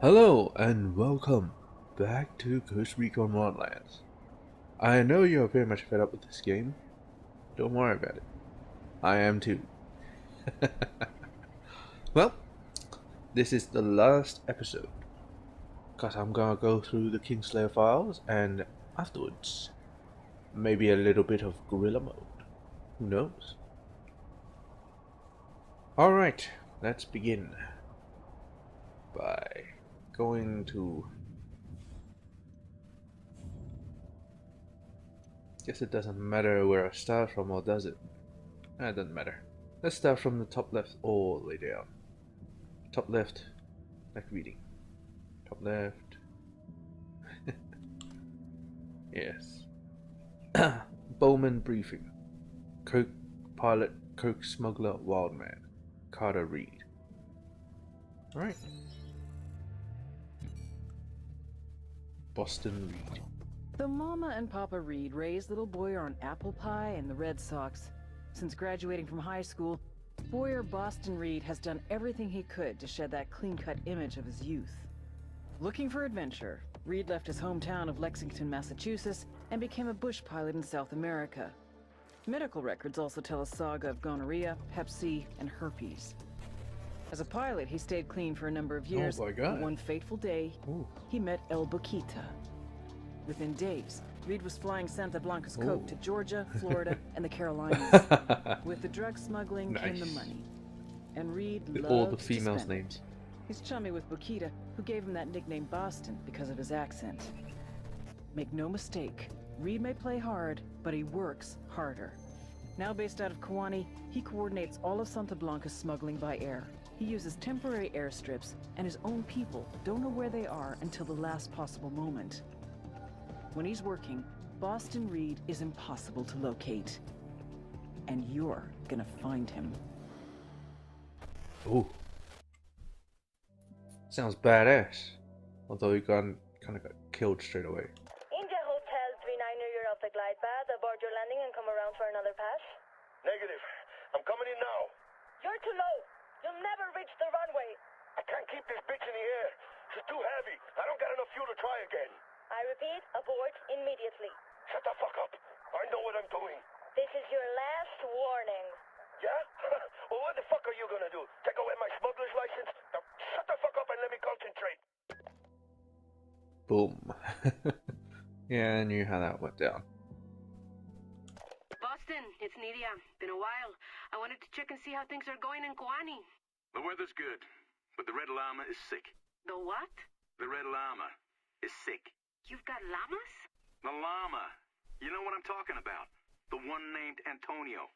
Hello and welcome back to Recon Wildlands. I know you're very much fed up with this game. Don't worry about it. I am too. Well, this is the last episode. Because I'm gonna go through the Kingslayer files and afterwards, maybe a little bit of guerrilla mode. Who knows? Alright, let's begin by going to... Guess it doesn't matter where I start from, or does it? It doesn't matter. Let's start from the top left all the way down. Top left, like reading. Top left. Yes. Bowman briefing. Coke pilot, Coke smuggler, Wildman. Carter Reed. Alright. Boston Reed. The Mama and Papa Reed raised little Boyer on apple pie and the Red Sox. Since graduating from high school, Boyer Boston Reed has done everything he could to shed that clean-cut image of his youth. Looking for adventure, Reed left his hometown of Lexington, Massachusetts, and became a bush pilot in South America. Medical records also tell a saga of gonorrhea, hep C, and herpes. As a pilot, he stayed clean for a number of years, Oh my God. but one fateful day, he met El Boquita. Within days, Reed was flying Santa Blanca's coke to Georgia, Florida, and the Carolinas. With the drug smuggling came the money. And Reed loved all the females' to spend names. it. He's chummy with Boquita, who gave him that nickname Boston because of his accent. Make no mistake, Reed may play hard, but he works harder. Now based out of Kewanee, he coordinates all of Santa Blanca's smuggling by air. He uses temporary airstrips, and his own people don't know where they are until the last possible moment. When he's working, Boston Reed is impossible to locate. And you're gonna find him. Ooh. Sounds badass. Although he kind of got killed straight away. India Hotel 39er, you're off the glide path. Abort your landing and come around for another pass. Negative. I'm coming in now. You're too low. You'll never reach the runway. I can't keep this bitch in the air. She's too heavy. I don't got enough fuel to try again. I repeat, abort immediately. Shut the fuck up. I know what I'm doing. This is your last warning. Yeah? Well, what the fuck are you gonna do? Take away my smuggler's license? Now, shut the fuck up and let me concentrate. Boom. Yeah, I knew how that went down. Boston, it's Nidia. Been a while. I wanted to check and see how things are going in Kewanee. The weather's good, but the Red Llama is sick. The what? The Red Llama is sick. You've got llamas? The llama. You know what I'm talking about. The one named Antonio.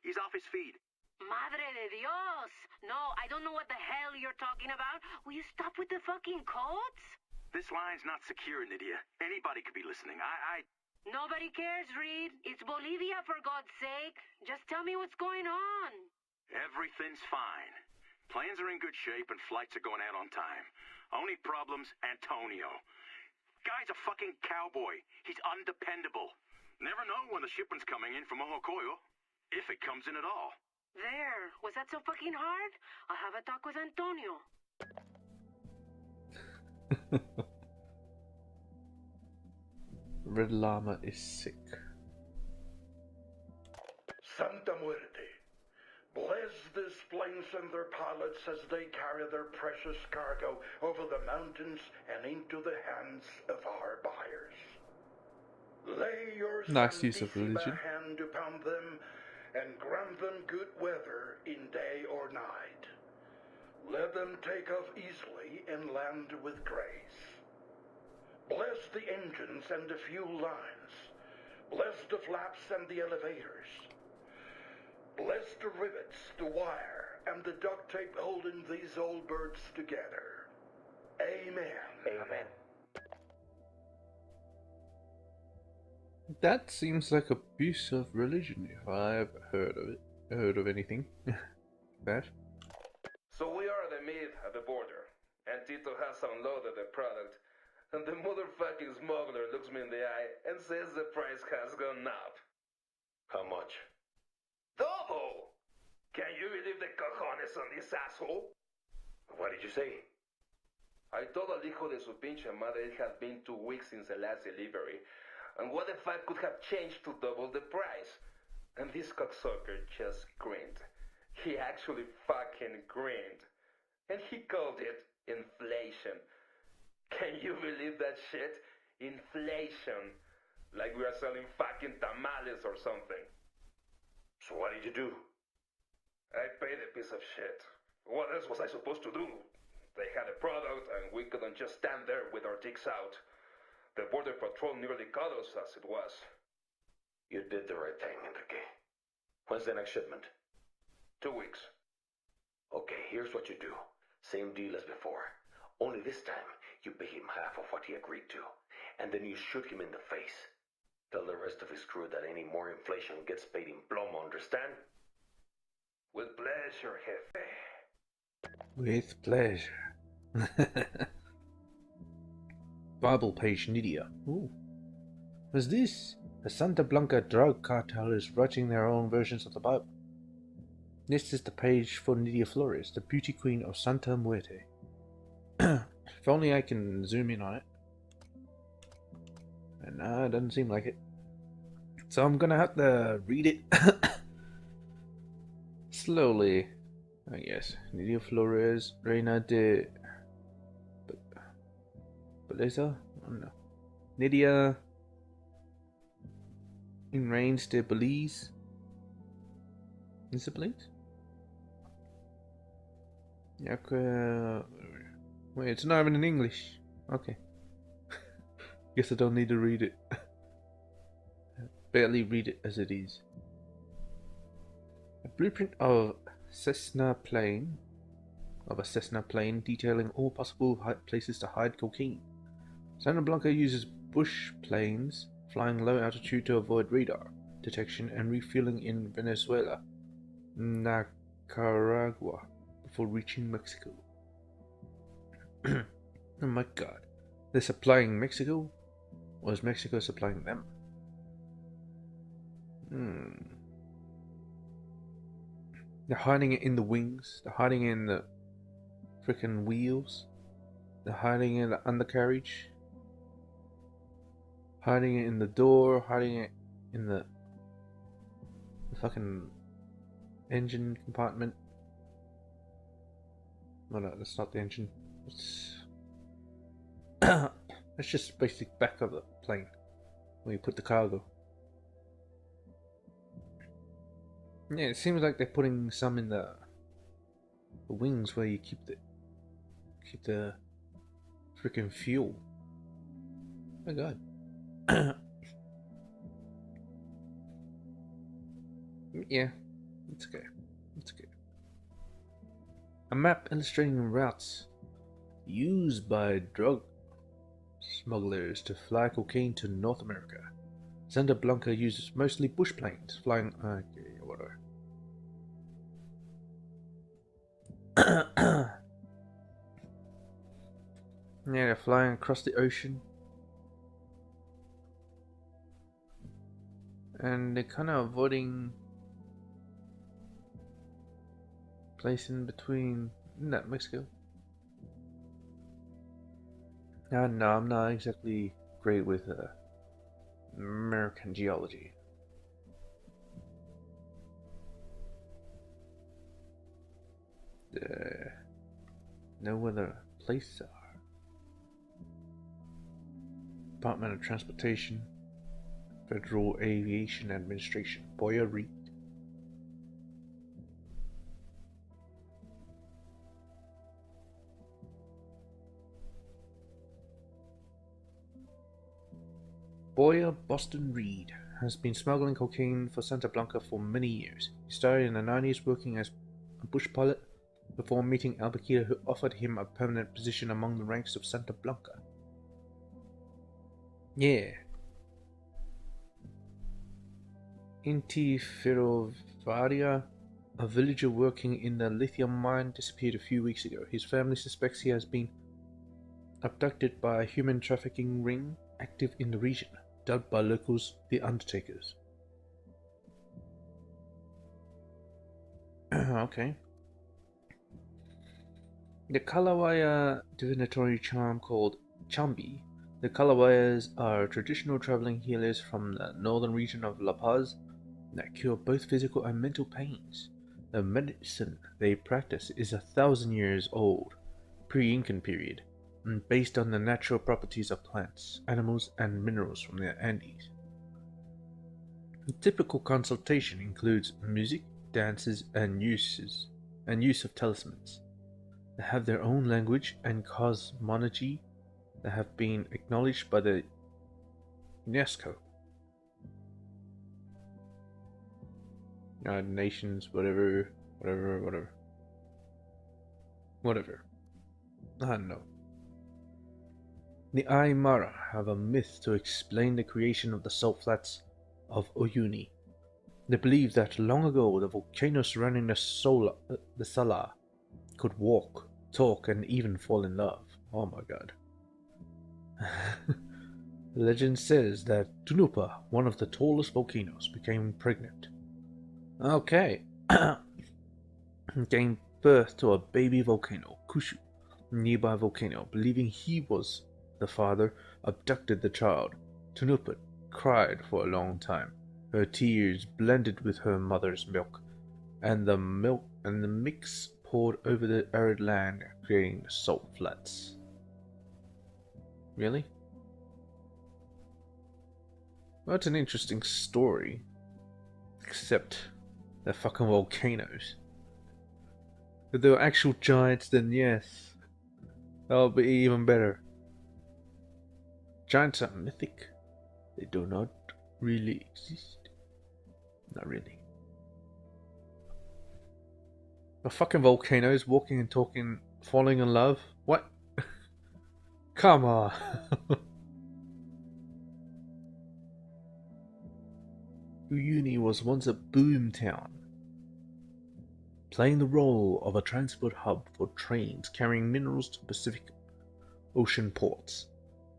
He's off his feed. Madre de Dios! No, I don't know what the hell you're talking about. Will you stop with the fucking codes? This line's not secure, Nydia. Anybody could be listening. Nobody cares, Reed. It's Bolivia, for God's sake. Just tell me what's going on. Everything's fine. Planes are in good shape and flights are going out on time. Only problem's Antonio. Guy's a fucking cowboy. He's undependable. Never know when the shipment's coming in from Ojocoyo. If it comes in at all. There. Was that so fucking hard? I'll have a talk with Antonio. Red Llama is sick. Santa Muerte. Bless these planes and their pilots as they carry their precious cargo over the mountains and into the hands of our buyers. Lay your Nice use of Santissima religion. hand upon them and grant them good weather in day or night. Let them take off easily and land with grace. Bless the engines and the fuel lines. Bless the flaps and the elevators. Bless the rivets, the wire, and the duct tape holding these old birds together. Amen. Amen. That seems like abuse of religion if I've heard of it. Heard of anything. That. So we are the meat at the border, and Tito has unloaded the product, and the motherfucking smuggler looks me in the eye and says the price has gone up. How much? Double! Can you believe the cojones on this asshole? What did you say? I told al hijo de su pinche madre it had been 2 weeks since the last delivery, and what the fuck could have changed to double the price? And this cocksucker just grinned. He actually fucking grinned. And he called it inflation. Can you believe that shit? Inflation. Like we are selling fucking tamales or something. So what did you do? I paid a piece of shit. What else was I supposed to do? They had a product and we couldn't just stand there with our dicks out. The border patrol nearly caught us as it was. You did the right thing, Enrique. When's the next shipment? 2 weeks. Okay, here's what you do. Same deal as before. Only this time, you pay him half of what he agreed to, and then you shoot him in the face. Tell the rest of his crew that any more inflation gets paid in plomo, understand? With pleasure, jefe. With pleasure. Bible page Nydia. Ooh. What's this? The Santa Blanca drug cartel is writing their own versions of the Bible. This is the page for Nydia Flores, the beauty queen of Santa Muerte. If only I can zoom in on it. And it doesn't seem like it. So I'm gonna have to read it slowly, I guess. Nydia Flores, Reina de Beleza? I don't know. Nydia in Reigns de Belize. Is it Belize? Yeah, wait, it's not even in English. Okay. Guess I don't need to read it. Barely read it as it is. A blueprint of a Cessna plane detailing all possible places to hide cocaine. Santa Blanca uses bush planes flying low altitude to avoid radar detection and refueling in Venezuela, Nicaragua, before reaching Mexico. Oh my god. They're supplying Mexico? Or is Mexico supplying them? They're hiding it in the wings. They're hiding it in the freaking wheels. They're hiding it in the undercarriage. Hiding it in the door. Hiding it in the fucking engine compartment. Well, no, that's not the engine. That's just basic back of the plane where you put the cargo. Yeah, it seems like they're putting some in the wings where you keep the freaking fuel. Oh my god. Yeah, it's okay. It's okay. A map illustrating routes used by drug smugglers to fly cocaine to North America. Santa Blanca uses mostly bush planes flying. Okay, whatever. Yeah, they're flying across the ocean. And they're kind of avoiding place in between. Isn't that Mexico? No, I'm not exactly great with American geology. Know where the places are. Department of Transportation, Federal Aviation Administration, Boyer Reed. Boyer Boston Reed has been smuggling cocaine for Santa Blanca for many years. He started in the 90s working as a bush pilot before meeting Albuquerque, who offered him a permanent position among the ranks of Santa Blanca. Yeah. Inti Ferrovaria, a villager working in the lithium mine, disappeared a few weeks ago. His family suspects he has been abducted by a human trafficking ring active in the region, dubbed by locals the Undertakers. Okay. The Kalawaya divinatory charm called Chambi. The Kalawayas are traditional traveling healers from the northern region of La Paz that cure both physical and mental pains. The medicine they practice is 1,000 years old, pre-Incan period, and based on the natural properties of plants, animals, and minerals from the Andes. The typical consultation includes music, dances, and use of talismans. They have their own language and cosmology that have been acknowledged by the UNESCO. United Nations, whatever. I don't know. The Aymara have a myth to explain the creation of the salt flats of Uyuni. They believe that long ago the volcano surrounding the Sala could walk, talk, and even fall in love. Oh my god. The legend says that Tunupa, one of the tallest volcanoes, became pregnant. Okay. Gave birth to a baby volcano, Kushu, a nearby volcano. Believing he was the father, abducted the child. Tunupa cried for a long time. Her tears blended with her mother's milk, and the mix poured over the arid land, creating the salt flats. Really? Well, that's an interesting story. Except they're fucking volcanoes. If they were actual giants, then yes, that would be even better. Giants are mythic. They do not really exist. Not really. The fucking volcanoes walking and talking, falling in love? What? Come on. Uyuni was once a boom town, playing the role of a transport hub for trains carrying minerals to Pacific Ocean ports.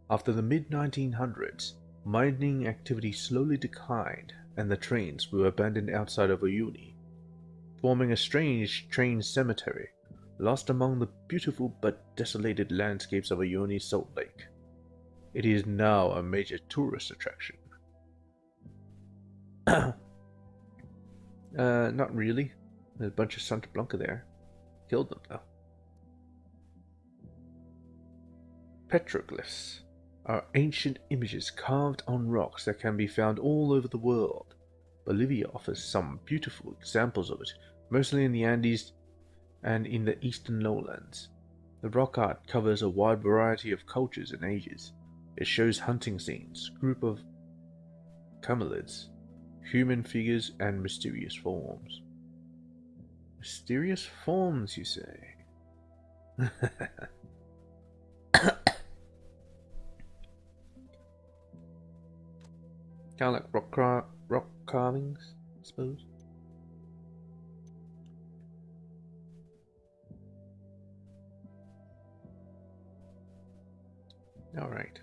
After the mid-1900s, mining activity slowly declined and the trains were abandoned outside of Uyuni, forming a strange train cemetery, lost among the beautiful but desolated landscapes of Uyuni Salt Lake. It is now a major tourist attraction. Not really. There's a bunch of Santa Blanca there. Killed them though. Petroglyphs are ancient images carved on rocks that can be found all over the world. Bolivia offers some beautiful examples of it, mostly in the Andes and in the eastern lowlands. The rock art covers a wide variety of cultures and ages. It shows hunting scenes, group of camelids, human figures, and mysterious forms. Mysterious forms, you say? Kind of like rock carvings, I suppose. Alright.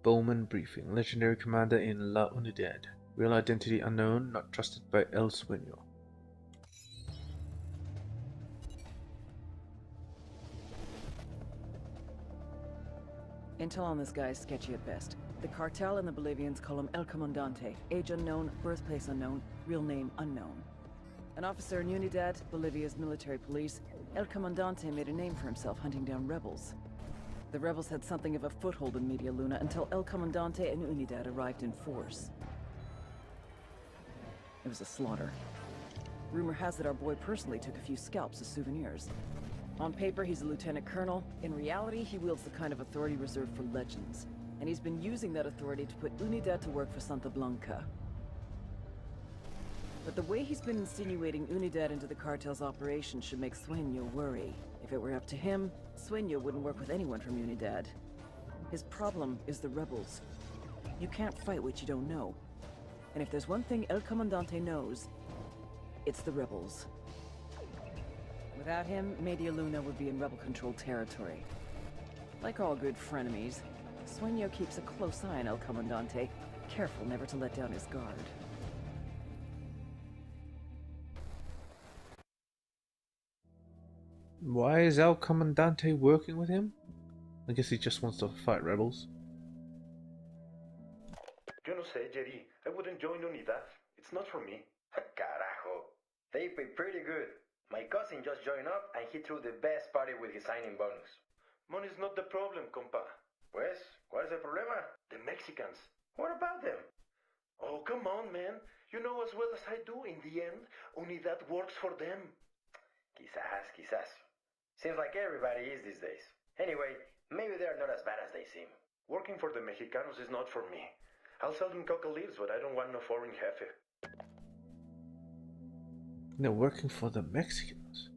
Bowman briefing. Legendary commander in La Unidad. Real identity unknown, not trusted by El Sueño. Intel on this guy is sketchy at best. The cartel and the Bolivians call him El Comandante. Age unknown, birthplace unknown, real name unknown. An officer in Unidad, Bolivia's military police, El Comandante made a name for himself hunting down rebels. The rebels had something of a foothold in Media Luna until El Comandante and Unidad arrived in force. It was a slaughter. Rumor has it our boy personally took a few scalps as souvenirs. On paper, he's a lieutenant colonel. In reality, he wields the kind of authority reserved for legends. And he's been using that authority to put Unidad to work for Santa Blanca. But the way he's been insinuating Unidad into the cartel's operation should make Sueño worry. If it were up to him, Sueño wouldn't work with anyone from Unidad. His problem is the rebels. You can't fight what you don't know. And if there's one thing El Comandante knows, it's the rebels. Without him, Media Luna would be in rebel-controlled territory. Like all good frenemies, Sueño keeps a close eye on El Comandante, careful never to let down his guard. Why is El Comandante working with him? I guess he just wants to fight rebels. Yo no sé, Jerry. I wouldn't join Unidad. It's not for me. Carajo. They pay pretty good. My cousin just joined up and he threw the best party with his signing bonus. Money's not the problem, compa. Pues, ¿cuál es el problema? The Mexicans. What about them? Oh, come on, man. You know as well as I do, in the end, Unidad works for them. Quizás. Seems like everybody is these days. Anyway, maybe they're not as bad as they seem. Working for the Mexicanos is not for me. I'll sell them coca leaves, but I don't want no foreign jefe. They're working for the Mexicans.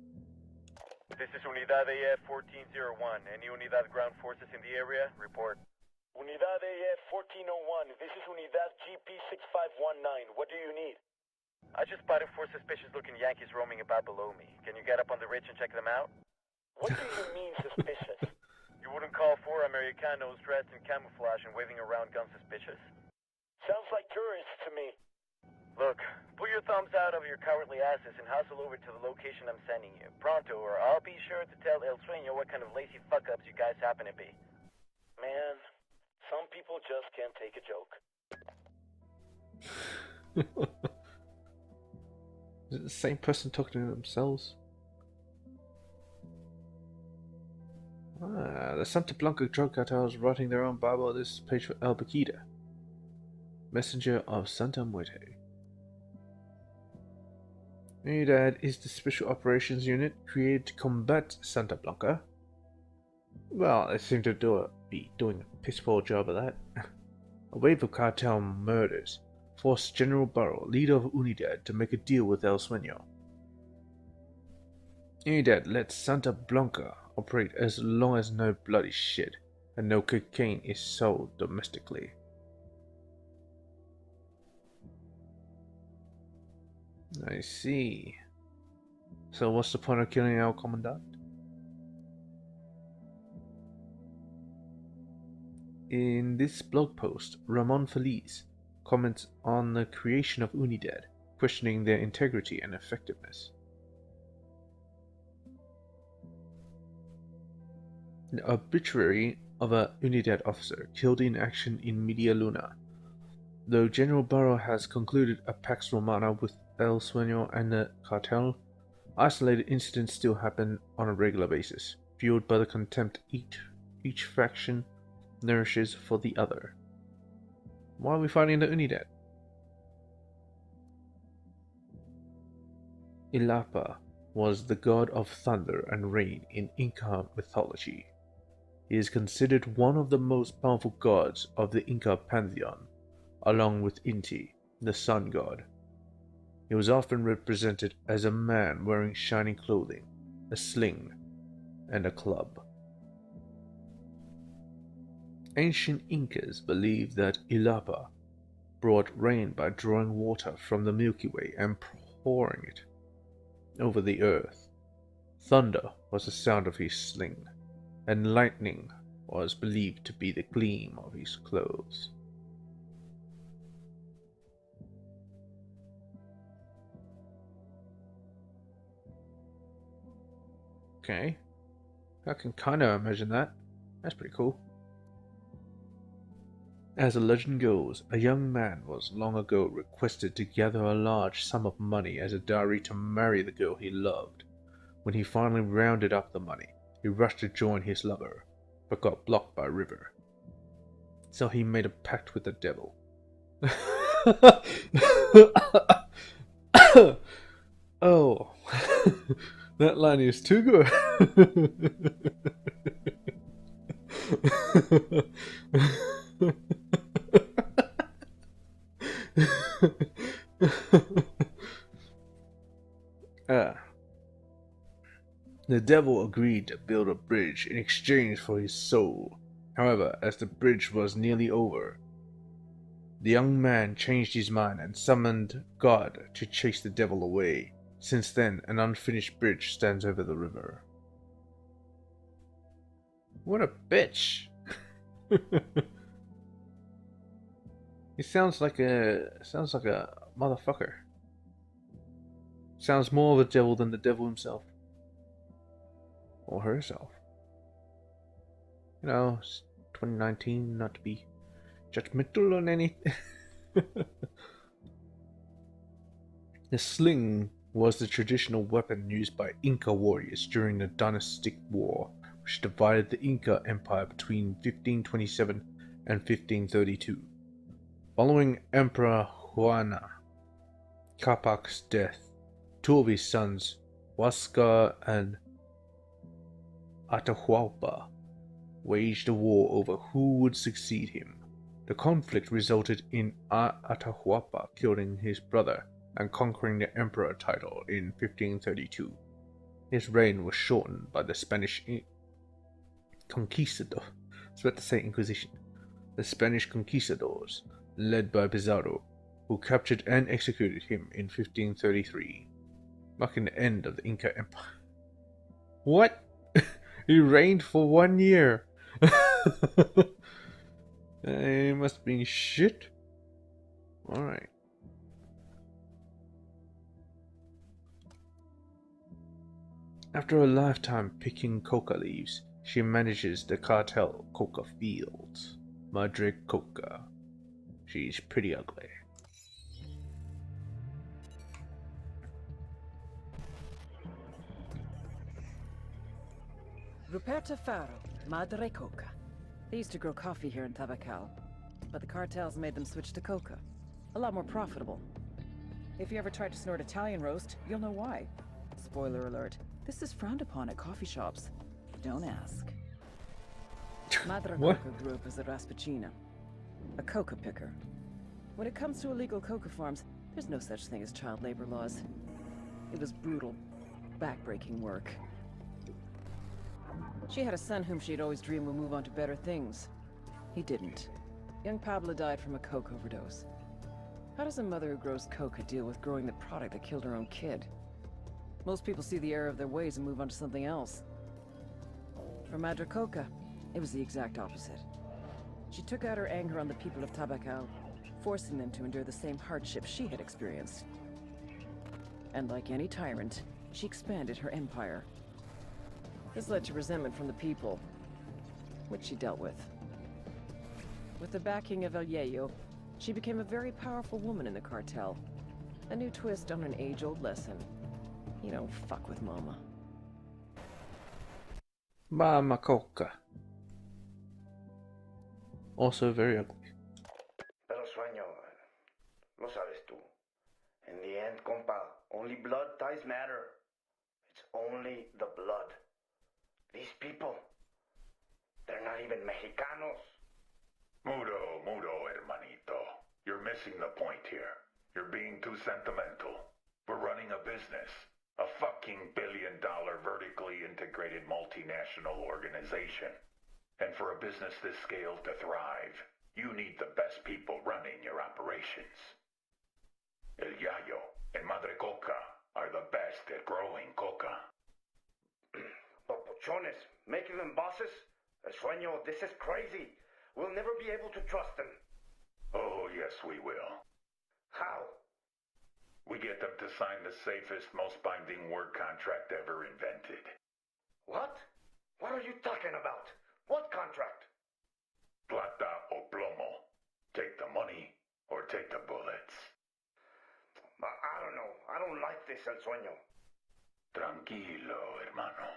This is Unidad AF 1401. Any Unidad ground forces in the area? Report. Unidad AF 1401. This is Unidad GP 6519. What do you need? I just spotted 4 suspicious-looking Yankees roaming about below me. Can you get up on the ridge and check them out? What do you mean suspicious? You wouldn't call 4 Americanos dressed in camouflage and waving around guns suspicious? Sounds like tourists to me. Look, pull your thumbs out of your cowardly asses and hustle over to the location I'm sending you. Pronto, or I'll be sure to tell El Sueño what kind of lazy fuck-ups you guys happen to be. Man, some people just can't take a joke. Is it the same person talking to themselves? The Santa Blanca drug cartel is writing their own Bible. This is page for El Paquita, messenger of Santa Muerte. Unidad is the special operations unit created to combat Santa Blanca. Well, they seem to be doing a piss poor job of that. A wave of cartel murders forced General Barrow, leader of Unidad, to make a deal with El Sueño. Unidad lets Santa Blanca operate as long as no bloody shit and no cocaine is sold domestically. I see. So what's the point of killing El Commandant? In this blog post, Ramon Feliz comments on the creation of Unidad, questioning their integrity and effectiveness. An obituary of a Unidad officer killed in action in Media Luna. Though General Barrow has concluded a Pax Romana with El Sueño and the cartel, isolated incidents still happen on a regular basis, fueled by the contempt each faction nourishes for the other. Why are we fighting the Unidad? Ilapa was the god of thunder and rain in Inca mythology. He is considered one of the most powerful gods of the Inca pantheon, along with Inti, the sun god. He was often represented as a man wearing shiny clothing, a sling, and a club. Ancient Incas believed that Ilapa brought rain by drawing water from the Milky Way and pouring it over the earth. Thunder was the sound of his sling, and lightning was believed to be the gleam of his clothes. Okay, I can kind of imagine that. That's pretty cool. As the legend goes, a young man was long ago requested to gather a large sum of money as a dowry to marry the girl he loved. When he finally rounded up the money, he rushed to join his lover, but got blocked by a river. So he made a pact with the devil. Oh, that line is too good. The devil agreed to build a bridge in exchange for his soul. However, as the bridge was nearly over, the young man changed his mind and summoned God to chase the devil away. Since then, an unfinished bridge stands over the river. What a bitch! He sounds like a motherfucker. Sounds more of a devil than the devil himself. or herself. You know, it's 2019, not to be judgmental on anything. The sling was the traditional weapon used by Inca warriors during the dynastic war, which divided the Inca Empire between 1527 and 1532. Following Emperor Huayna Capac's death, two of his sons, Huascar and Atahualpa, waged a war over who would succeed him. The conflict resulted in Atahualpa killing his brother and conquering the emperor title in 1532. His reign was shortened by the Spanish conquistadors. I was about to say Inquisition. The Spanish conquistadors, led by Pizarro, who captured and executed him in 1533, marking the end of the Inca Empire. What? He reigned for 1 year. He must be shit. Alright. After a lifetime picking coca leaves, she manages the cartel coca fields. Madre Coca. She's pretty ugly. Ruperta Faro, Madre Coca. They used to grow coffee here in Tabacal, but the cartels made them switch to coca. A lot more profitable. If you ever tried to snort Italian roast, you'll know why. Spoiler alert, this is frowned upon at coffee shops. Don't ask. Madre Coca grew up as a raspachina, a coca picker. When it comes to illegal coca farms, there's no such thing as child labor laws. It was brutal, backbreaking work. She had a son whom she'd always dreamed would move on to better things. He didn't. Young Pablo died from a coke overdose. How does a mother who grows coca deal with growing the product that killed her own kid? Most people see the error of their ways and move on to something else. For Madre Coca, it was the exact opposite. She took out her anger on the people of Tabacal, forcing them to endure the same hardships she had experienced. And like any tyrant, she expanded her empire. This led to resentment from the people, which she dealt with. With the backing of El Yayo, she became a very powerful woman in the cartel. A new twist on an age-old lesson. You don't fuck with Mama. Mama Coca. Also very ugly. Pero sueño, lo sabes tú. In the end, compa, only blood ties matter. It's only the blood. These people, they're not even Mexicanos. Mudo, hermanito. You're missing the point here. You're being too sentimental. We're running a business. A fucking billion-dollar vertically integrated multinational organization. And for a business this scale to thrive, you need the best people running your operations. El Yayo and Madre Coca are the best at growing coca. Papuchones, making them bosses? El sueño, this is crazy. We'll never be able to trust them. Oh, yes, we will. How? We get them to sign the safest, most binding work contract ever invented. What? What are you talking about? What contract? Plata o plomo. Take the money or take the bullets. I don't know. I don't like this, El Sueño. Tranquilo, hermano.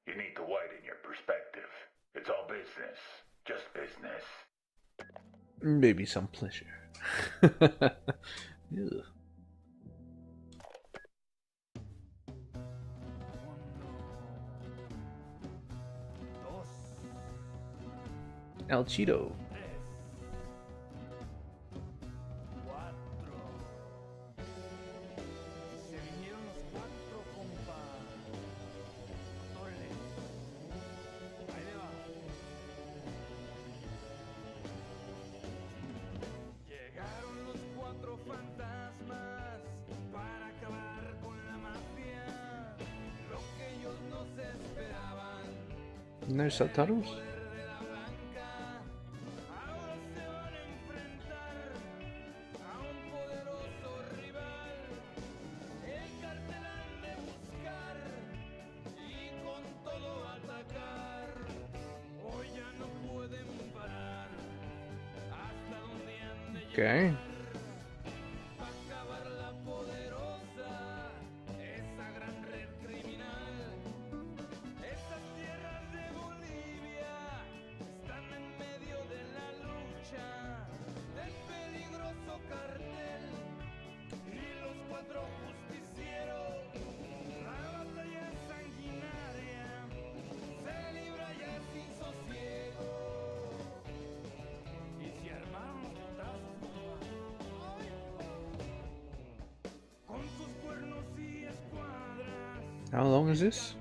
You need to widen your perspective. It's all business. Just business. Maybe some pleasure. Ew. El Cheeto. No subtitles? Okay. How long is this?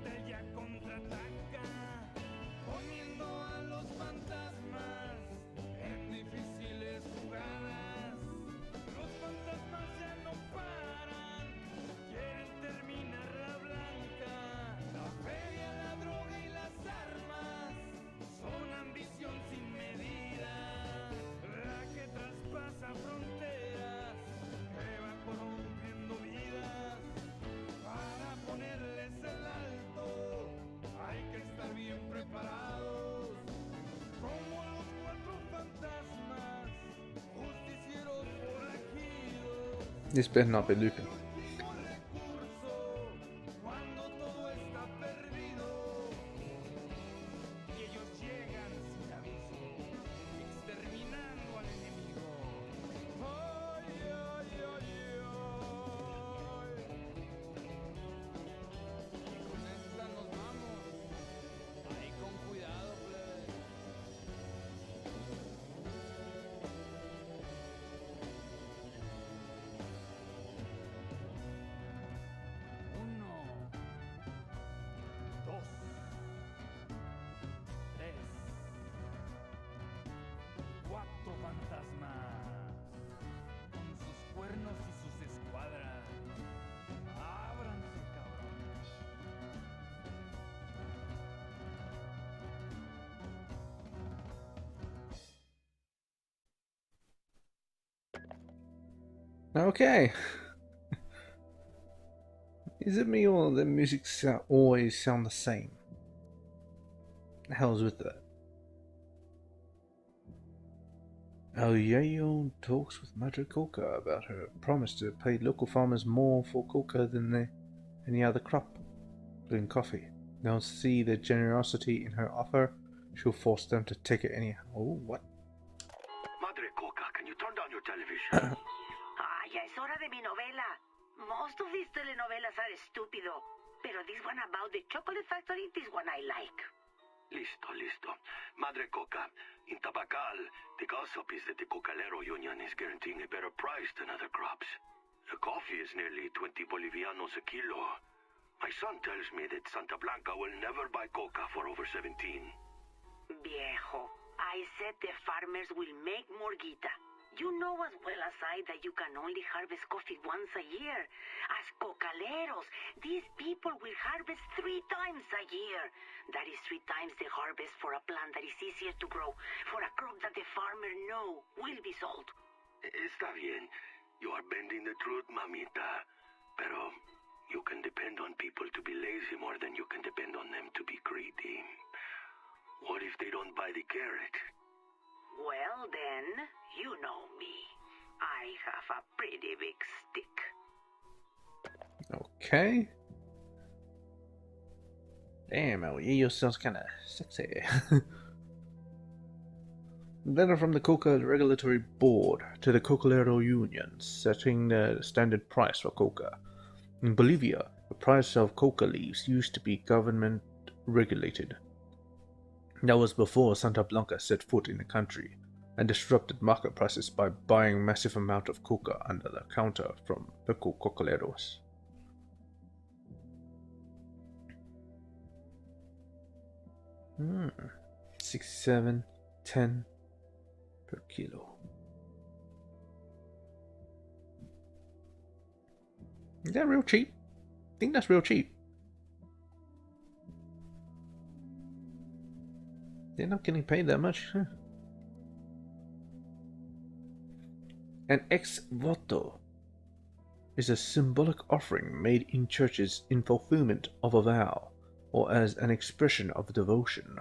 This better not be Lupin. Okay. Is it me or the music always sound the same? The hell's with that? Oh, Yayo talks with Madre Coca about her promise to pay local farmers more for coca than any other crop, including coffee. They'll see the generosity in her offer. She'll force them to take it anyhow. Oh, what? Madre Coca, can you turn down your television? Ya es hora de mi novela. Most of these telenovelas are estúpido. Pero this one about the chocolate factory, this one I like. Listo. Madre Coca, in Tabacal, the gossip is that the Cocalero Union is guaranteeing a better price than other crops. The coffee is nearly 20 bolivianos a kilo. My son tells me that Santa Blanca will never buy coca for over 17. Viejo, I said the farmers will make more guita. You know as well as I that you can only harvest coffee once a year. As cocaleros, these people will harvest 3 times a year. That is 3 times the harvest for a plant that is easier to grow, for a crop that the farmer know will be sold. Está bien. You are bending the truth, mamita. Pero you can depend on people to be lazy more than you can depend on them to be greedy. What if they don't buy the carrot? Well then, you know me. I have a pretty big stick. Okay. Damn, El Yayo sounds kinda sexy. Letter from the Coca Regulatory Board to the Cocalero Union setting the standard price for coca. In Bolivia, the price of coca leaves used to be government regulated. That was before Santa Blanca set foot in the country and disrupted market prices by buying massive amount of coca under the counter from local cocaleros. Hmm. 67.10 per kilo. Is that real cheap? I think that's real cheap. They're not getting paid that much. Huh? An ex voto is a symbolic offering made in churches in fulfillment of a vow or as an expression of devotion.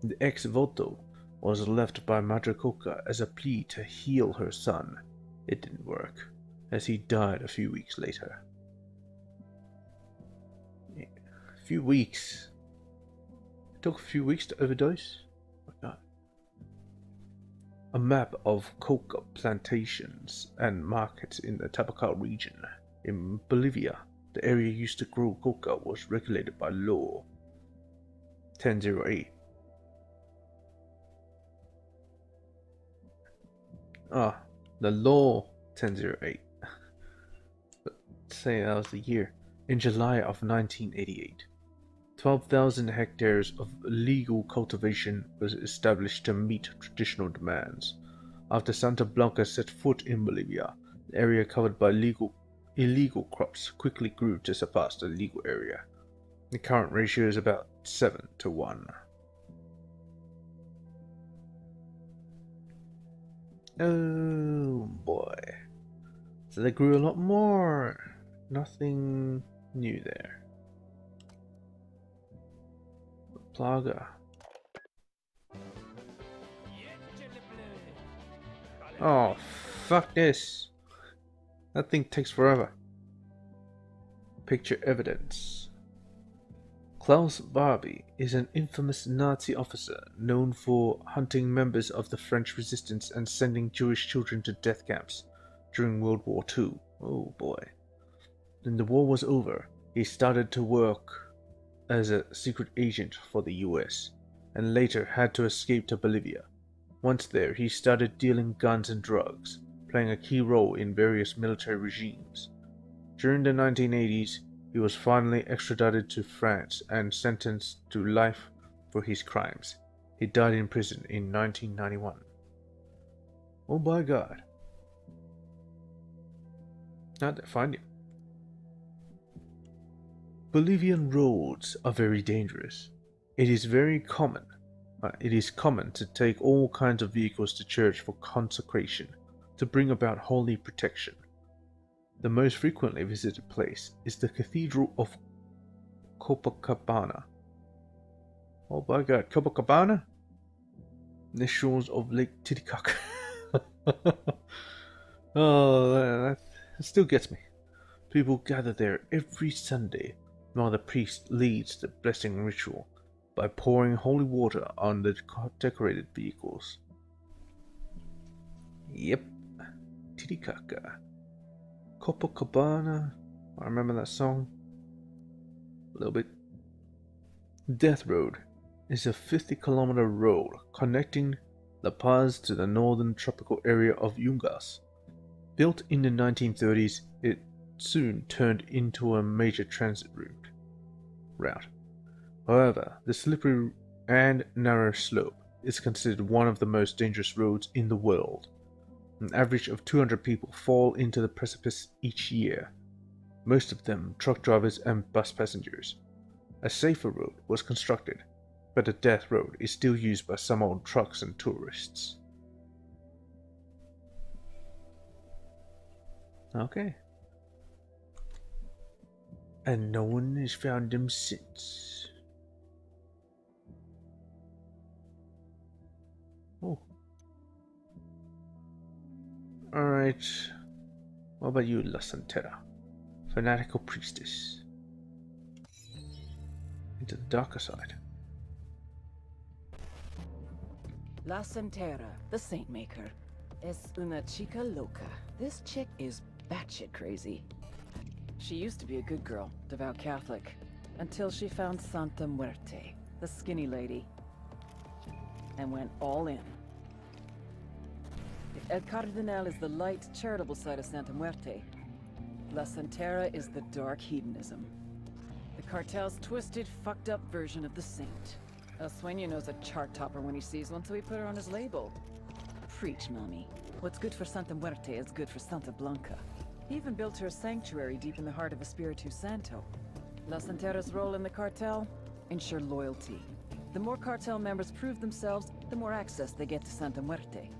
The ex voto, was left by Madre Coca as a plea to heal her son. It didn't work, as he died a few weeks later. A few weeks? It took a few weeks to overdose? Oh my god. A map of coca plantations and markets in the Tabacal region. In Bolivia, the area used to grow coca was regulated by law 1008. The law 1008. Let's say that was the year. In July of 1988, 12,000 hectares of legal cultivation was established to meet traditional demands. After Santa Blanca set foot in Bolivia, the area covered by illegal crops quickly grew to surpass the legal area. The current ratio is about 7-1. Oh boy. So they grew a lot more. Nothing new there. Plaga. Oh, fuck this. That thing takes forever. Picture evidence. Klaus Barbie is an infamous Nazi officer known for hunting members of the French resistance and sending Jewish children to death camps during World War II. Oh boy. When the war was over, he started to work as a secret agent for the US, and later had to escape to Bolivia. Once there, he started dealing guns and drugs, playing a key role in various military regimes. During the 1980s, he was finally extradited to France and sentenced to life for his crimes. He died in prison in 1991. Oh my god. How'd they find him? Bolivian roads are very dangerous. It is common to take all kinds of vehicles to church for consecration, to bring about holy protection. The most frequently visited place is the Cathedral of Copacabana. Oh my god, Copacabana? The shores of Lake Titicaca. Oh, that still gets me. People gather there every Sunday while the priest leads the blessing ritual by pouring holy water on the decorated vehicles. Yep, Titicaca. Copacabana. I remember that song. A little bit. Death Road is a 50-kilometer road connecting La Paz to the northern tropical area of Yungas. Built in the 1930s, it soon turned into a major transit route. However, the slippery and narrow slope is considered one of the most dangerous roads in the world. An average of 200 people fall into the precipice each year, most of them truck drivers and bus passengers. A safer road was constructed, but the death road is still used by some old trucks and tourists. Okay. And no one has found them since. Oh. Alright. What about you, La Santera? Fanatical priestess. Into the darker side. La Santera, the Saint Maker, es una chica loca. This chick is batshit crazy. She used to be a good girl, devout Catholic, until she found Santa Muerte, the skinny lady, and went all in. If El Cardinal is the light, charitable side of Santa Muerte, La Santera is the dark hedonism. The cartel's twisted, fucked up version of the saint. El Sueño knows a chart topper when he sees one, so he put her on his label. Preach, mommy. What's good for Santa Muerte is good for Santa Blanca. He even built her a sanctuary deep in the heart of Espiritu Santo. La Santera's role in the cartel? Ensure loyalty. The more cartel members prove themselves, the more access they get to Santa Muerte.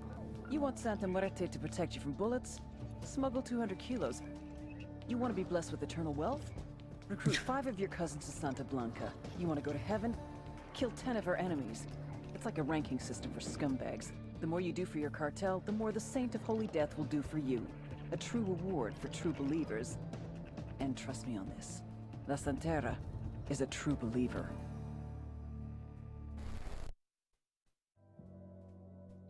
You want Santa Muerte to protect you from bullets? Smuggle 200 kilos. You want to be blessed with eternal wealth? Recruit 5 of your cousins to Santa Blanca. You want to go to heaven? Kill 10 of her enemies. It's like a ranking system for scumbags. The more you do for your cartel, the more the Saint of Holy Death will do for you. A true reward for true believers. And trust me on this, La Santera is a true believer.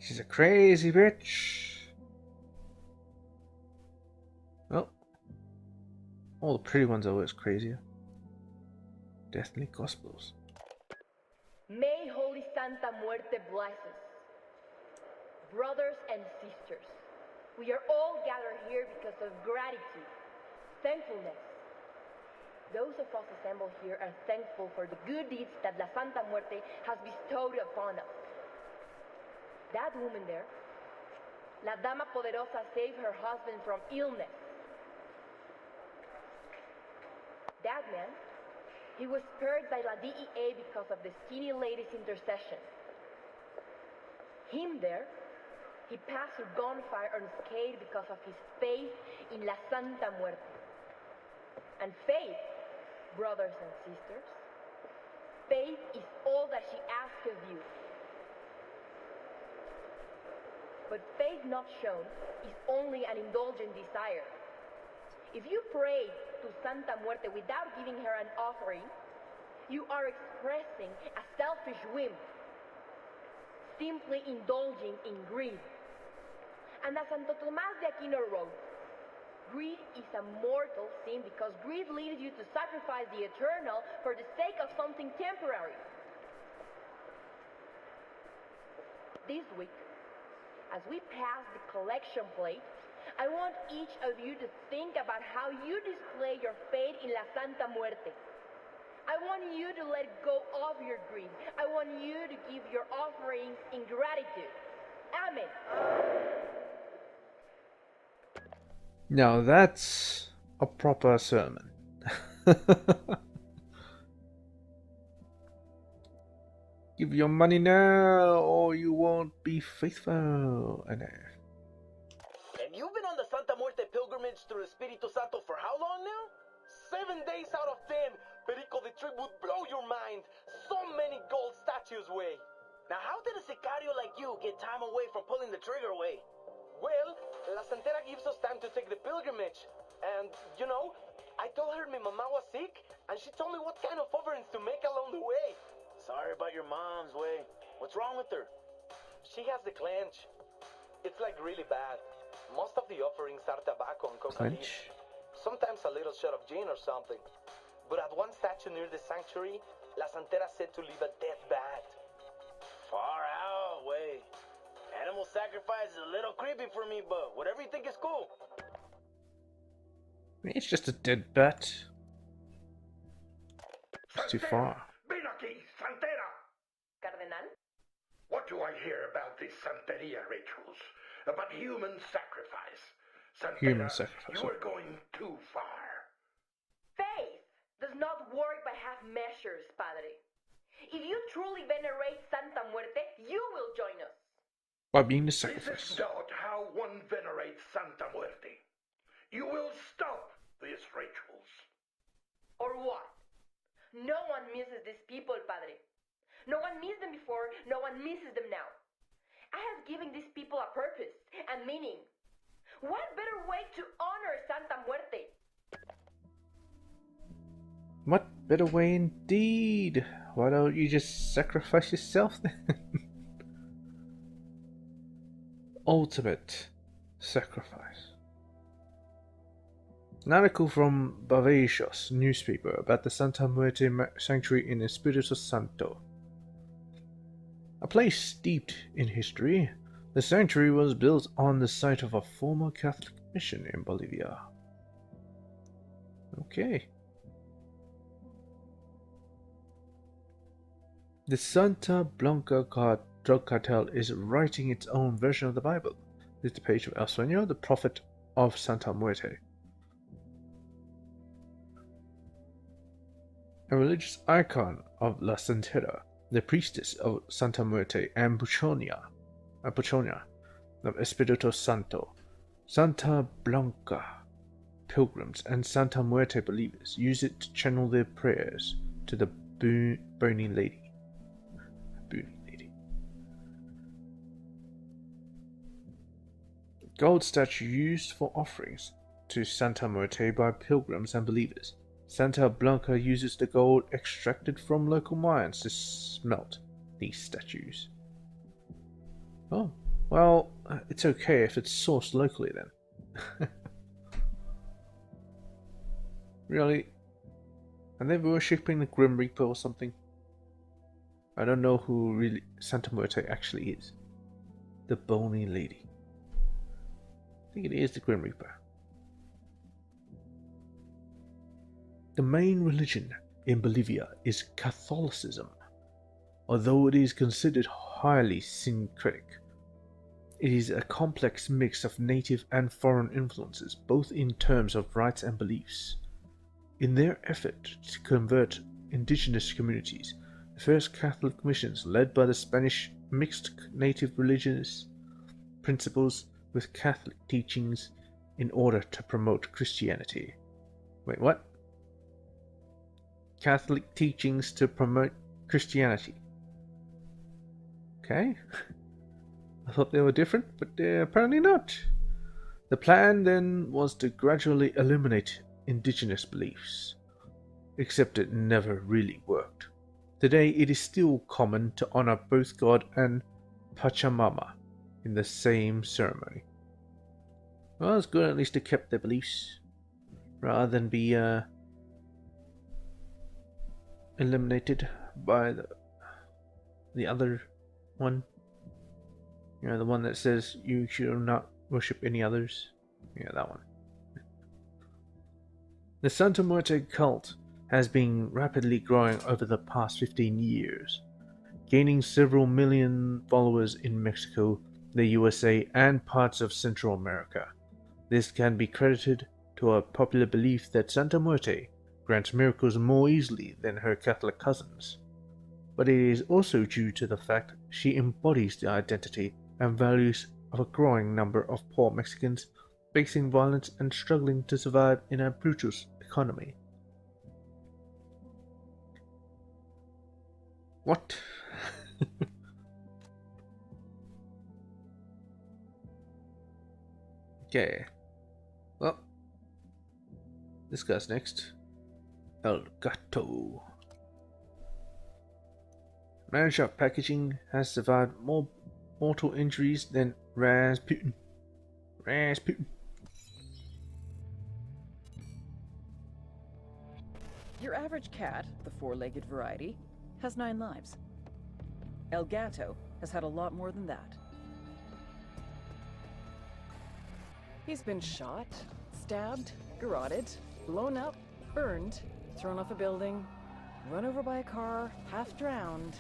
She's a crazy bitch. Oh. All the pretty ones are always crazier. Destiny Gospels. May Holy Santa Muerte bless us. Brothers and sisters, we are all gathered here because of gratitude, thankfulness. Those of us assembled here are thankful for the good deeds that La Santa Muerte has bestowed upon us. That woman there, La Dama Poderosa, saved her husband from illness. That man, he was spared by La DEA because of the skinny lady's intercession. Him there, he passed through gunfire unscathed because of his faith in La Santa Muerte. And faith, brothers and sisters, faith is all that she asks of you. But faith not shown is only an indulgent desire. If you pray to Santa Muerte without giving her an offering, you are expressing a selfish whim, simply indulging in greed. And as Santo Tomás de Aquino wrote, greed is a mortal sin because greed leads you to sacrifice the eternal for the sake of something temporary. This week, as we pass the collection plate, I want each of you to think about how you display your faith in La Santa Muerte. I want you to let go of your greed. I want you to give your offerings in gratitude. Amen. Now that's a proper sermon. Give your money now, or you won't be faithful. I know. And you've been on the Santa Muerte pilgrimage through Espiritu Santo for how long now? 7 days out of 10. Perico, the trip would blow your mind. So many gold statues weigh. Now how did a sicario like you get time away from pulling the trigger away? Well, La Santera gives us time to take the pilgrimage. And, you know, I told her my mama was sick, and she told me what kind of offerings to make along the way. Sorry about your mom's way. What's wrong with her? She has the clench. It's like really bad. Most of the offerings are tobacco and coca leaves. Sometimes a little shot of gin or something. But at one statue near the sanctuary, La Santera said to leave a dead bat. Far out, way. Animal sacrifice is a little creepy for me, but whatever you think is cool. It's just a dead bat. It's too far. Ven aquí, Santera! Cardenal? What do I hear about these Santeria rituals? About human sacrifice? Santera, Human sacrifice. you are going too far. Faith does not work by half measures, Padre. If you truly venerate Santa Muerte, you will join us. By being the This sacrifice. is not how one venerates Santa Muerte. You will stop these rituals. Or what? No one misses these people, Padre. No one missed them before, no one misses them now. I have given these people a purpose and meaning. What better way to honor Santa Muerte? What better way indeed? Why don't you just sacrifice yourself then? Ultimate sacrifice. An article from Bavarios newspaper about the Santa Muerte Sanctuary in Espiritu Santo. A place steeped in history, the sanctuary was built on the site of a former Catholic mission in Bolivia. Okay. The Santa Blanca drug cartel is writing its own version of the Bible. This is the page of El Sueño, the prophet of Santa Muerte. A religious icon of La Santera, the priestess of Santa Muerte and Puchonia of Espiritu Santo, Santa Blanca pilgrims and Santa Muerte believers use it to channel their prayers to the Burning Lady. Gold statue used for offerings to Santa Muerte by pilgrims and believers. Santa Blanca uses the gold extracted from local mines to smelt these statues. Oh, well, it's okay if it's sourced locally then. Really? Are they worshipping the Grim Reaper or something? I don't know who really Santa Muerte actually is. The bony lady. I think it is the Grim Reaper. The main religion in Bolivia is Catholicism. Although it is considered highly syncretic, it is a complex mix of native and foreign influences, both in terms of rites and beliefs. In their effort to convert indigenous communities, the first Catholic missions led by the Spanish mixed native religious principles with Catholic teachings in order to promote Christianity. Wait, what? Catholic teachings to promote Christianity. Okay. I thought they were different, but they're apparently not. The plan then was to gradually eliminate indigenous beliefs, except it never really worked. Today it is still common to honor both God and Pachamama in the same ceremony. Well, it's good at least they kept their beliefs, rather than be eliminated by the other one. You know, the one that says you should not worship any others. Yeah, that one. The Santa Muerte cult has been rapidly growing over the past 15 years, gaining several million followers in Mexico, the USA, and parts of Central America. This can be credited to a popular belief that Santa Muerte grants miracles more easily than her Catholic cousins, but it is also due to the fact she embodies the identity and values of a growing number of poor Mexicans facing violence and struggling to survive in a brutal economy. What? Okay. Well, this guy's next. El Gato. Manager of packaging has survived more mortal injuries than Rasputin. Rasputin. Your average cat, the four-legged variety, has 9 lives. El Gato has had a lot more than that. He's been shot, stabbed, garroted, blown up, burned, thrown off a building, run over by a car, half drowned.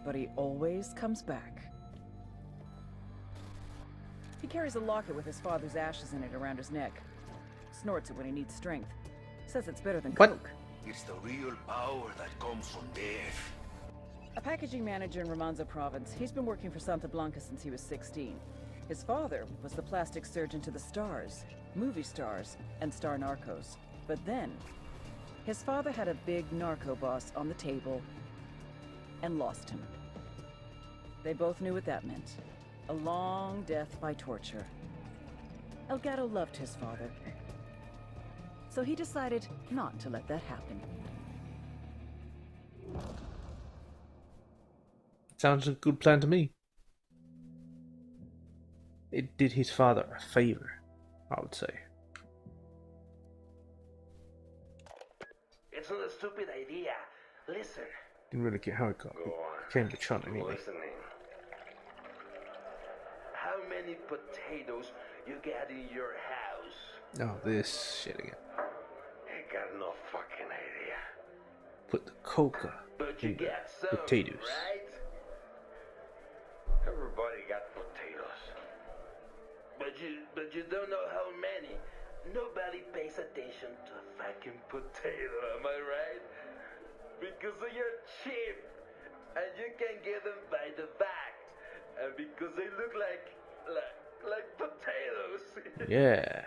But he always comes back. He carries a locket with his father's ashes in it around his neck. Snorts it when he needs strength. Says it's better than Coke. It's the real power that comes from death. A packaging manager in Romanzo province. He's been working for Santa Blanca since he was 16. His father was the plastic surgeon to the stars, movie stars, and star narcos. But then, his father had a big narco boss on the table and lost him. They both knew what that meant. A long death by torture. El Gato loved his father, so he decided not to let that happen. Sounds like a good plan to me. It did his father a favor, I would say. It's not a stupid idea. Listen. Didn't really get how it came to shot anyway. Listening. How many potatoes you got in your house? Oh, this shit again. I got no fucking idea. Put the coca in the potatoes. Right? Everybody got potatoes. But you don't know how many. Nobody pays attention to a fucking potato, am I right? Because you're cheap, and you can get them by the bag, and because they look like potatoes. Yeah.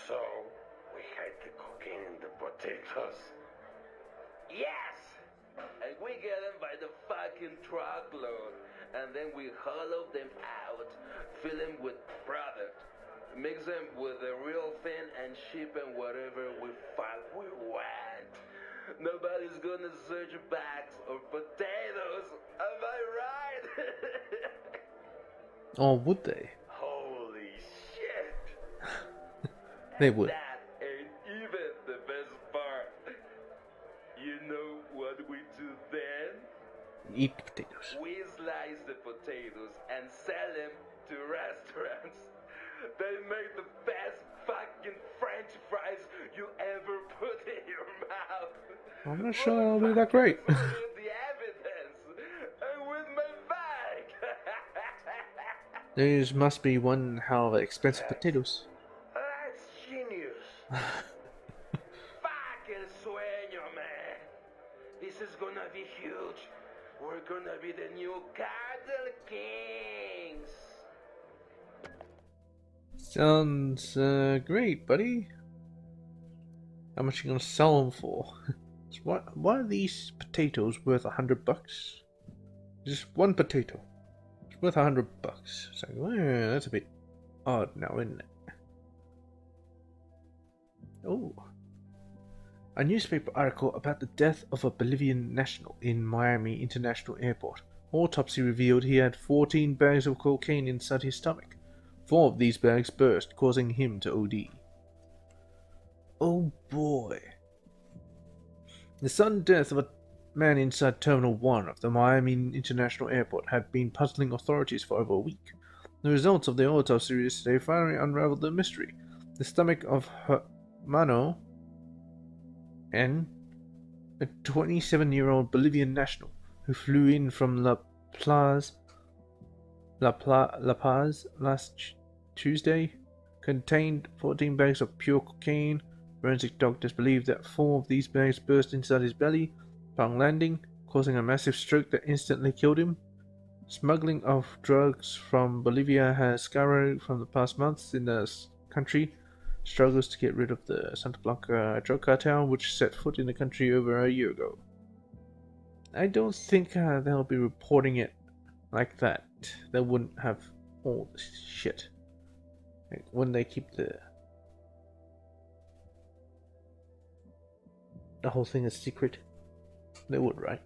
So we hide the cocaine in the potatoes. Yes, and we get them by the fucking truckload, and then we hollow them out, fill them with product, mix them with the real thing, and ship them whatever we fuck we want. Nobody's gonna search bags or potatoes, am I right? Or would they? Holy shit! They would. That ain't even the best part. You know what we do then? Eat potatoes. We slice the potatoes and sell them to restaurants. They make the best fucking French fries you ever put in your mouth. I'm not sure I'll be that great. With the evidence and with my bag. These must be one hell of expensive potatoes. That's genius. Fuck el sueño, man. This is gonna be huge. We're gonna be the new Cartel Kings. Sounds great, buddy. How much are you gonna sell them for? Why are these potatoes worth $100? Just one potato. It's worth $100. It's like, well, that's a bit odd now, isn't it? Oh. A newspaper article about the death of a Bolivian national in Miami International Airport. Autopsy revealed he had 14 bags of cocaine inside his stomach. 4 of these bags burst, causing him to OD. Oh boy. The sudden death of a man inside Terminal 1 of the Miami International Airport had been puzzling authorities for over a week. The results of the autopsy yesterday finally unraveled the mystery. The stomach of Hermano N, a 27-year-old Bolivian national who flew in from La Paz last Tuesday, contained 14 bags of pure cocaine. Forensic doctors believe that 4 of these bags burst inside his belly upon landing, causing a massive stroke that instantly killed him. Smuggling of drugs from Bolivia has skyrocketed from the past months in the country. Struggles to get rid of the Santa Blanca drug cartel, which set foot in the country over a year ago. I don't think they'll be reporting it like that. They wouldn't have all this shit. Like, wouldn't they keep the whole thing a secret? They would, right?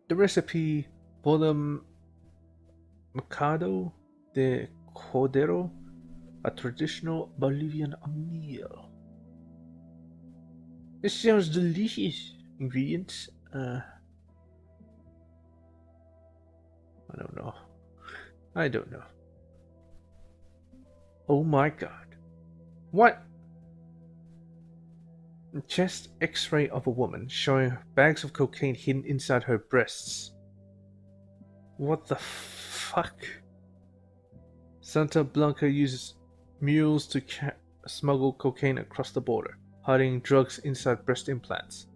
The recipe for the Mercado de Cordero, a traditional Bolivian meal. It sounds delicious. Ingredients? I don't know. Oh my god. What? Chest X-ray of a woman showing bags of cocaine hidden inside her breasts. What the fuck? Santa Blanca uses mules to smuggle cocaine across the border, hiding drugs inside breast implants,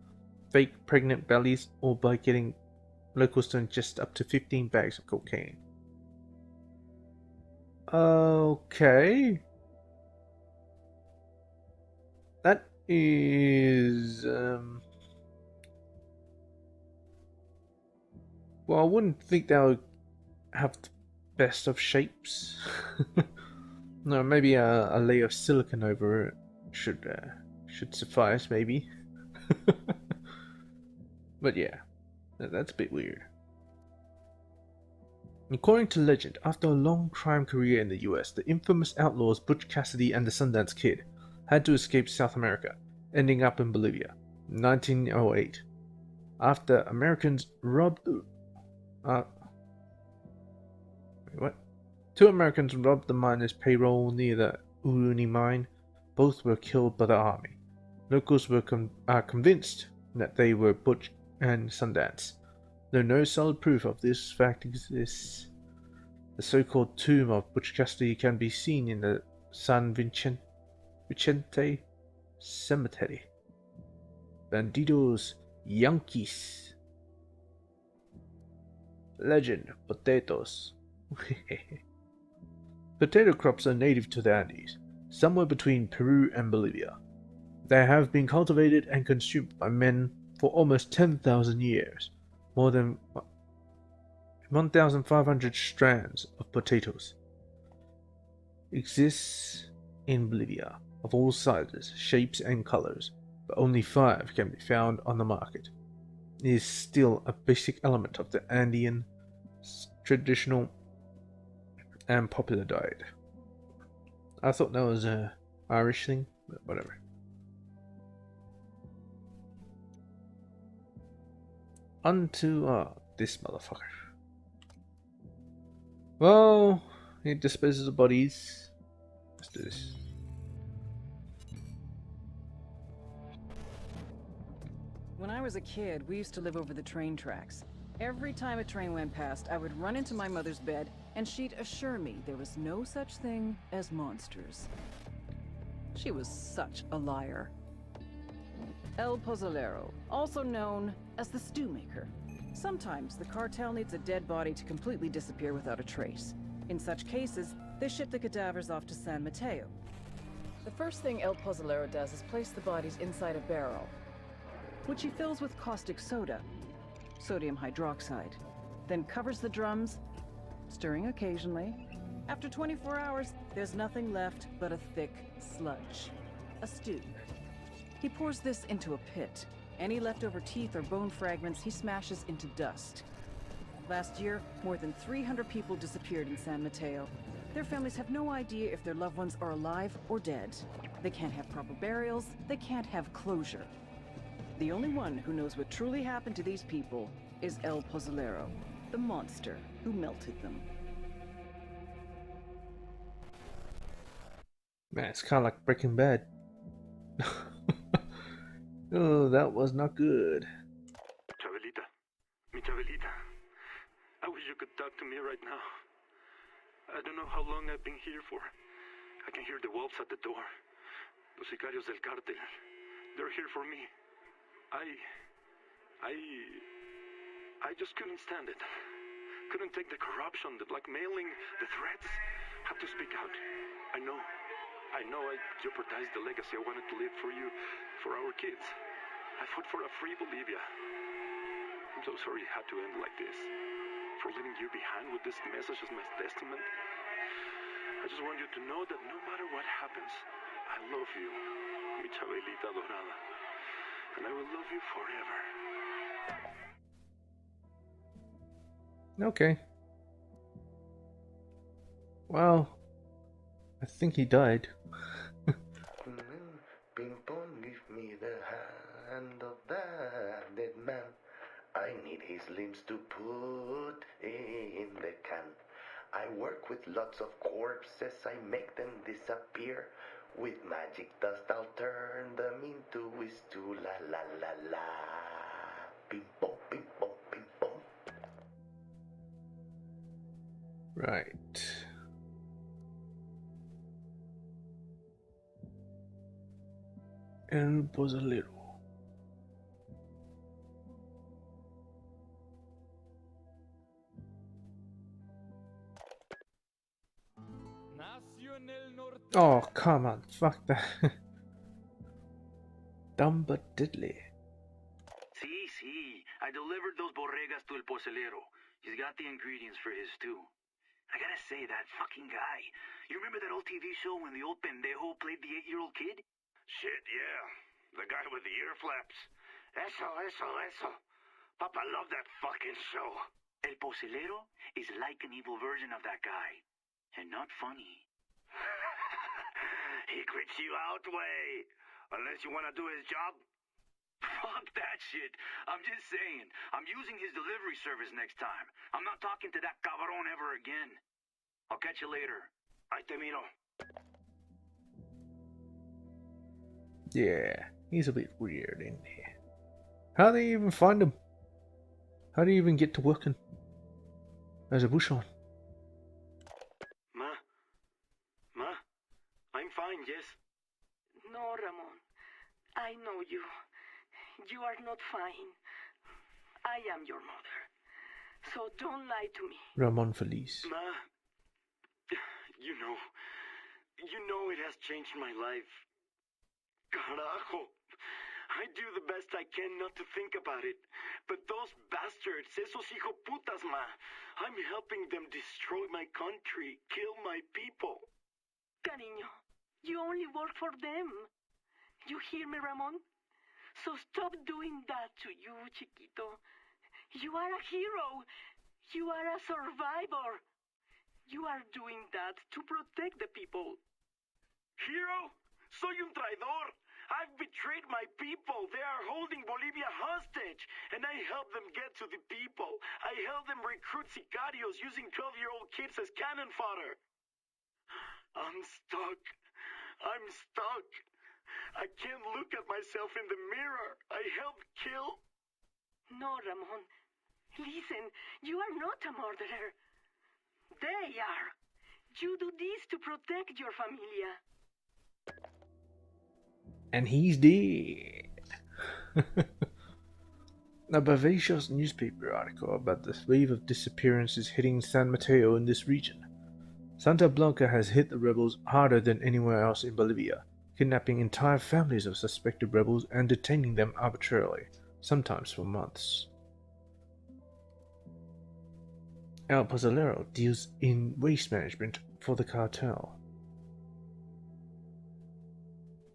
fake pregnant bellies, or by getting locals to ingest up to 15 bags of cocaine. Okay. That is... well, I wouldn't think that would have the best of shapes. No, maybe a layer of silicone over it should suffice, maybe. But yeah, that's a bit weird. According to legend, after a long crime career in the US, the infamous outlaws Butch Cassidy and the Sundance Kid had to escape South America, ending up in Bolivia, 1908. After Americans robbed... what? 2 Americans robbed the miners' payroll near the Uyuni mine. Both were killed by the army. Locals were convinced that they were Butch and Sundance, though no solid proof of this fact exists. The so-called tomb of Butch Cassidy can be seen in the San Vicente Cemetery. Bandidos Yankees. Legend: potatoes. Potato crops are native to the Andes, somewhere between Peru and Bolivia. They have been cultivated and consumed by men for almost 10,000 years, more than 1,500 strands of potatoes exists in Bolivia of all sizes, shapes, and colors, but only 5 can be found on the market. It is still a basic element of the Andean traditional and popular diet. I thought that was a Irish thing, but whatever. Onto this motherfucker. Well, he disposes of bodies. Let's do this. When I was a kid, we used to live over the train tracks. Every time a train went past, I would run into my mother's bed, and she'd assure me there was no such thing as monsters. She was such a liar. El Pozolero, also known as the Stew Maker. Sometimes the cartel needs a dead body to completely disappear without a trace. In such cases, they ship the cadavers off to San Mateo. The first thing El Pozolero does is place the bodies inside a barrel, which he fills with caustic soda, sodium hydroxide, then covers the drums, stirring occasionally. After 24 hours, there's nothing left but a thick sludge, a stew. He pours this into a pit. Any leftover teeth or bone fragments he smashes into dust. Last year, more than 300 people disappeared in San Mateo. Their families have no idea if their loved ones are alive or dead. They can't have proper burials, they can't have closure. The only one who knows what truly happened to these people is El Pozolero, the monster who melted them. Man, it's kind of like Breaking Bad. Oh, that was not good. Chabelita. Mi Chabelita. I wish you could talk to me right now. I don't know how long I've been here for. I can hear the wolves at the door. Los sicarios del cartel. They're here for me. I just couldn't stand it. Couldn't take the corruption, the blackmailing, the threats. Have to speak out. I know I jeopardized the legacy I wanted to leave for you, for our kids. I fought for a free Bolivia. I'm so sorry it had to end like this. For leaving you behind with this message as my testament. I just want you to know that no matter what happens, I love you, mi Chabelita Dorada. And I will love you forever. Okay. Well, I think he died. Ping pong, give me the hand of that dead man. I need his limbs to put in the can. I work with lots of corpses, I make them disappear. With magic dust I'll turn them into stew, la la la la. Ping pong, ping pong, ping pong. Right. El Pozolero. Oh, come on, fuck that. Dumb but diddly. Sí, I delivered those borregas to El Pozolero. He's got the ingredients for his stew. I gotta say, that fucking guy. You remember that old TV show when the old pendejo played the 8-year-old kid? Shit, yeah. The guy with the ear flaps. Eso. Papa loved that fucking show. El Pozolero is like an evil version of that guy. And not funny. He creeps you out, way. Unless you want to do his job. Fuck that shit. I'm just saying. I'm using his delivery service next time. I'm not talking to that cabron ever again. I'll catch you later. Ahí te miro. Yeah, he's a bit weird in here. How do they even find him? How do you even get to working as a bushon? Ma, I'm fine, yes. No, Ramon. I know you. You are not fine. I am your mother. So don't lie to me. Ramon Feliz. Ma, you know it has changed my life. Carajo. I do the best I can not to think about it. But those bastards, esos hijoputas, ma, I'm helping them destroy my country, kill my people. Cariño, you only work for them. You hear me, Ramon? So stop doing that to you, chiquito. You are a hero. You are a survivor. You are doing that to protect the people. Hero? Soy un traidor. I've betrayed my people. They are holding Bolivia hostage, and I help them get to the people. I help them recruit sicarios using 12-year-old kids as cannon fodder. I'm stuck. I'm stuck. I can't look at myself in the mirror. I helped kill. No, Ramon. Listen, you are not a murderer. They are. You do this to protect your familia. And he's dead. A vivacious newspaper article about the wave of disappearances hitting San Mateo in this region. Santa Blanca has hit the rebels harder than anywhere else in Bolivia, kidnapping entire families of suspected rebels and detaining them arbitrarily, sometimes for months. El Pozolero deals in waste management for the cartel.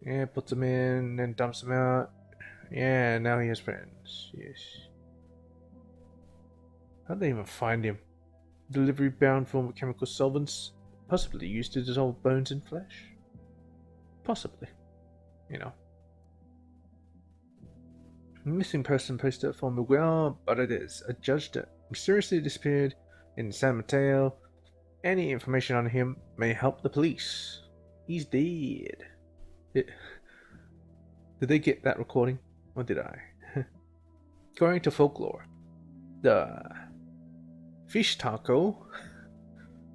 Yeah, puts them in, then dumps them out. Yeah, now he has friends. Yes. How'd they even find him? Delivery bound for chemical solvents, possibly used to dissolve bones in flesh? Possibly. You know. Missing person poster for Miguel Paredes, a judge that mysteriously disappeared in San Mateo. Any information on him may help the police. He's dead. Did they get that recording? Or did I? According to folklore, the fish taco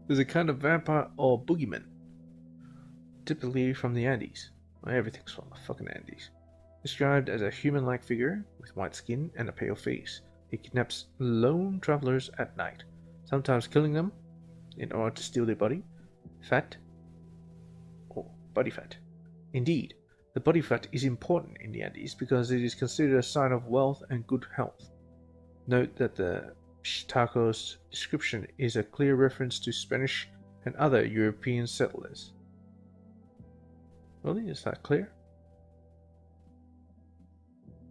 is a kind of vampire or boogeyman, typically from the Andes. Well, everything's from the fucking Andes. Described as a human-like figure with white skin and a pale face, he kidnaps lone travelers at night, sometimes killing them in order to steal their body fat. Indeed, the body fat is important in the Andes because it is considered a sign of wealth and good health. Note that the taco's description is a clear reference to Spanish and other European settlers. Really? Is that clear?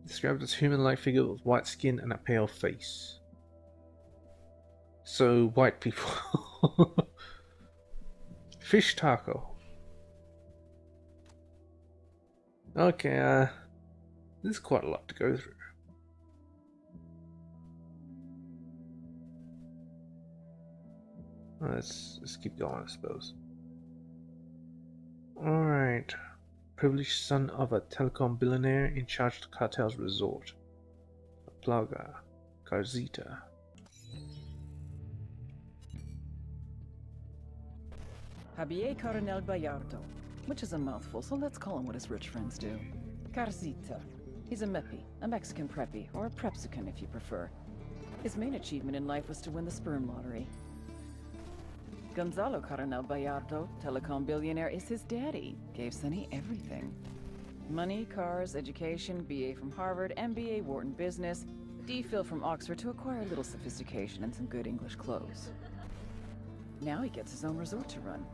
Described as human-like figure with white skin and a pale face. So, white people. Fish taco. Okay, there's quite a lot to go through. Let's keep going, I suppose. Alright. Privileged son of a telecom billionaire in charge of the cartel's resort. A blogger. Garzita. Javier Coronel Bayardo, which is a mouthful, so let's call him what his rich friends do. Garzita. He's a meppy, a Mexican preppy, or a prepsican if you prefer. His main achievement in life was to win the sperm lottery. Gonzalo Coronel Bayardo, telecom billionaire, is his daddy. Gave Sonny everything. Money, cars, education, BA from Harvard, MBA Wharton Business, DPhil from Oxford to acquire a little sophistication and some good English clothes. Now he gets his own resort to run.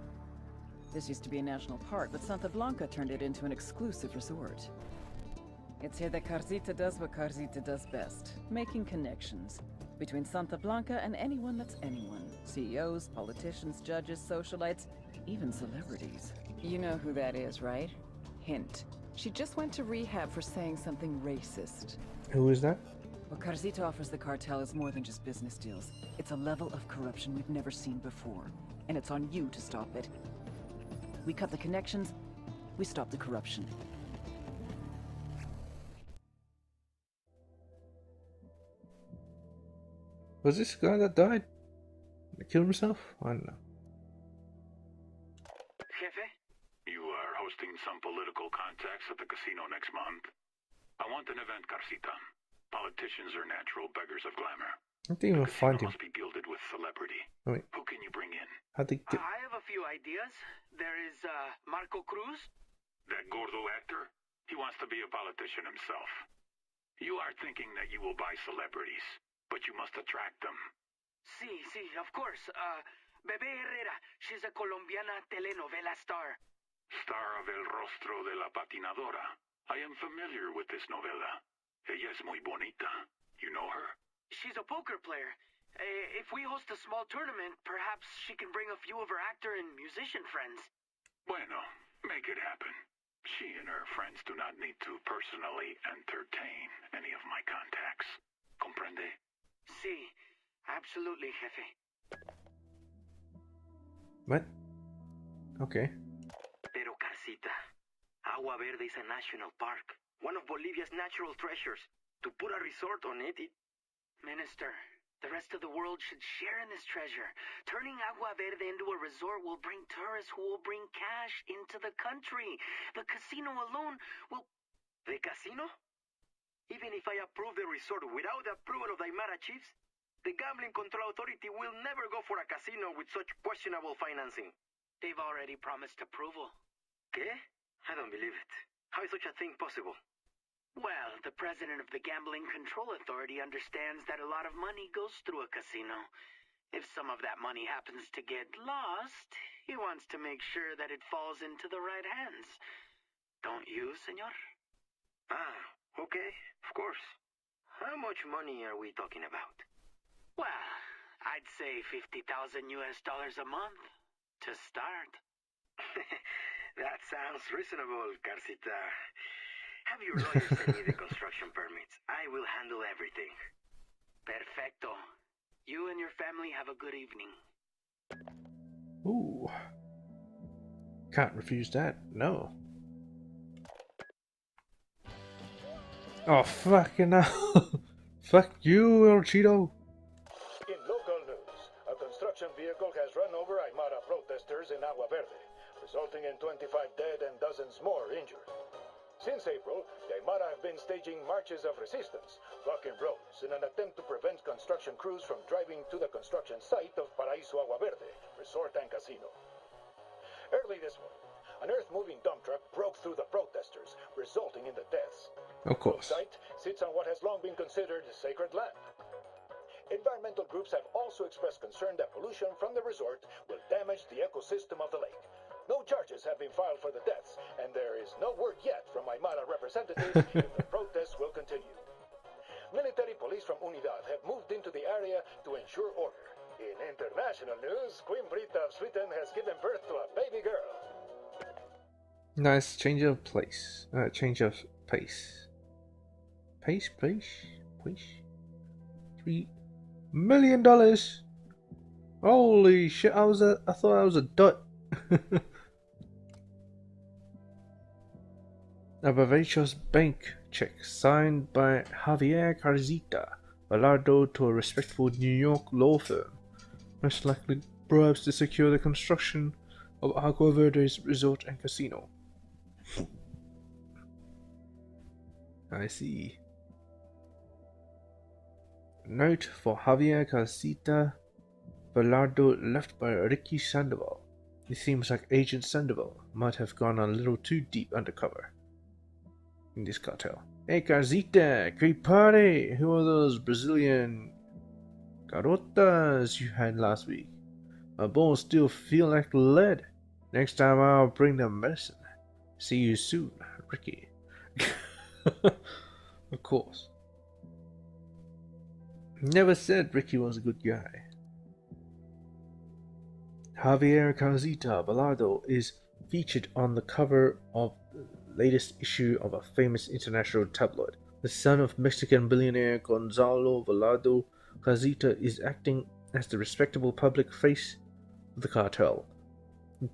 This used to be a national park, but Santa Blanca turned it into an exclusive resort. It's here that Garzita does what Garzita does best, making connections. Between Santa Blanca and anyone that's anyone. CEOs, politicians, judges, socialites, even celebrities. You know who that is, right? Hint. She just went to rehab for saying something racist. Who is that? What Garzita offers the cartel is more than just business deals. It's a level of corruption we've never seen before. And it's on you to stop it. We cut the connections, we stop the corruption. Was this the guy that died? That killed himself? I don't know. Jefe? You are hosting some political contacts at the casino next month. I want an event, Garzita. Politicians are natural beggars of glamour. I didn't even find him. Must be gilded with celebrity. Wait. Who can you bring in? How'd they get... I have a few ideas. There is, Marco Cruz. That gordo actor? He wants to be a politician himself. You are thinking that you will buy celebrities, but you must attract them. Sí, of course. Bebé Herrera, she's a Colombiana telenovela star. Star of El Rostro de la Patinadora. I am familiar with this novela. Ella es muy bonita. You know her? She's a poker player. If we host a small tournament, perhaps she can bring a few of her actor and musician friends. Bueno, make it happen. She and her friends do not need to personally entertain any of my contacts. Comprende? Sí, absolutely, jefe. What? Okay. Pero Carcita, Agua Verde is a national park, one of Bolivia's natural treasures. To put a resort on it, Minister, the rest of the world should share in this treasure. Turning Agua Verde into a resort will bring tourists who will bring cash into the country. The casino alone will... The casino? Even if I approve the resort without the approval of the Aymara chiefs, the Gambling Control Authority will never go for a casino with such questionable financing. They've already promised approval. ¿Qué? I don't believe it. How is such a thing possible? Well, the president of the Gambling Control Authority understands that a lot of money goes through a casino. If some of that money happens to get lost, he wants to make sure that it falls into the right hands. Don't you, senor? Ah, okay, of course. How much money are we talking about? Well, I'd say $50,000 a month to start. That sounds reasonable, Carcita. Have your lawyer send me the construction permits. I will handle everything. Perfecto. You and your family have a good evening. Ooh. Can't refuse that. No. Oh, fucking hell. Fuck you, El Cheeto. In local news, a construction vehicle has run over Aymara protesters in Agua Verde, resulting in 25 dead and dozens more injured. Since April, the Aymara have been staging marches of resistance, blocking roads in an attempt to prevent construction crews from driving to the construction site of Paraíso Agua Verde, resort and casino. Early this morning, an earth-moving dump truck broke through the protesters, resulting in the deaths. Of course. The site sits on what has long been considered sacred land. Environmental groups have also expressed concern that pollution from the resort will damage the ecosystem of the lake. No charges have been filed for the deaths, and there is no word yet from Aymara representatives if the protests will continue. Military police from Unidad have moved into the area to ensure order. In international news, Queen Brita of Sweden has given birth to a baby girl. Nice change of place. Change of pace. Pace? $3 million? Holy shit, I thought I was a dot. A vivacious bank check signed by Javier Carcita Velardo to a respectable New York law firm, most likely bribes to secure the construction of Agua Verde's resort and casino. I see. Note for Javier Carcita Velardo left by Ricky Sandoval. It seems like Agent Sandoval might have gone a little too deep undercover in this cartel. Hey Carcita, great party! Who are those Brazilian garotas you had last week? My bones still feel like lead. Next time I'll bring them medicine. See you soon, Ricky. Of course. Never said Ricky was a good guy. Javier Carcita Velardo is featured on the cover of the latest issue of a famous international tabloid. The son of Mexican billionaire Gonzalo Velardo, Carcita is acting as the respectable public face of the cartel.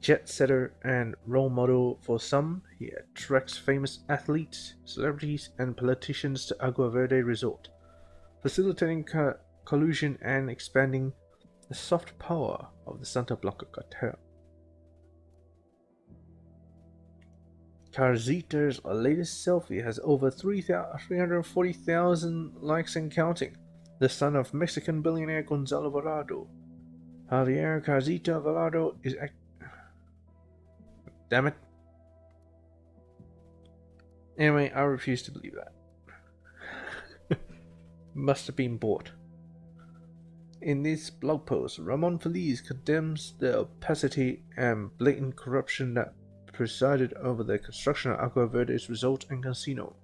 Jet setter and role model for some, he attracts famous athletes, celebrities, and politicians to Agua Verde Resort, facilitating collusion and expanding the soft power of the Santa Blanca cartel. Carcita's latest selfie has over 340,000 likes and counting. The son of Mexican billionaire Gonzalo Velardo, Javier Carcita Velardo is damn it. Anyway, I refuse to believe that. Must have been bought. In this blog post, Ramon Feliz condemns the opacity and blatant corruption that presided over the construction of Agua Verde's resort and casino.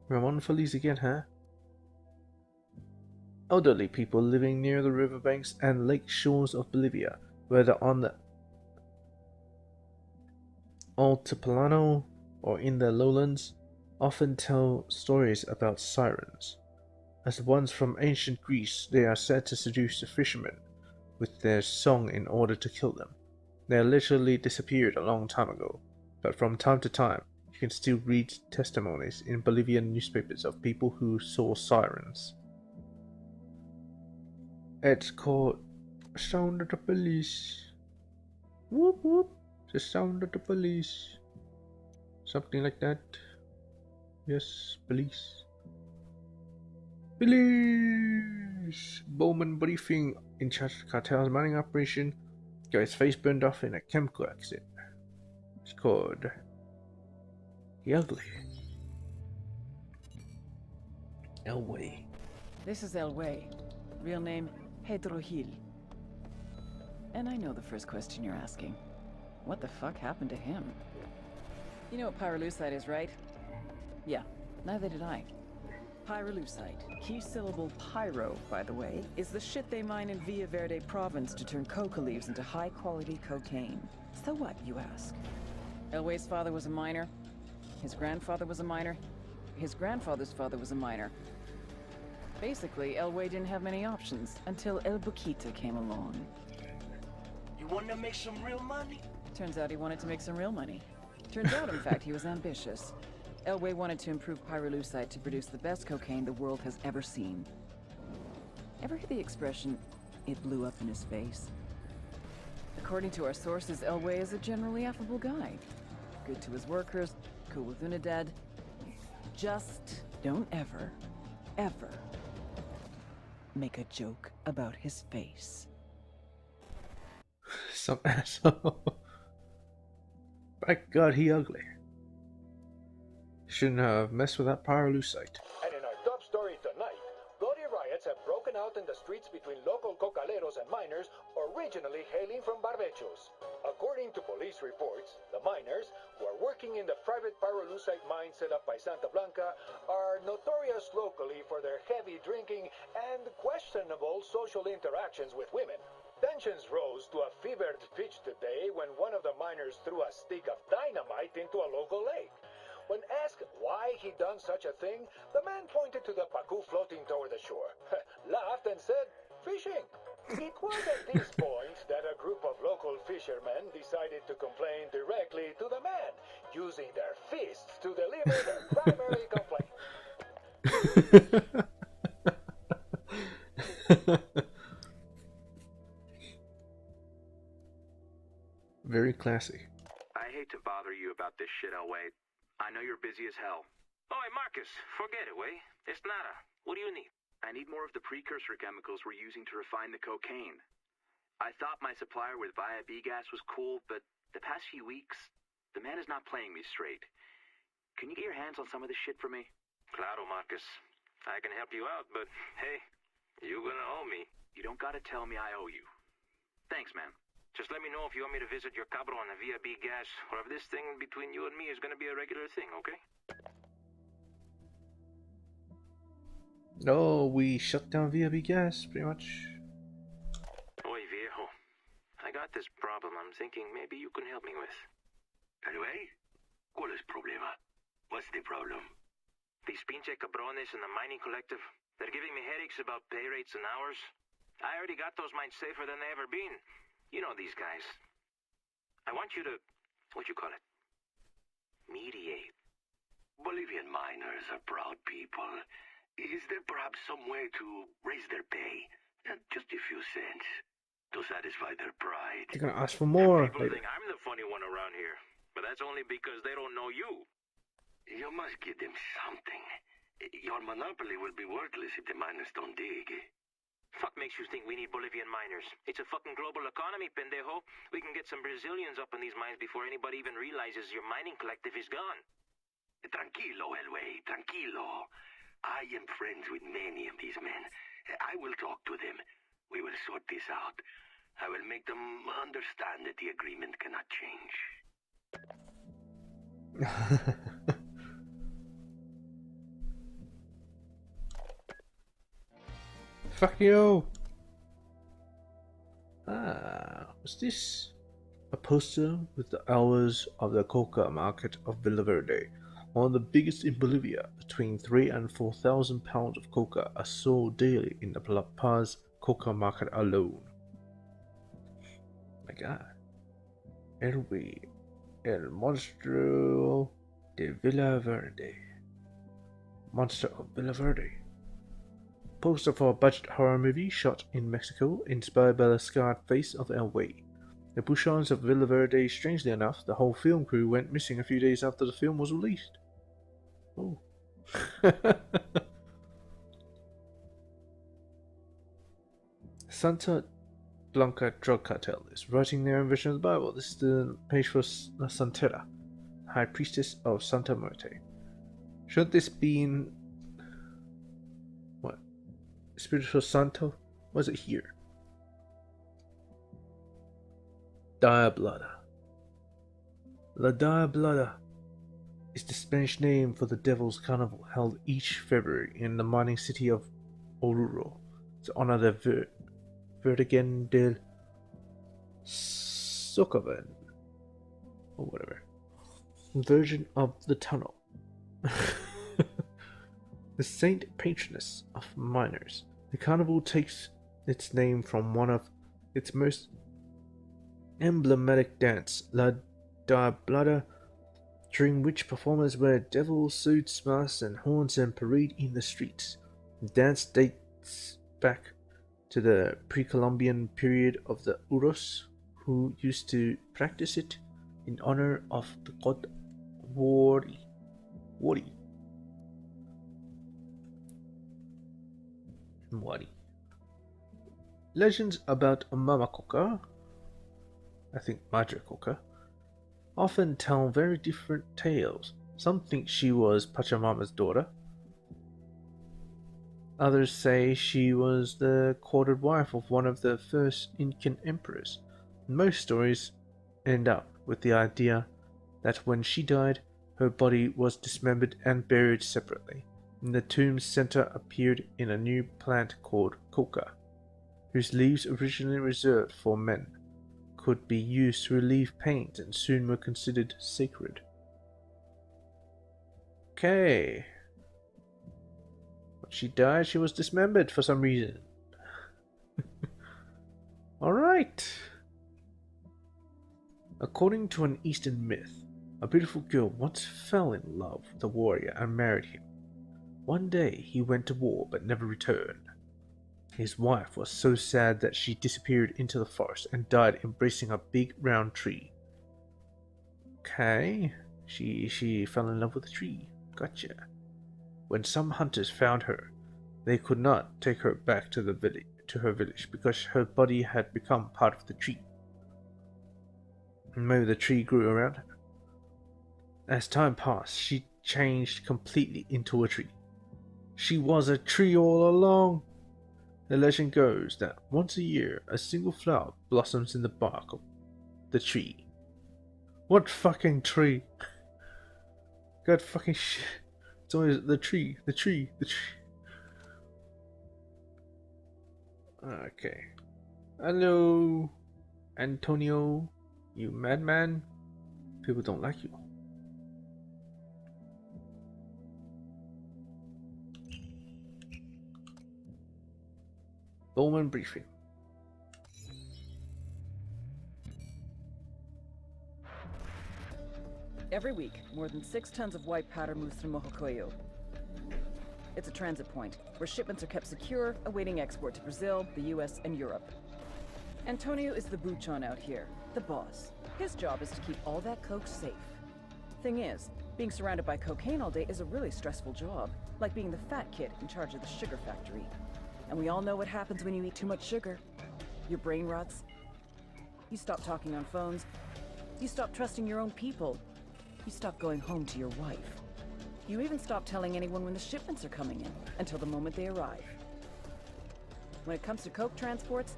Ramon Feliz again, huh? Elderly people living near the riverbanks and lake shores of Bolivia, whether on the Altiplano or in the lowlands, often tell stories about sirens. As ones from ancient Greece, they are said to seduce the fishermen with their song in order to kill them. They literally disappeared a long time ago, but from time to time, you can still read testimonies in Bolivian newspapers of people who saw sirens. It's called Sound of the Police. Whoop whoop, the sound of the police. Something like that. Yes, police. Police! Bowman briefing in charge of cartel's mining operation got his face burned off in a chemical accident. It's called The Ugly. Elway. This is Elway. Real name, Pedro Gil. And I know the first question you're asking. What the fuck happened to him? You know what pyrolusite is, right? Yeah, neither did I. Pyrolusite, key syllable pyro, by the way, is the shit they mine in Villa Verde province to turn coca leaves into high-quality cocaine. So what, you ask? Elway's father was a miner. His grandfather was a miner. His grandfather's father was a miner. Basically, Elway didn't have many options until El Boquita came along. You want to make some real money? Turns out he wanted to make some real money. Turns out, in fact, he was ambitious. Elway wanted to improve pyrolusite to produce the best cocaine the world has ever seen. Ever hear the expression, it blew up in his face? According to our sources, Elway is a generally affable guy. Good to his workers, cool with Unidad. Just don't ever make a joke about his face. Some asshole. By God, he ugly. Shouldn't have messed with that pyrolusite. And in our top story tonight, bloody riots have broken out in the streets between local cocaleros and miners originally hailing from Barbechos. According to police reports, the miners, who are working in the private pyrolusite mine set up by Santa Blanca, are notorious locally for their heavy drinking and questionable social interactions with women. Tensions rose to a fevered pitch today when one of the miners threw a stick of dynamite into a local lake. When asked why he done such a thing, the man pointed to the pacu floating toward the shore, laughed and said, "Fishing." It was at this point that a group of local fishermen decided to complain directly to the man, using their fists to deliver their primary complaint. Very classy. I hate to bother you about this shit, Elway. I know you're busy as hell. Oh, hey, Marcus, forget it, way. It's nada. What do you need? I need more of the precursor chemicals we're using to refine the cocaine. I thought my supplier with Via B-gas was cool, but the past few weeks, the man is not playing me straight. Can you get your hands on some of this shit for me? Claro, Marcus. I can help you out, but hey, you're gonna owe me. You don't gotta tell me I owe you. Thanks, man. Just let me know if you want me to visit your cabron via B-gas, or if this thing between you and me is gonna be a regular thing, okay? No, we shut down Via B-gas, pretty much. Oye, viejo. I got this problem I'm thinking maybe you can help me with. Anyway, ¿cuál es problema? What's the problem? These pinche cabrones in the mining collective, they're giving me headaches about pay rates and hours. I already got those mines safer than they ever been. You know these guys. I want you to, what you call it, mediate. Bolivian miners are proud people. Is there perhaps some way to raise their pay? Just a few cents to satisfy their pride. They're gonna ask for more. People think I'm the funny one around here, but that's only because they don't know you. You must give them something. Your monopoly will be worthless if the miners don't dig. Fuck makes you think we need Bolivian miners? It's a fucking global economy, pendejo. We can get some Brazilians up in these mines before anybody even realizes your mining collective is gone. Tranquilo, Elway, tranquilo. I am friends with many of these men. I will talk to them. We will sort this out. I will make them understand that the agreement cannot change. Fuck you! Was this a poster with the hours of the coca market of Villa Verde? One of the biggest in Bolivia. Between 3,000 and 4,000 pounds of coca are sold daily in the La Paz coca market alone. My god. El Monstruo de Villa Verde. Monster of Villa Verde. Poster for a budget horror movie shot in Mexico, inspired by the scarred face of Elway. The Bouchons of Villa Verde. Strangely enough, the whole film crew went missing a few days after the film was released. Oh. Santa Blanca drug cartel is writing their own version of the Bible. This is the page for La Santera, High Priestess of Santa Muerte. Should this be in... what? Espiritu Santo? Was it here? Diablada. La Diablada is the Spanish name for the Devil's Carnival held each February in the mining city of Oruro to honor the Virgen del Socoven, or whatever. Virgin of the Tunnel. The saint patroness of miners. The carnival takes its name from one of its most emblematic dance, La Diablada, during which performers wear devil suits, masks, and horns and parade in the streets. The dance dates back to the pre-Columbian period of the Uros, who used to practice it in honor of the god Wari. Legends about Mama Coca, I think Madre Coca, often tell very different tales. Some think she was Pachamama's daughter. Others say she was the courted wife of one of the first Incan emperors. Most stories end up with the idea that when she died, her body was dismembered and buried separately. In the tomb's center appeared in a new plant called coca, whose leaves, originally reserved for men, could be used to relieve pains and soon were considered sacred. Okay. When she died, she was dismembered for some reason. Alright. According to an Eastern myth, a beautiful girl once fell in love with a warrior and married him. One day he went to war but never returned. His wife was so sad that she disappeared into the forest and died embracing a big round tree. Okay, she fell in love with the tree. Gotcha. When some hunters found her, they could not take her back to her village because her body had become part of the tree. Maybe the tree grew around her. As time passed, she changed completely into a tree. She was a tree all along. The legend goes that once a year, a single flower blossoms in the bark of the tree. What fucking tree? God fucking shit. It's always the tree. Okay. Hello, Antonio, you madman. People don't like you. Bowman briefing. Every week, more than 6 tons of white powder moves through Mojocoyo. It's a transit point, where shipments are kept secure, awaiting export to Brazil, the US, and Europe. Antonio is the bouchon out here, the boss. His job is to keep all that coke safe. Thing is, being surrounded by cocaine all day is a really stressful job, like being the fat kid in charge of the sugar factory. And we all know what happens when you eat too much sugar. Your brain rots. You stop talking on phones. You stop trusting your own people. You stop going home to your wife. You even stop telling anyone when the shipments are coming in, until the moment they arrive. When it comes to coke transports,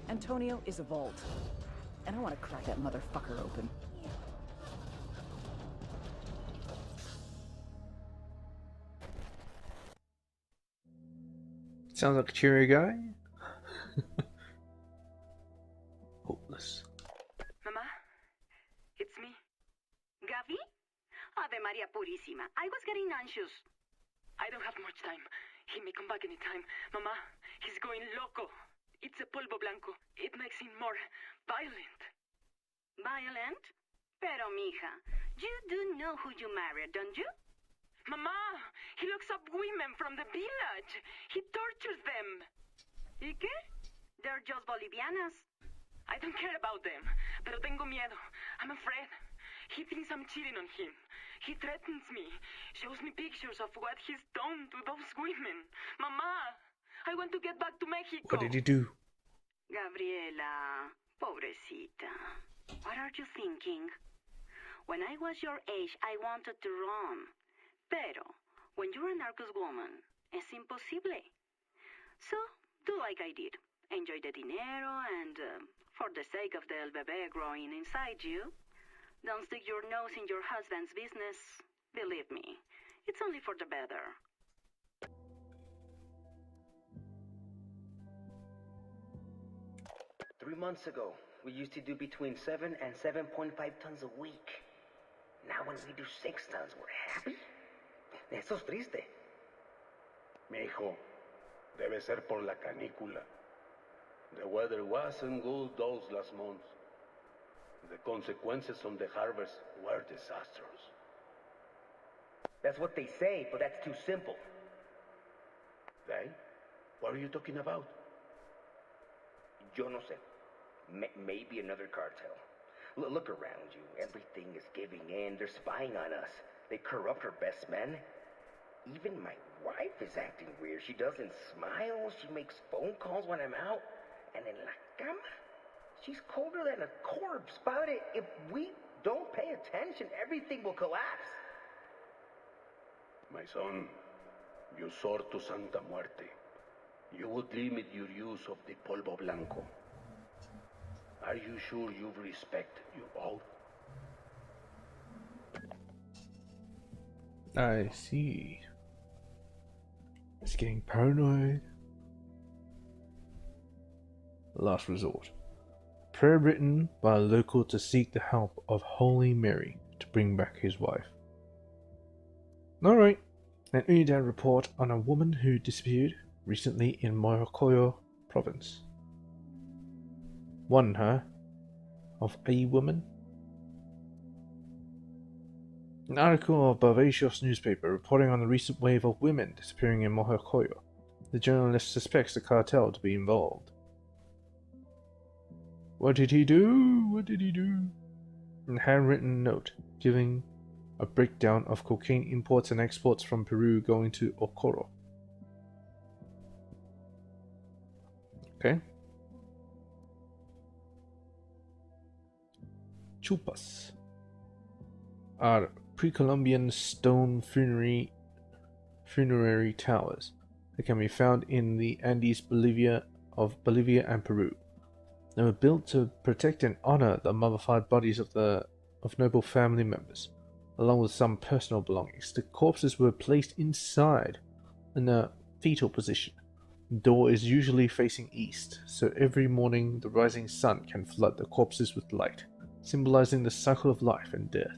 Antonio is a vault. And I want to crack that motherfucker open. Sounds like a cheery guy. Hopeless. Mama, it's me. Gavi? Ave Maria Purísima. I was getting anxious. I don't have much time. He may come back anytime. Mama, he's going loco. It's a polvo blanco. It makes him more violent. Violent? Pero, mija, you do know who you married, don't you? Mama, he looks up women from the village. He tortures them. ¿Y qué? They're just Bolivianas. I don't care about them, pero tengo miedo. I'm afraid. He thinks I'm cheating on him. He threatens me, shows me pictures of what he's done to those women. Mama, I want to get back to Mexico. What did he do? Gabriela, pobrecita. What are you thinking? When I was your age, I wanted to run. Pero, when you're a narcos woman, es imposible. So, do like I did. Enjoy the dinero and, for the sake of the el bebé growing inside you, don't stick your nose in your husband's business. Believe me, it's only for the better. Three months ago, we used to do between 7 and 7.5 tons a week. Now when we do 6 tons, we're happy? Eso es triste. Mijo, debe ser por la canícula. The weather wasn't good those last months. The consequences on the harvest were disastrous. That's what they say, but that's too simple. They? What are you talking about? Yo no sé. Maybe another cartel. Look around you. Everything is giving in. They're spying on us. They corrupt our best men. Even my wife is acting weird. She doesn't smile. She makes phone calls when I'm out. And in la cama, she's colder than a corpse. Padre, if we don't pay attention, everything will collapse. My son, you soar to Santa Muerte. You would limit your use of the polvo blanco. Are you sure you respect your oath? I see. It's getting paranoid. Last resort. Prayer written by a local to seek the help of Holy Mary to bring back his wife. Alright. An Unidad report on a woman who disappeared recently in Morocoyo province. One, huh? Of a woman? An article of Bavacios newspaper reporting on the recent wave of women disappearing in Morocoyo. The journalist suspects the cartel to be involved. What did he do? What did he do? A handwritten note giving a breakdown of cocaine imports and exports from Peru going to Okoro. Okay. Chupas are pre-Columbian stone funerary towers that can be found in the Andes Bolivia and Peru. They were built to protect and honor the mummified bodies of noble family members, along with some personal belongings. The corpses were placed inside in a fetal position. The door is usually facing east, so every morning the rising sun can flood the corpses with light, symbolizing the cycle of life and death.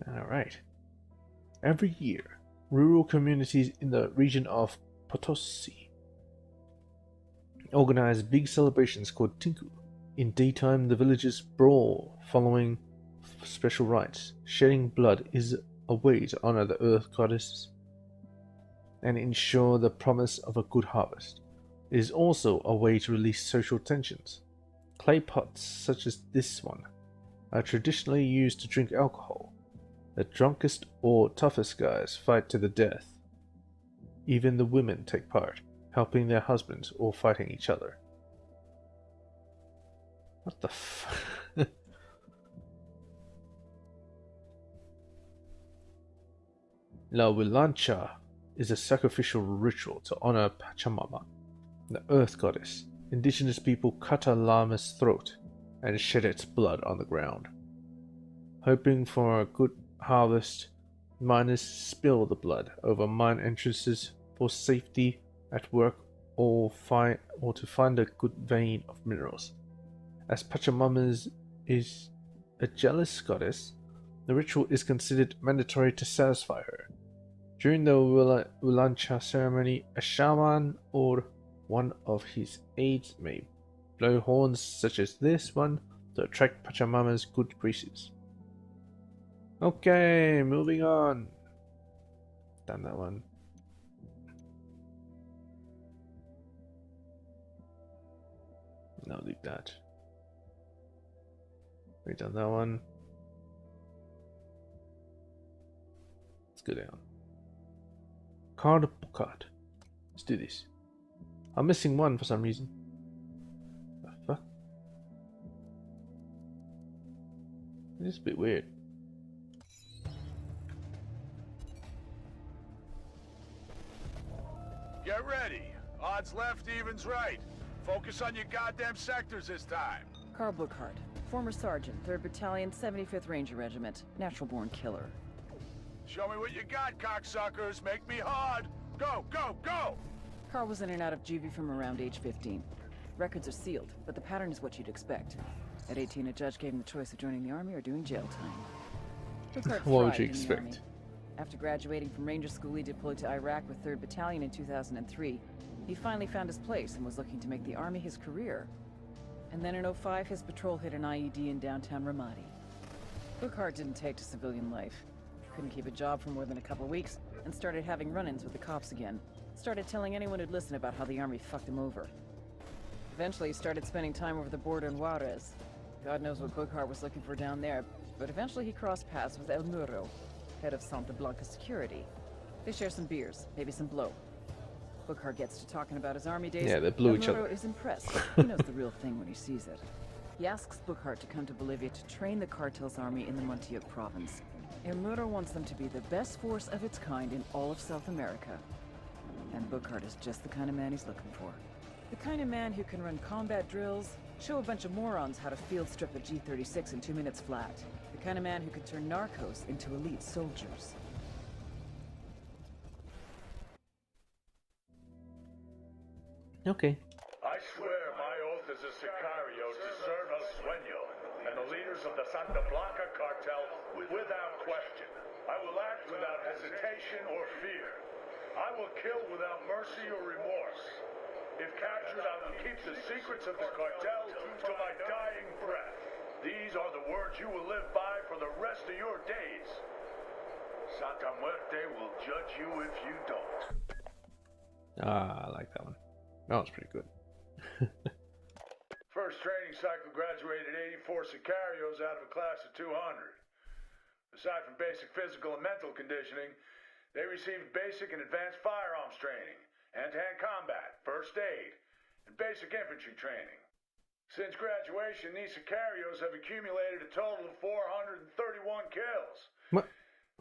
Alright. Every year, rural communities in the region of Potosi organize big celebrations called Tinku. In daytime, the villagers brawl following special rites. Shedding blood is a way to honor the earth goddess and ensure the promise of a good harvest. It is also a way to release social tensions. Clay pots, such as this one, are traditionally used to drink alcohol. The drunkest or toughest guys fight to the death. Even the women take part, helping their husbands or fighting each other. What the f... La Wilancha is a sacrificial ritual to honor Pachamama, the earth goddess. Indigenous people cut a llama's throat and shed its blood on the ground. Hoping for a good harvest, miners spill the blood over mine entrances for safety at work or to find a good vein of minerals. As Pachamama is a jealous goddess, the ritual is considered mandatory to satisfy her. During the Wilancha ceremony, a shaman or one of his aides may blow horns such as this one to attract Pachamama's good graces. Okay, moving on. Done that one. No, leave that. We done that one. Let's go down. Card card. Let's do this. I'm missing one for some reason. The fuck? This is a bit weird. Get ready. Odds left, evens right. Focus on your goddamn sectors this time. Carl Bookhart, former sergeant, 3rd Battalion, 75th Ranger Regiment, natural-born killer. Show me what you got, cocksuckers. Make me hard. Go, go, go! Carl was in and out of juvie from around age 15. Records are sealed, but the pattern is what you'd expect. At 18, a judge gave him the choice of joining the army or doing jail time. Bookhart What would you thrived in the army. expect? After graduating from Ranger School, he deployed to Iraq with 3rd Battalion in 2003. He finally found his place and was looking to make the army his career. And then in 05, his patrol hit an IED in downtown Ramadi. Bookhart didn't take to civilian life. Couldn't keep a job for more than a couple weeks, and started having run-ins with the cops again. Started telling anyone who'd listen about how the army fucked him over. Eventually, he started spending time over the border in Juarez. God knows what Bookhart was looking for down there, but eventually he crossed paths with El Muro, head of Santa Blanca security. They share some beers, maybe some blow. Bookhart gets to talking about his army days. Yeah, they blew each El Muro other. is impressed. He knows the real thing when he sees it. He asks Bookhart to come to Bolivia to train the cartel's army in the Montilluk province. El Muro wants them to be the best force of its kind in all of South America. And Bookhart is just the kind of man he's looking for. The kind of man who can run combat drills, show a bunch of morons how to field strip a G-36 in 2 minutes flat. The kind of man who could turn narcos into elite soldiers. Okay. I swear my oath as a Sicario to serve El Sueño and the leaders of the Santa Blanca cartel without question. I will act without hesitation or fear. I will kill without mercy or remorse. If captured, I will keep the secrets of the cartel to my dying breath. These are the words you will live by for the rest of your days. Santa Muerte will judge you if you don't. Ah, I like that one. That was pretty good. First training cycle graduated 84 Sicarios out of a class of 200. Aside from basic physical and mental conditioning, they received basic and advanced firearms training, hand-to-hand combat, first aid, and basic infantry training. Since graduation, these Sicarios have accumulated a total of 431 kills. What?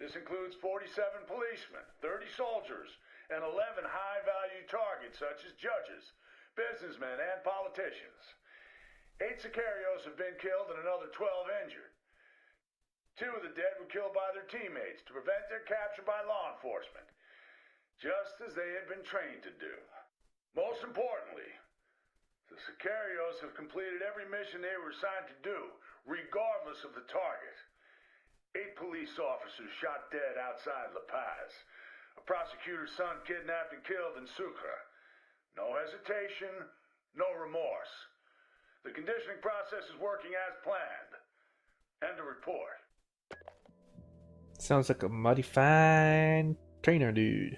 This includes 47 policemen, 30 soldiers, and 11 high-value targets such as judges, businessmen, and politicians. 8 Sicarios have been killed and another 12 injured. 2 of the dead were killed by their teammates to prevent their capture by law enforcement, just as they had been trained to do. Most importantly, the Sicarios have completed every mission they were assigned to do, regardless of the target. 8 police officers shot dead outside La Paz. A prosecutor's son kidnapped and killed in Sucre. No hesitation, no remorse. The conditioning process is working as planned. End of report. Sounds like a mighty fine trainer, dude.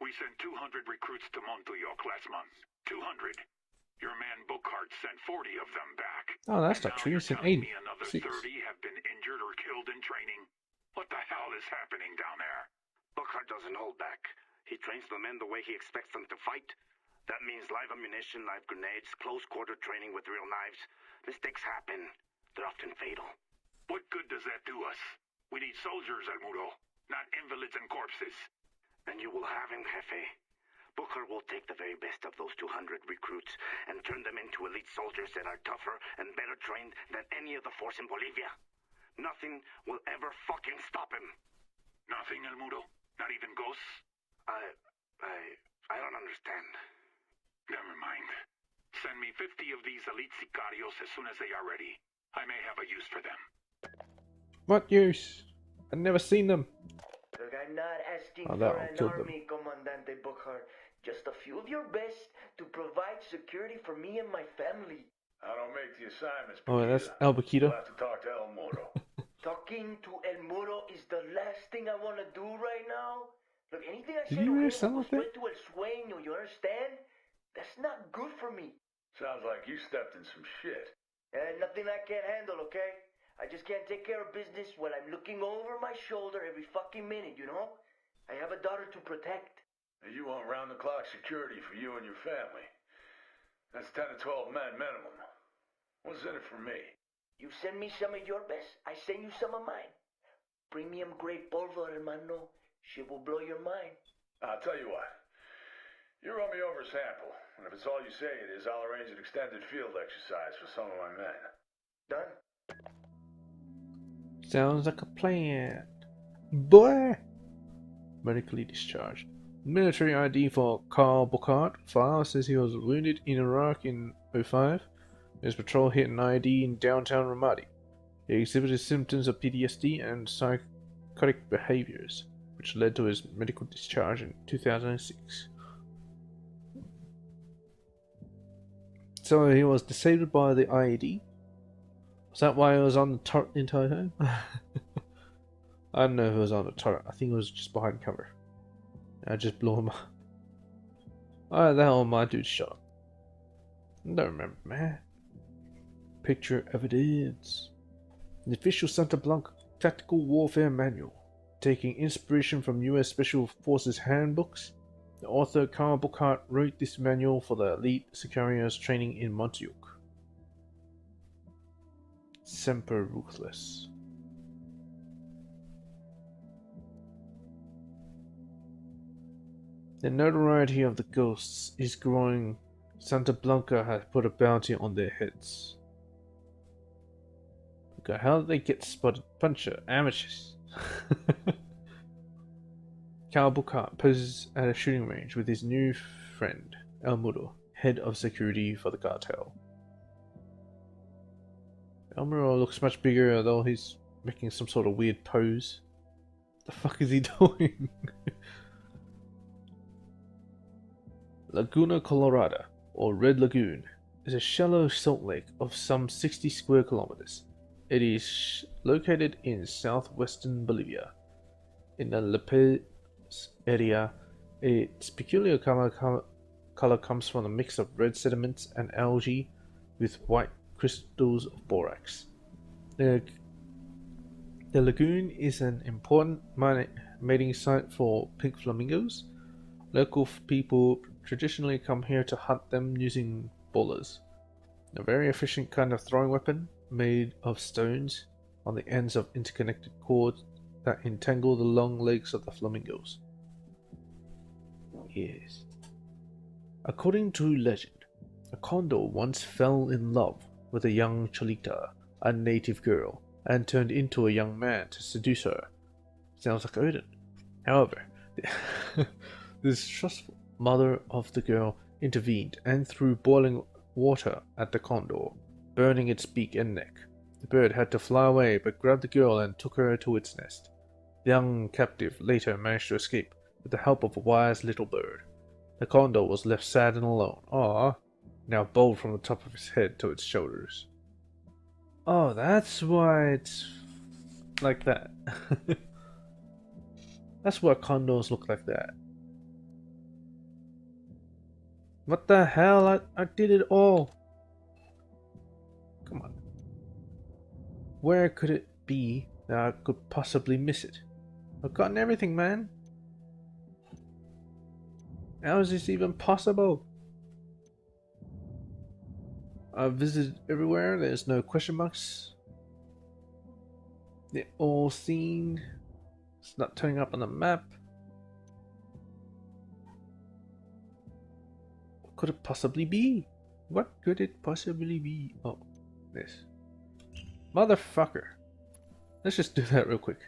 We sent 200 recruits to Montilluk last month. 200. Your man Bookhart sent 40 of them back. Oh, that's And not now true. you're It's an telling 80. me another 6. 30 have been injured or killed in training? What the hell is happening down there? Bookhart doesn't hold back. He trains the men the way he expects them to fight. That means live ammunition, live grenades, close-quarter training with real knives. Mistakes happen. They're often fatal. What good does that do us? We need soldiers, El Muro, not invalids and corpses. And you will have him, Jefe. Booker will take the very best of those 200 recruits and turn them into elite soldiers that are tougher and better trained than any of the force in Bolivia. Nothing will ever fucking stop him. Nothing, El Muro? Not even ghosts? I don't understand. Never mind. Send me 50 of these elite sicarios as soon as they are ready. I may have a use for them. What use? I've never seen them. Look, I'm not asking Oh, for that'll an kill them. army, Comandante Booker. Just a few of your best to provide security for me and my family. I don't make the assignments, Oh, Paquita. that's El Paquito. We'll have to talk to El Muro. Talking to El Muro is the last thing I want to do right now. Look, anything I Did say you to hear him something will like go that? straight to El Sueño, you understand? That's not good for me. Sounds like you stepped in some shit. Nothing I can't handle, okay? I just can't take care of business while I'm looking over my shoulder every fucking minute, you know? I have a daughter to protect. And you want round-the-clock security for you and your family. That's 10 to 12 men minimum. What's in it for me? You send me some of your best, I send you some of mine. Premium grade polvo, hermano. She will blow your mind. I'll tell you what. You run me over a sample, and if it's all you say it is, I'll arrange an extended field exercise for some of my men. Done? Sounds like a plan. Boy! Medically discharged. Military ID for Carl Bocart. File says he was wounded in Iraq in 05. His patrol hit an ID in downtown Ramadi. He exhibited symptoms of PTSD and psychotic behaviors, which led to his medical discharge in 2006. So he was disabled by the IED? Was that why he was on the turret the entire time? I don't know if it was on the turret. I think it was just behind cover. I just blew him up. Oh, the hell my dude shot. I don't remember, man. Picture evidence. The official Santa Blanca Tactical Warfare Manual. Taking inspiration from US Special Forces handbooks, the author Carl Bocart wrote this manual for the elite Sicarios training in Montjuic. Semper Ruthless. The notoriety of the ghosts is growing. Santa Blanca has put a bounty on their heads. Okay, how did they get spotted? Bunch of amateurs. Carl Bocart poses at a shooting range with his new friend, El Muro, head of security for the cartel. El Muro looks much bigger, although he's making some sort of weird pose. What the fuck is he doing? Laguna Colorada, or Red Lagoon, is a shallow salt lake of some 60 square kilometers. It is located in southwestern Bolivia. In the Lepez area, its peculiar color comes from a mix of red sediments and algae with white crystals of borax. The lagoon is an important mating site for pink flamingos. Local people traditionally come here to hunt them using bolas, a very efficient kind of throwing weapon made of stones on the ends of interconnected cords that entangle the long legs of the flamingos. Yes. According to legend, a condor once fell in love with a young Cholita, a native girl, and turned into a young man to seduce her. Sounds like Odin. However, the distrustful mother of the girl intervened and threw boiling water at the condor, burning its beak and neck. The bird had to fly away but grabbed the girl and took her to its nest. The young captive later managed to escape with the help of a wise little bird. The condor was left sad and alone. Ah, now bowed from the top of its head to its shoulders. Oh, that's why it's like that. That's why condors look like that. What the hell? I did it all. Come on. Where could it be that I could possibly miss it? I've gotten everything, man. How is this even possible? I've visited everywhere. There's no question marks. They're all seen. It's not turning up on the map. What could it possibly be? What could it possibly be? Oh, this. Motherfucker. Let's just do that real quick.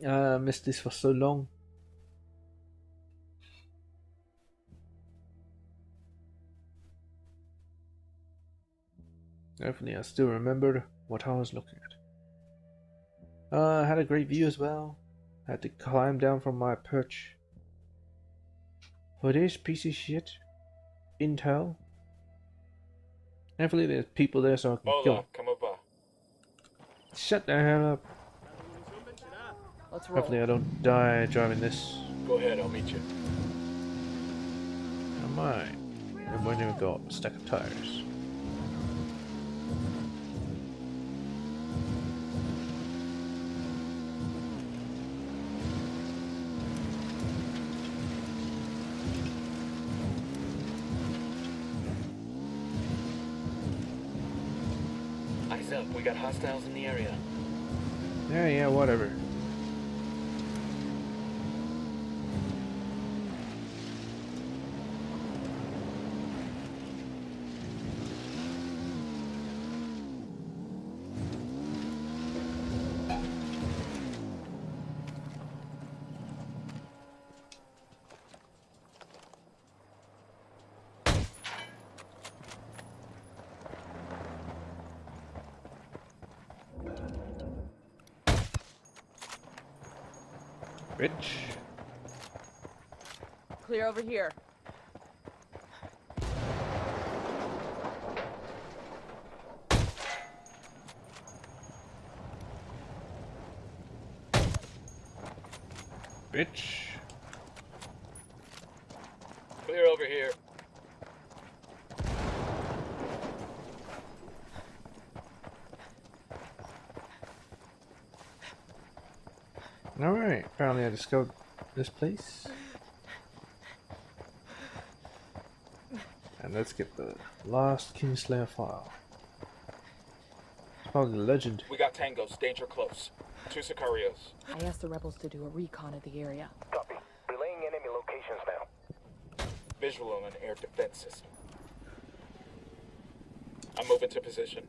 I missed this for so long. Hopefully I still remembered what I was looking at. I had a great view as well. I had to climb down from my perch. For this piece of shit intel. Hopefully there's people there so I can kill them. Come over. Shut the hell up. Let's roll. Hopefully I don't die driving this. Go ahead, I'll meet you. I might. And when we got a stack of tires. Eyes up, we got hostiles in the area. Yeah, whatever. Bitch. Clear over here. Bitch. Clear over here. Alright, apparently I discovered this place. And let's get the last Kingslayer file. It's probably the legend. We got tangos, danger close. 2 Sicarios. I asked the rebels to do a recon of the area. Copy. Relaying enemy locations now. Visual on an air defense system. I'm moving to position.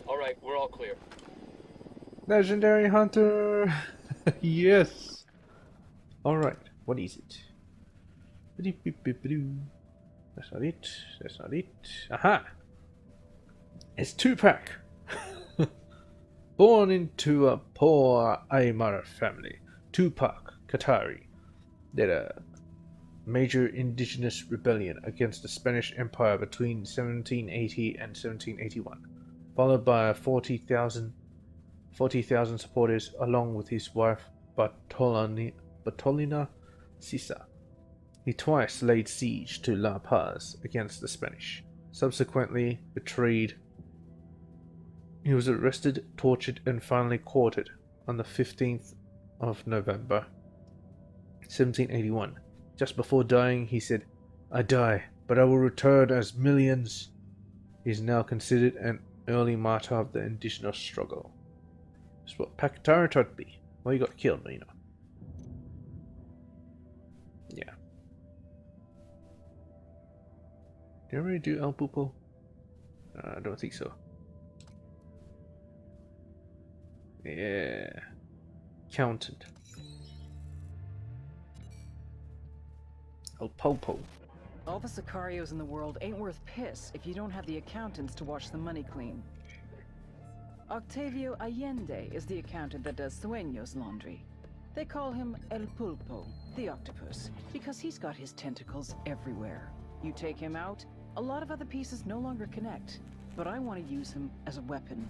Alright, we're all clear. Legendary Hunter! Yes! Alright, what is it? That's not it. That's not it. Aha! It's Tupac! Born into a poor Aymara family, Tupac Katari led a major indigenous rebellion against the Spanish Empire between 1780 and 1781, followed by 40,000 supporters along with his wife Bartolina Sisa. He twice laid siege to La Paz against the Spanish. Subsequently betrayed. He was arrested, tortured, and finally quartered on the 15th of November, 1781. Just before dying, he said, "I die, but I will return as millions." He is now considered an early martyr of the indigenous struggle. That's what Pakatara taught me. Well, he got killed, but you know. Yeah. Did I already do El Pupo? I don't think so. Yeah. Accountant. El Popo. All the Sicarios in the world ain't worth piss if you don't have the accountants to wash the money clean. Octavio Allende is the accountant that does Sueño's laundry. They call him El Pulpo, the octopus, because he's got his tentacles everywhere. You take him out, a lot of other pieces no longer connect, but I want to use him as a weapon.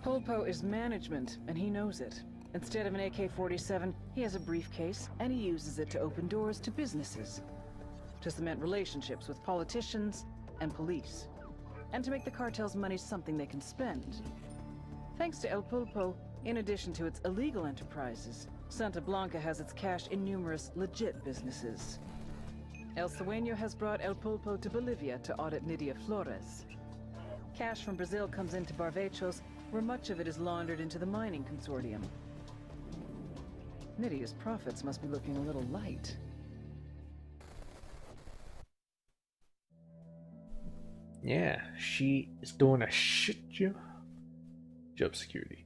Pulpo is management, and he knows it. Instead of an AK-47, he has a briefcase, and he uses it to open doors to businesses, to cement relationships with politicians and police, and to make the cartel's money something they can spend. Thanks to El Pulpo, In addition to its illegal enterprises, Santa Blanca has its cash in numerous legit businesses. El Sueño has brought El Pulpo to Bolivia to audit Nidia Flores. Cash from Brazil comes into Barvechos, where much of it is laundered into the mining consortium. Nidia's profits must be looking a little light. Yeah, she is doing a shit job security.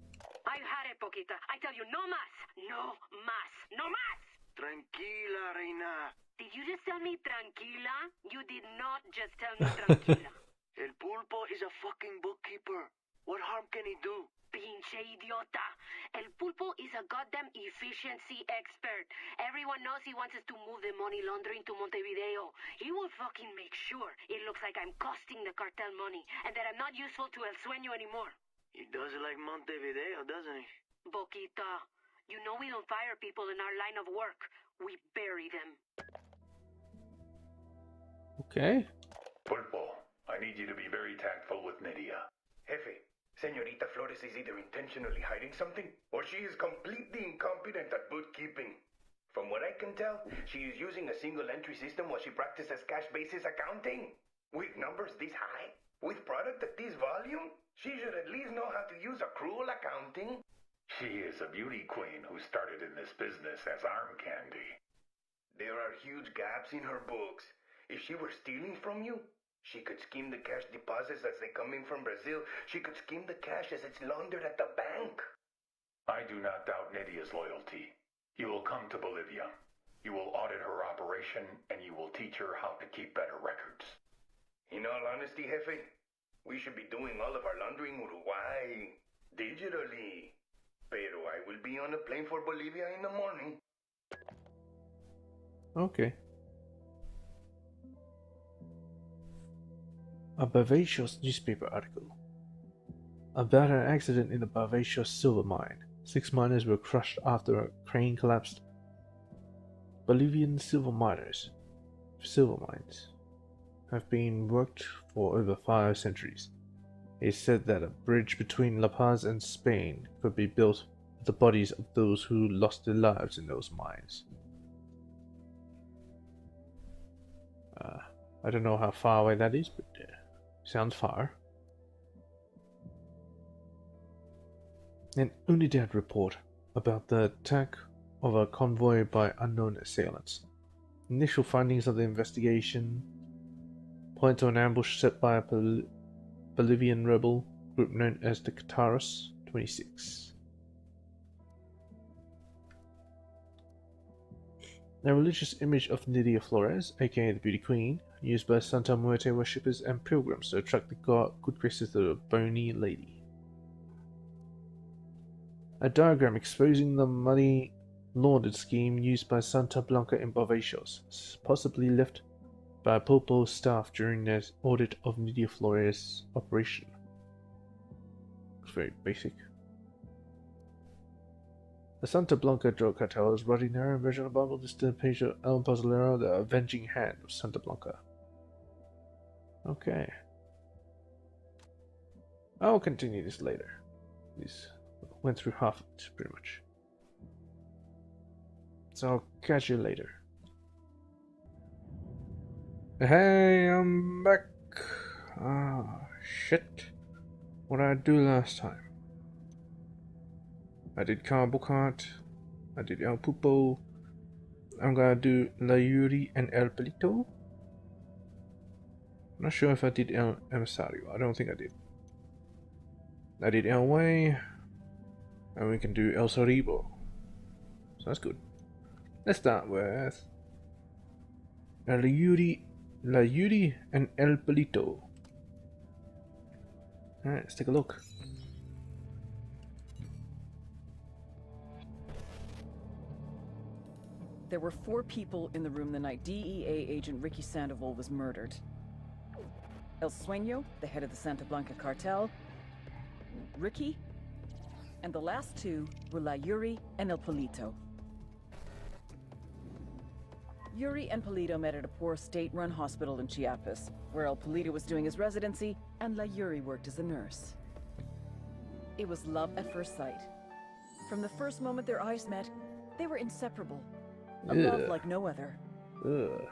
I've had it, Poquita. I tell you, no más. No más. No más! Tranquila, Reina. Did you just tell me tranquila? You did not just tell me tranquila. El Pulpo is a fucking bookkeeper. What harm can he do? Pinche idiota. El Pulpo is a goddamn efficiency expert. Everyone knows he wants us to move the money laundering to Montevideo. He will fucking make sure it looks like I'm costing the cartel money and that I'm not useful to El Sueño anymore. He does like Montevideo, doesn't he? Boquita, you know we don't fire people in our line of work. We bury them. Okay. Pulpo, I need you to be very tactful with Nidia. Jefe, Señorita Flores is either intentionally hiding something, or she is completely incompetent at bookkeeping. From what I can tell, she is using a single entry system while she practices cash basis accounting. With numbers this high, with product at this volume, she should at least know how to use accrual accounting. She is a beauty queen who started in this business as arm candy. There are huge gaps in her books. If she were stealing from you, she could scheme the cash deposits as they come in from Brazil. She could scheme the cash as it's laundered at the bank. I do not doubt Nidia's loyalty. You will come to Bolivia. You will audit her operation, and you will teach her how to keep better records. In all honesty, Jefe, we should be doing all of our laundering Uruguay digitally. Pero I will be on a plane for Bolivia in the morning. Okay. A Barvechos newspaper article about an accident in the Barvechos silver mine. 6 miners were crushed after a crane collapsed. Bolivian silver mines have been worked for over 5 centuries. It is said that a bridge between La Paz and Spain could be built with the bodies of those who lost their lives in those mines. I don't know how far away that is, but sounds far. An Unidad report about the attack of a convoy by unknown assailants. Initial findings of the investigation point to an ambush set by a Bolivian rebel group known as the Cataros 26. A religious image of Nidia Flores, aka the Beauty Queen, used by Santa Muerte worshippers and pilgrims to attract the good graces of the bony lady. A diagram exposing the money laundered scheme used by Santa Blanca in Barvechos, possibly left by Pulpo's staff during their audit of Nidia Flores' operation. Looks very basic. The Santa Blanca drug cartel is writing their own version of Bible this page of El Pozolero, the avenging hand of Santa Blanca. Okay. I'll continue this later. This went through half of it, pretty much. So I'll catch you later. Hey, I'm back. Ah, shit. What did I do last time? I did Cabo Cart. I did El Pupo. I'm gonna do La Yuri and El Pelito. I'm not sure if I did El Emisario. I don't think I did. I did El Way. And we can do El Soribo. So that's good. Let's start with La Yuri and El Pelito. Alright, let's take a look. There were 4 people in the room the night DEA agent Ricky Sandoval was murdered. El Sueño, the head of the Santa Blanca cartel, Ricky, and the last 2 were La Yuri and El Polito. Yuri and Polito met at a poor state-run hospital in Chiapas, where El Polito was doing his residency and La Yuri worked as a nurse. It was love at first sight. From the first moment their eyes met, they were inseparable. A love like no other. Ugh.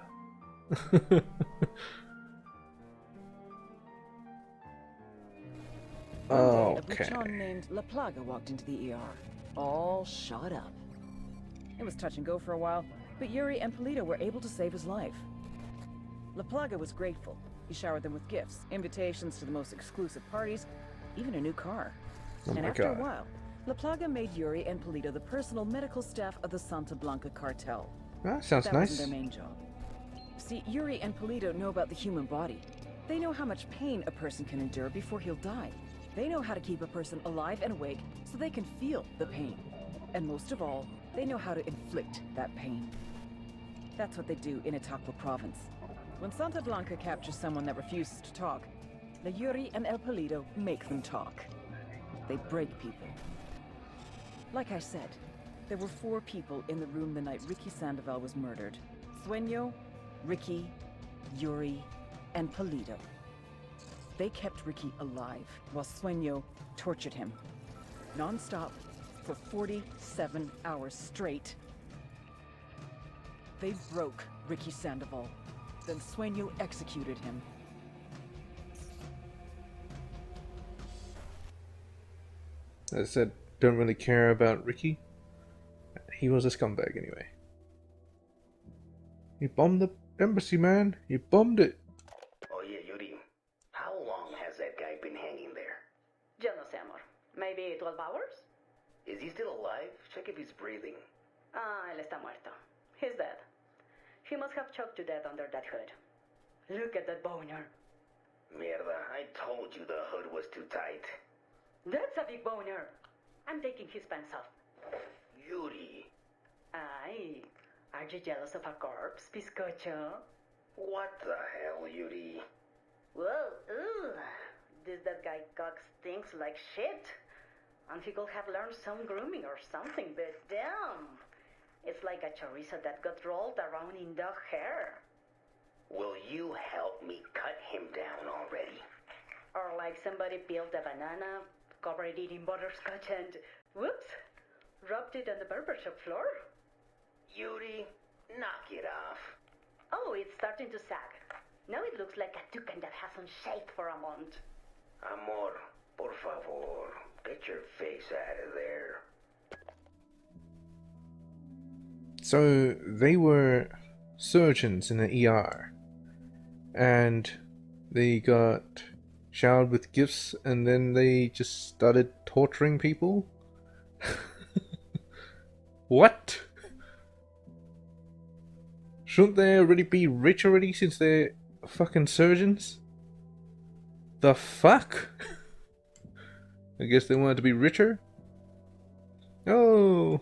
One day, a Okay. buchon named La Plaga walked into the ER, all shot up. It was touch and go for a while, but Yuri and Polito were able to save his life. La Plaga was grateful. He showered them with gifts, invitations to the most exclusive parties, even a new car. Oh And my after God. a while, La Plaga made Yuri and Polito the personal medical staff of the Santa Blanca cartel. That sounds That nice. wasn't their main job. See, Yuri and Polito know about the human body. They know how much pain a person can endure before he'll die. They know how to keep a person alive and awake so they can feel the pain. And most of all, they know how to inflict that pain. That's what they do in Itaqua province. When Santa Blanca captures someone that refuses to talk, the Yuri and El Polito make them talk. They break people. Like I said, there were 4 people in the room the night Ricky Sandoval was murdered. Sueño, Ricky, Yuri, and Polito. They kept Ricky alive while Sueño tortured him. Non-stop for 47 hours straight. They broke Ricky Sandoval. Then Sueño executed him. As I said, don't really care about Ricky. He was a scumbag anyway. You bombed the embassy, man. You bombed it. Oh yeah, Yuri. How long has that guy been hanging there? Yo no sé, amor. Maybe 12 hours? Is he still alive? Check if he's breathing. Ah, él está muerto. He's dead. He must have choked to death under that hood. Look at that boner. Mierda, I told you the hood was too tight. That's a big boner. I'm taking his pants off. Yuri. Ay, are you jealous of a corpse, bizcocho? What the hell, Yuri? Whoa, ugh. That guy cock stinks like shit. And he could have learned some grooming or something, but damn. It's like a chorizo that got rolled around in dog hair. Will you help me cut him down already? Or like somebody peeled a banana, covered it in butterscotch and, whoops, rubbed it on the barbershop floor. Yuri, knock it off. Oh, it's starting to sag. Now it looks like a toucan that hasn't shaved for a month. Amor, por favor, get your face out of there. So they were surgeons in the ER, and they got showered with gifts, and then they just started torturing people. What? Shouldn't they already be rich already since they're fucking surgeons? The fuck? I guess they wanted to be richer? Oh,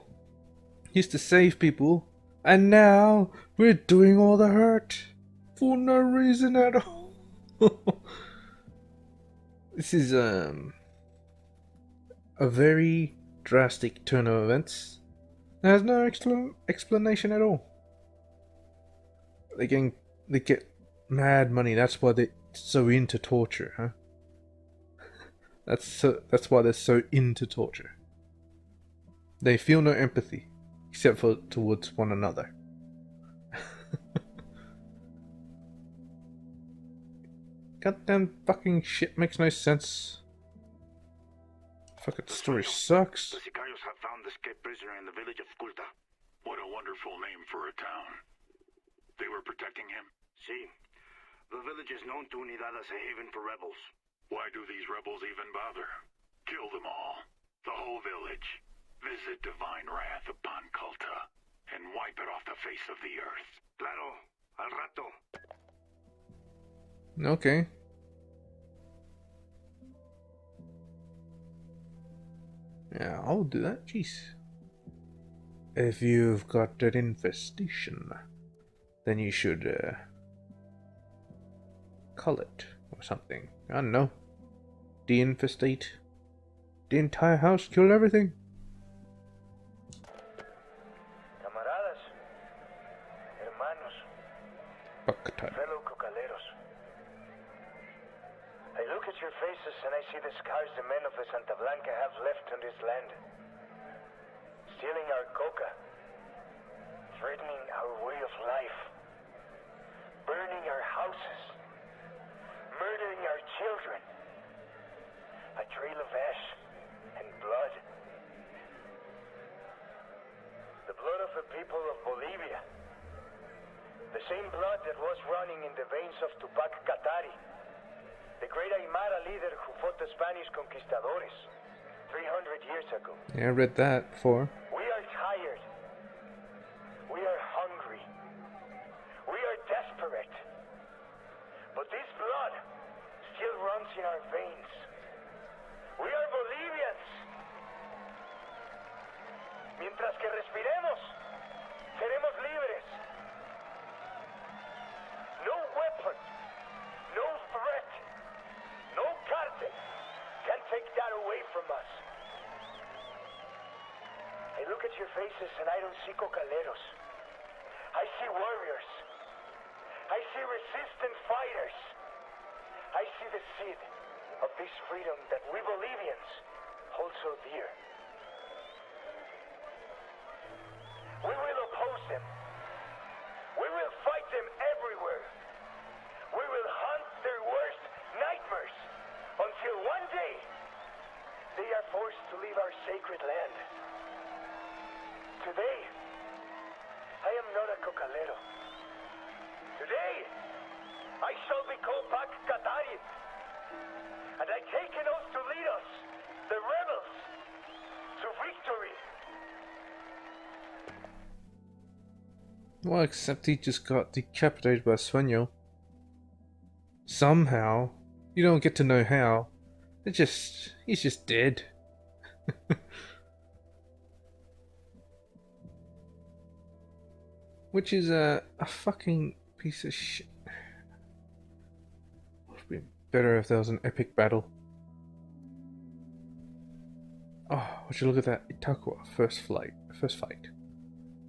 used to save people, and now we're doing all the hurt for no reason at all. This is a very drastic turn of events. It has no explanation at all. They get mad money. That's why they're so into torture, huh? That's why they're so into torture. They feel no empathy, except for towards one another. Goddamn fucking shit makes no sense. Fucking story sucks. The Sicarios have found the escaped prisoner in the village of Skulta. What a wonderful name for a town. They were protecting him? See, the village is known to Unidad as a haven for rebels. Why do these rebels even bother? Kill them all. The whole village. Visit divine wrath upon Kulta, and wipe it off the face of the earth. Claro, al rato. Okay. Yeah, I'll do that. Jeez. If you've got that infestation, then you should cull it or something. I don't know. Deinfestate the entire house, kill everything. Camaradas, hermanos, fellow cocaleros. I look at your faces and I see the scars the men of the Santa Blanca have left on this land. stealing our coca, threatening our way of life, burning our houses, murdering our children. A trail of ash and blood. The blood of the people of Bolivia. The same blood that was running in the veins of Tupac Katari, the great Aymara leader who fought the Spanish conquistadores 300 years ago. Yeah, I read that before. We are tired. We are hungry. We are desperate. But this blood still runs in our veins. We are Bolivians. Mientras que respiremos, seremos libres. No weapon, no threat, no cartel can take that away from us. I look at your faces and I don't see cocaleros. I see warriors. I see resistant fighters. I see the seed of this freedom that we Bolivians hold so dear. We will oppose them. We will fight them everywhere. We will hunt their worst nightmares until one day they are forced to leave our sacred land. Today, I am not a cocalero. Today, I shall be Tupac Katari. And I take an oath to lead us, the rebels, to victory. Well, except he just got decapitated by Sueño. Somehow. You don't get to know how. He's just dead. Which is a fucking piece of shit. Would be better if there was an epic battle. Oh, would you look at that? Itakua, first fight.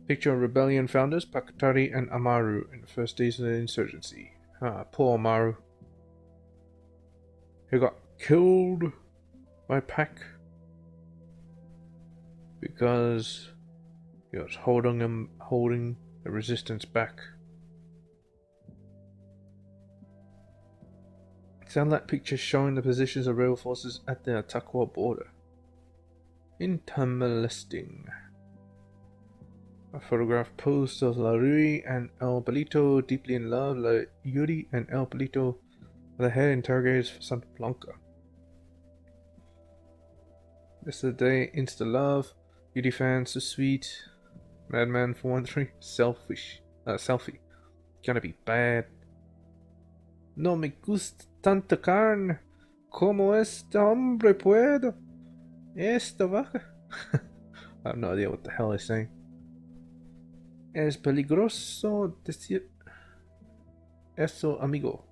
Picture of rebellion founders Pakatari and Amaru in the first days of the insurgency. Ah, poor Amaru. He got killed by Pak because he was holding the resistance back. Satellite pictures showing the positions of rebel forces at the Itakua border. Interesting. A photograph posed of La Rui and El Palito deeply in love. La Yuri and El Palito are the head interrogators for Santa Blanca. This is the day, insta love. Yuri fans so sweet. Madman 413. Selfie. Gonna be bad. No me gusta tanta carne. Como este hombre puedo. Esta vaca. I have no idea what the hell he's saying. Es peligroso decir eso, amigo.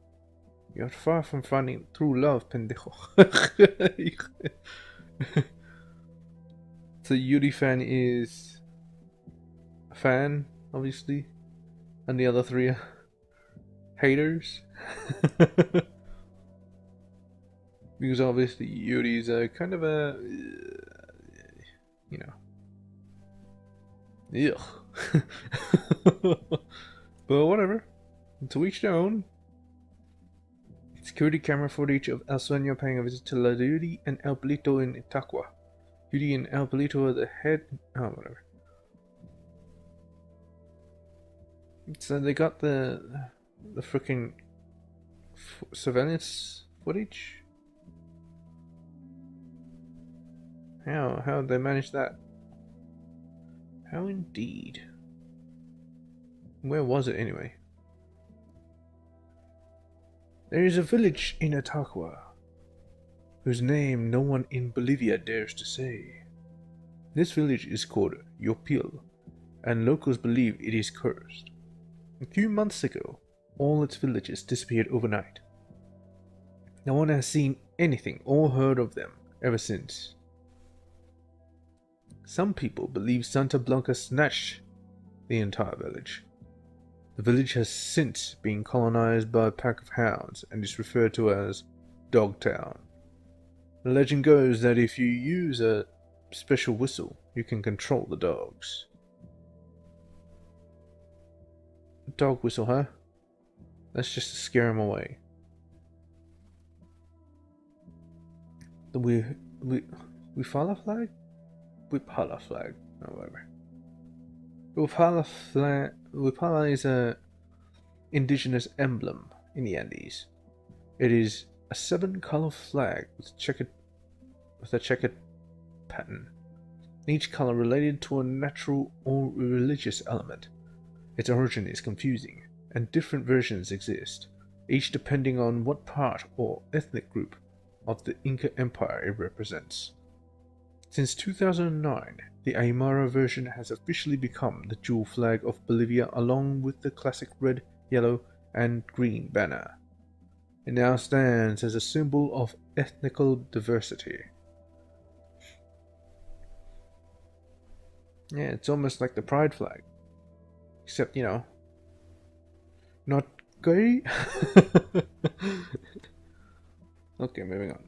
You're far from finding true love, pendejo. So Yuri fan is a fan, obviously, and the other three are haters. Because obviously Yuri's a kind of a, you know, ugh. But whatever, to each their own. Security camera footage of El Sueño paying a visit to La Yuri and El Palito in Itakua. Yuri and El Palito are the head. Oh, whatever. So they got the freaking surveillance footage. How did they manage that? How indeed. Where was it anyway? There is a village in Itakua whose name no one in Bolivia dares to say. This village is called Yopil, and locals believe it is cursed. A few months ago, all its villagers disappeared overnight. No one has seen anything or heard of them ever since. Some people believe Santa Blanca snatched the entire village. The village has since been colonized by a pack of hounds and is referred to as Dogtown. The legend goes that if you use a special whistle, you can control the dogs. Dog whistle, huh? That's just to scare them away. We follow flag? Wiphala flag, or whatever. Wiphala is a indigenous emblem in the Andes. It is a 7-color flag with a checkered pattern, each color related to a natural or religious element. Its origin is confusing, and different versions exist, each depending on what part or ethnic group of the Inca Empire it represents. Since 2009, the Aymara version has officially become the dual flag of Bolivia along with the classic red, yellow, and green banner. It now stands as a symbol of ethnical diversity. Yeah, it's almost like the pride flag. Except, you know, not gay. Okay, moving on.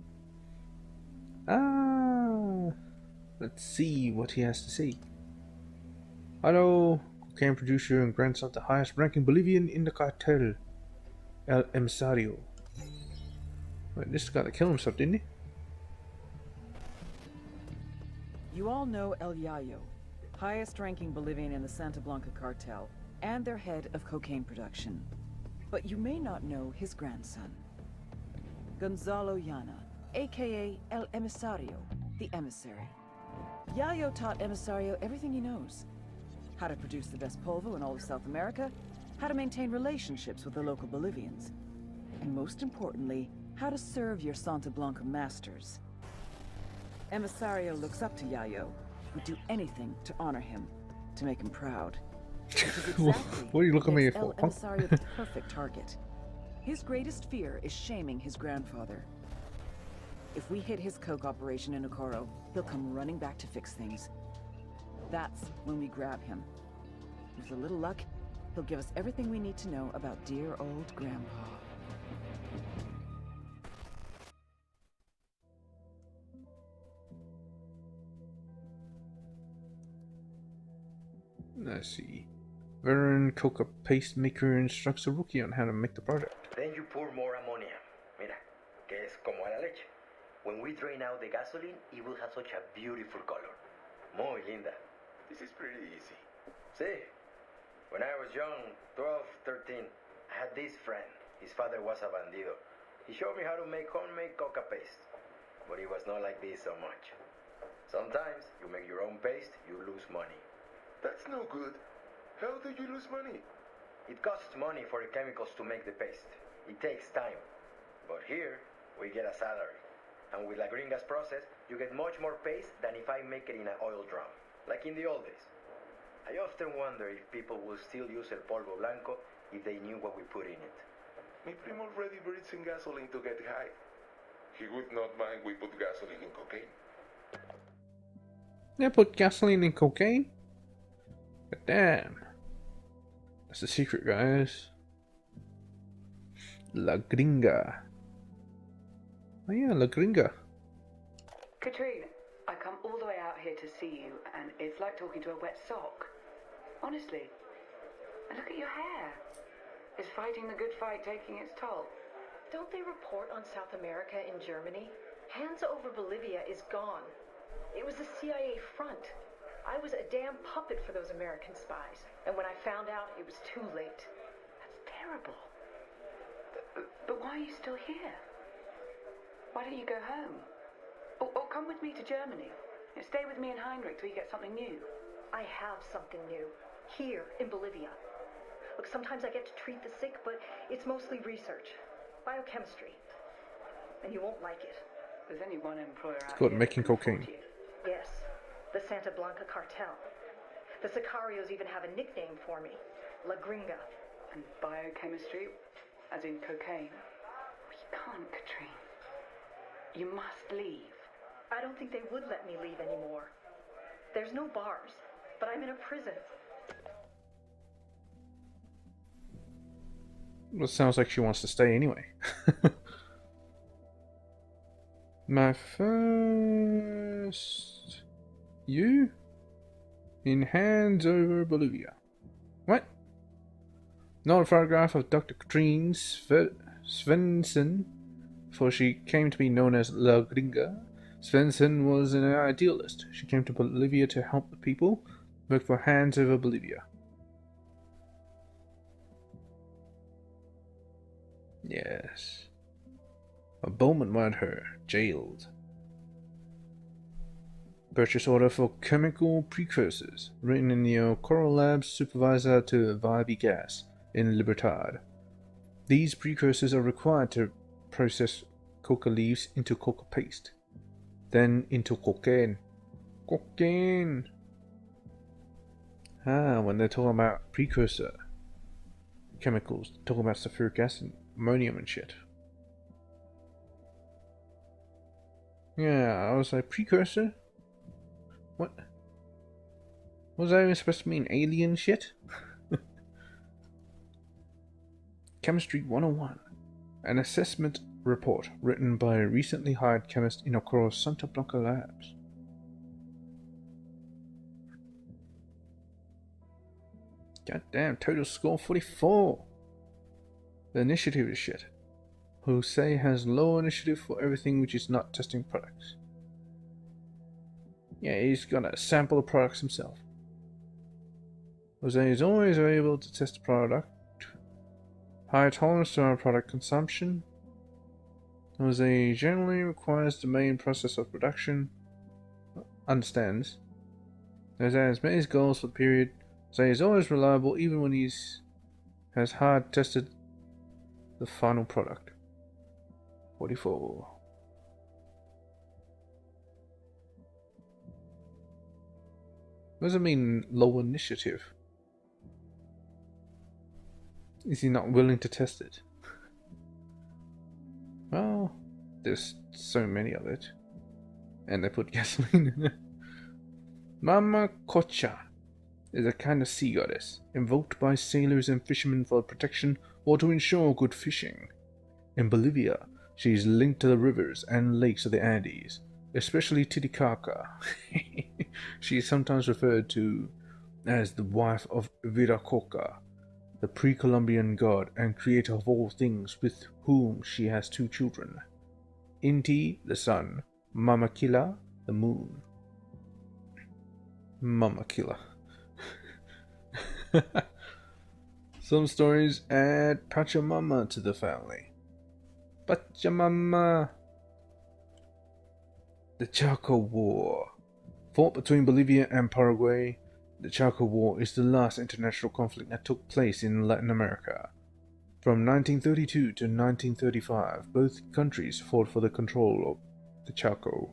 Let's see what he has to say. Hello, cocaine producer and grandson of the highest ranking Bolivian in the cartel, El Emisario. Wait, this guy that killed himself, didn't he? You all know El Yayo, highest ranking Bolivian in the Santa Blanca cartel, and their head of cocaine production. But you may not know his grandson, Gonzalo Llana, aka El Emisario, the emissary. Yayo taught Emisario everything he knows. How to produce the best polvo in all of South America, how to maintain relationships with the local Bolivians, and most importantly, how to serve your Santa Blanca masters. Emisario looks up to Yayo, would do anything to honor him, to make him proud. Exactly what are you looking at me for? El Emisario the perfect target. His greatest fear is shaming his grandfather. If we hit his coke operation in Okoro, he'll come running back to fix things. That's when we grab him. With a little luck, he'll give us everything we need to know about dear old Grandpa. Let's see. Veteran coca paste maker instructs a rookie on how to make the product. Then you pour more ammonia. Mira, que es como a la leche. When we drain out the gasoline, it will have such a beautiful color. Muy linda. This is pretty easy. See, when I was young, 12, 13, I had this friend. His father was a bandido. He showed me how to make homemade coca paste. But it was not like this so much. Sometimes you make your own paste, you lose money. That's no good. How do you lose money? It costs money for the chemicals to make the paste. It takes time. But here, we get a salary. And with La Gringa's process, you get much more paste than if I make it in an oil drum, like in the old days. I often wonder if people will still use el polvo blanco if they knew what we put in it. Mi primo already breathes in gasoline to get high. He would not mind we put gasoline in cocaine. They put gasoline in cocaine? But damn. That's the secret, guys. La Gringa. Oh yeah, La Gringa. Katrine, I come all the way out here to see you, and it's like talking to a wet sock. Honestly. And look at your hair. Is fighting the good fight taking its toll? Don't they report on South America in Germany? Hands over Bolivia is gone. It was a CIA front. I was a damn puppet for those American spies. And when I found out, it was too late. That's terrible. But why are you still here? Why don't you go home? Or come with me to Germany. Stay with me and Heinrich till you get something new. I have something new. Here, in Bolivia. Look, sometimes I get to treat the sick, but it's mostly research. Biochemistry. And you won't like it. There's only one employer out It's called here making cocaine. Yes. The Santa Blanca cartel. The Sicarios even have a nickname for me. La Gringa. And biochemistry, as in cocaine. You can't, Katrine. You must leave. I don't think they would let me leave anymore. There's no bars, but I'm in a prison. Well, it sounds like she wants to stay anyway. My first you in Hands Over Bolivia. What? Not a photograph of Dr. Katrine Svensson, for she came to be known as La Gringa. Svensson was an idealist. She came to Bolivia to help the people, work for Hands Over Bolivia. Yes. A Bowman wanted her jailed. Purchase order for chemical precursors, written in the Coral Labs supervisor to Vibe Gas in Libertad. These precursors are required to process coca leaves into coca paste, then into cocaine. Cocaine! When they're talking about precursor chemicals, they're talking about sulfuric acid, ammonium and shit. Yeah, I was like, precursor? What? What was that even supposed to mean? Alien shit? Chemistry 101. An assessment report written by a recently hired chemist in Okoro's Santa Blanca labs. Goddamn, total score 44. The initiative is shit. Jose has low initiative for everything which is not testing products. Yeah, he's gonna sample the products himself. Jose is always able to test the product. High tolerance to our product consumption. Jose generally requires the main process of production. Understands. Jose has met his goals for the period. Jose is always reliable even when he's has hard tested the final product. 44. What does it mean, low initiative? Is he not willing to test it? Well, there's so many of it. And they put gasoline in it. Mama Cocha is a kind of sea goddess, invoked by sailors and fishermen for protection or to ensure good fishing. In Bolivia, she is linked to the rivers and lakes of the Andes, especially Titicaca. She is sometimes referred to as the wife of Viracocha, the pre-Columbian god and creator of all things, with whom she has 2 children. Inti, the sun, Mamakila, the moon. Mamakila. Some stories add Pachamama to the family. Pachamama. The Chaco War. Fought between Bolivia and Paraguay, the Chaco War is the last international conflict that took place in Latin America. From 1932 to 1935, both countries fought for the control of the Chaco,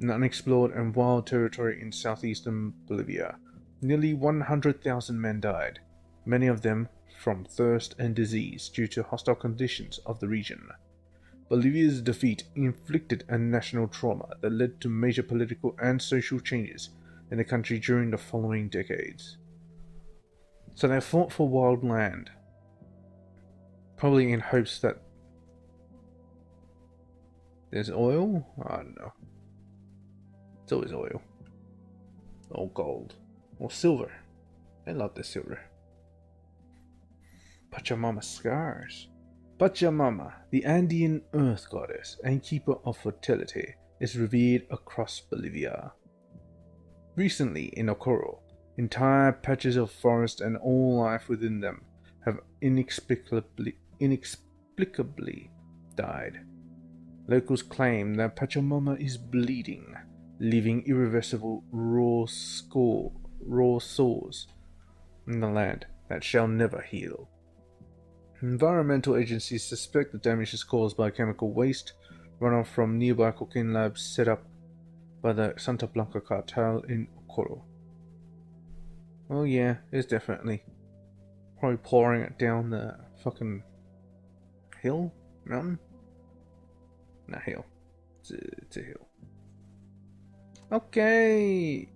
an unexplored and wild territory in southeastern Bolivia. Nearly 100,000 men died, many of them from thirst and disease due to hostile conditions of the region. Bolivia's defeat inflicted a national trauma that led to major political and social changes in the country during the following decades. So they fought for wild land, probably in hopes that there's oil? I don't know. It's always oil. Or gold. Or silver. I love the silver. Pachamama scars. Pachamama, the Andean earth goddess and keeper of fertility, is revered across Bolivia. Recently, in Okoro, entire patches of forest and all life within them have inexplicably died. Locals claim that Pachamama is bleeding, leaving irreversible raw sores in the land that shall never heal. Environmental agencies suspect the damage is caused by chemical waste runoff from nearby cocaine labs set up by the Santa Blanca cartel in Okoro. Oh yeah, it's definitely probably pouring it down the fucking hill? Mountain? Not hill. It's a hill. Okay.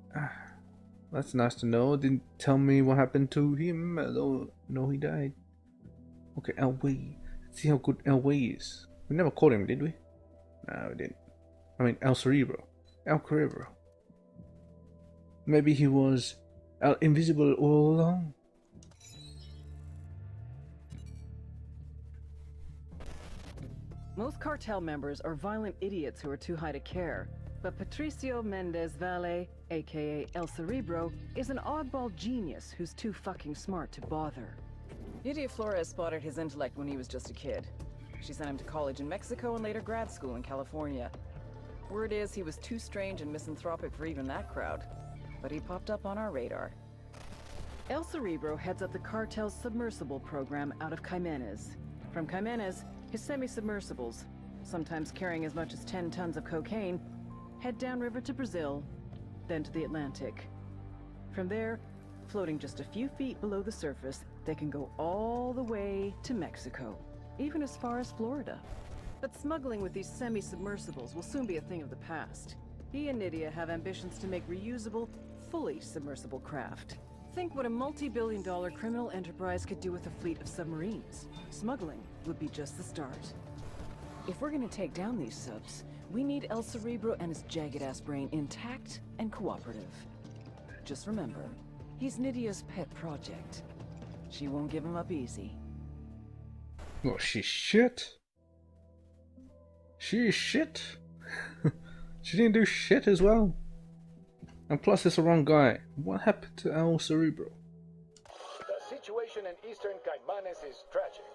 That's nice to know. Didn't tell me what happened to him, although no, he died. Okay, Elway. Let's see how good Elway is. We never caught him, did we? No, we didn't. I mean, El Cerebro. El Cerebro. Maybe he was invisible all along. Most cartel members are violent idiots who are too high to care. But Patricio Mendez Valle, aka El Cerebro, is an oddball genius who's too fucking smart to bother. Nydia Flores spotted his intellect when he was just a kid. She sent him to college in Mexico and later grad school in California. Word is he was too strange and misanthropic for even that crowd. But he popped up on our radar. El Cerebro heads up the cartel's submersible program out of Jimenez. From Jimenez, his semi-submersibles, sometimes carrying as much as 10 tons of cocaine, head downriver to Brazil, then to the Atlantic. From there, floating just a few feet below the surface, they can go all the way to Mexico, even as far as Florida. But smuggling with these semi-submersibles will soon be a thing of the past. He and Nydia have ambitions to make reusable, fully submersible craft. Think what a multi-billion-dollar criminal enterprise could do with a fleet of submarines. Smuggling would be just the start. If we're gonna take down these subs, we need El Cerebro and his jagged-ass brain intact and cooperative. Just remember, he's Nydia's pet project. She won't give him up easy. Well, she's shit. She is shit. She didn't do shit as well. And plus, it's the wrong guy. What happened to El Cerebro? The situation in eastern Caimanes is tragic.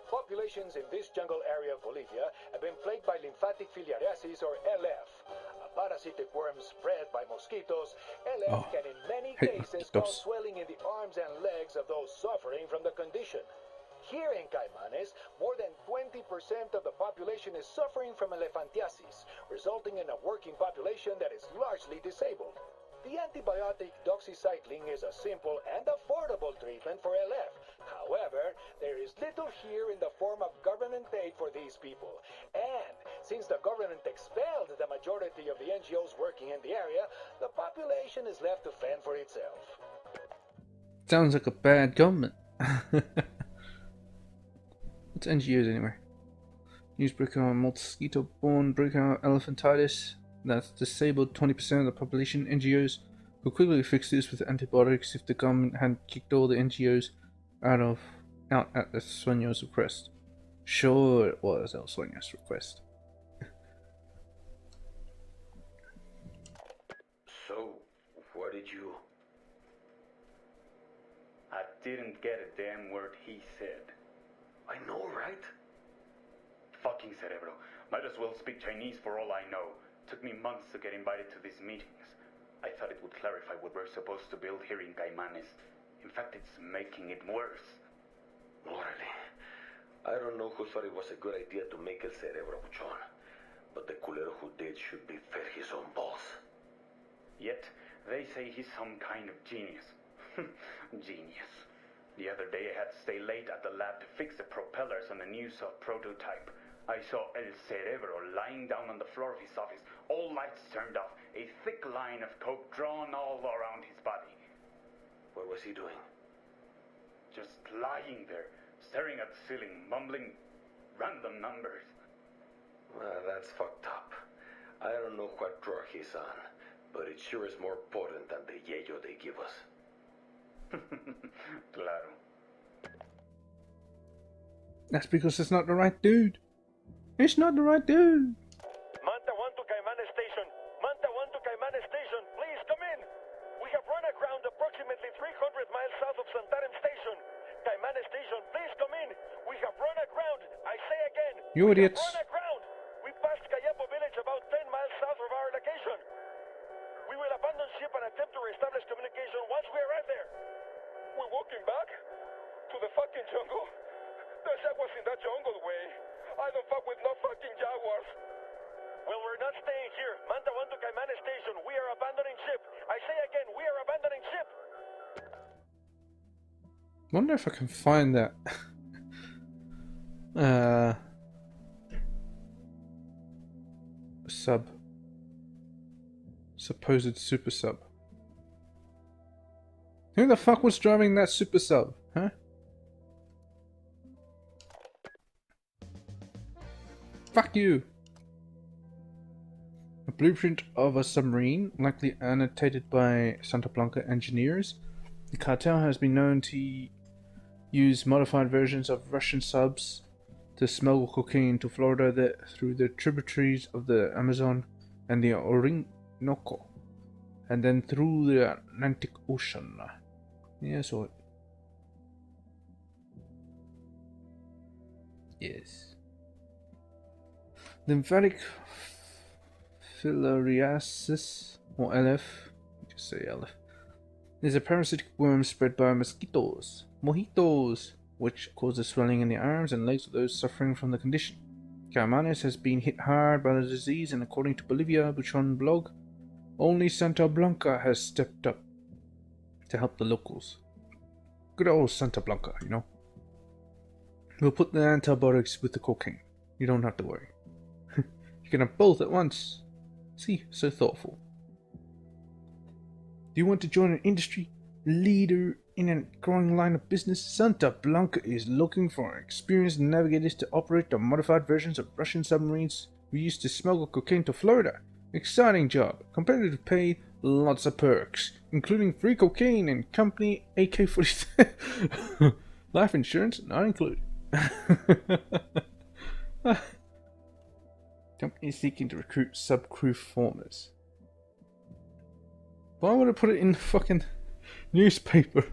Populations in this jungle area of Bolivia have been plagued by lymphatic filariasis, or LF, a parasitic worm spread by mosquitoes. LF can in many cases cause swelling in the arms and legs of those suffering from the condition. Here in Caimanes, more than 20% of the population is suffering from elephantiasis, resulting in a working population that is largely disabled. The antibiotic doxycycline is a simple and affordable treatment for LF. However, there is little here in the form of government aid for these people. And since the government expelled the majority of the NGOs working in the area, the population is left to fend for itself. Sounds like a bad government. What's NGOs anyway? Use Recon mosquito-borne Recon elephantitis. That's disabled 20% of the population. NGOs who quickly fix this with antibiotics if the government hadn't kicked all the NGOs out at the Sueño's request. Sure, it was El Sueño's request. So, what did you... I didn't get a damn word he said. I know, right? Fucking Cerebro. Might as well speak Chinese for all I know. Took me months to get invited to these meetings. I thought it would clarify what we're supposed to build here in Caimanes. In fact, it's making it worse. Órale. I don't know who thought it was a good idea to make El Cerebro buchón, but the culero who did should be fed his own balls. Yet, they say he's some kind of genius. Genius. The other day I had to stay late at the lab to fix the propellers on a new soft prototype. I saw El Cerebro lying down on the floor of his office, all lights turned off, a thick line of coke drawn all around his body. What was he doing? Just lying there, staring at the ceiling, mumbling random numbers. Well, that's fucked up. I don't know what drug he's on, but it sure is more potent than the yayo they give us. Claro. That's because it's not the right dude. It's not the right dude. Manta 1 to Caimanes Station. Manta 1 to Caimanes Station. Please come in. We have run aground approximately 300 miles south of Santarem Station. Caimanes Station, please come in. We have run aground. I say again. You idiots. Run aground. We passed Cayapo village about 10 miles south of our location. We will abandon ship and attempt to reestablish communication once we arrive there. We're walking back? To the fucking jungle? There's jaguars in that jungle, way. I don't fuck with no fucking jaguars. Well, we're not staying here. Manta 1 to Caimanes Station. We are abandoning ship. I say again, we are abandoning ship. Wonder if I can find that. Sub. Supposed super sub. Who the fuck was driving that super sub, huh? Fuck you! blueprint of a submarine, likely annotated by Santa Blanca engineers. The cartel has been known to use modified versions of Russian subs to smuggle cocaine to Florida through the tributaries of the Amazon and the Orinoco, and then through the Atlantic Ocean. Yeah, so... Yes. Lymphatic filariasis, or LF, just say LF, is a parasitic worm spread by mosquitoes, which causes swelling in the arms and legs of those suffering from the condition. Caimanes has been hit hard by the disease, and according to Bolivia Buchon blog, only Santa Blanca has stepped up to help the locals. Good old Santa Blanca, you know. We'll put the antibiotics with the cocaine. You don't have to worry. You can have both at once. See, so thoughtful. Do you want to join an industry leader in a growing line of business? Santa Blanca is looking for experienced navigators to operate the modified versions of Russian submarines we used to smuggle cocaine to Florida. Exciting job, competitive pay, lots of perks, including free cocaine and company AK-47. Life insurance not included. Company seeking to recruit sub-crew formers. Why would I put it in the fucking newspaper?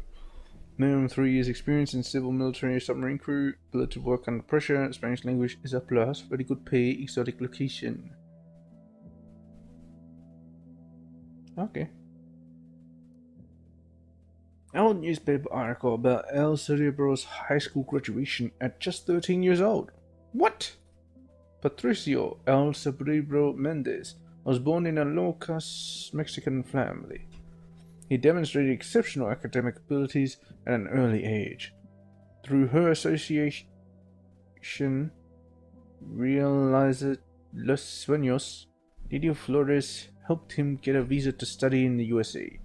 Minimum 3 years experience in civil, military, submarine crew, ability to work under pressure, Spanish language is a plus, very good pay, exotic location. Okay. Our newspaper article about El Cerebro's high school graduation at just 13 years old. What? Patricio El Cerebro Mendez was born in a low-caste Mexican family. He demonstrated exceptional academic abilities at an early age. Through her association, Realiza Los Sueños, Lidio Flores helped him get a visa to study in the USA,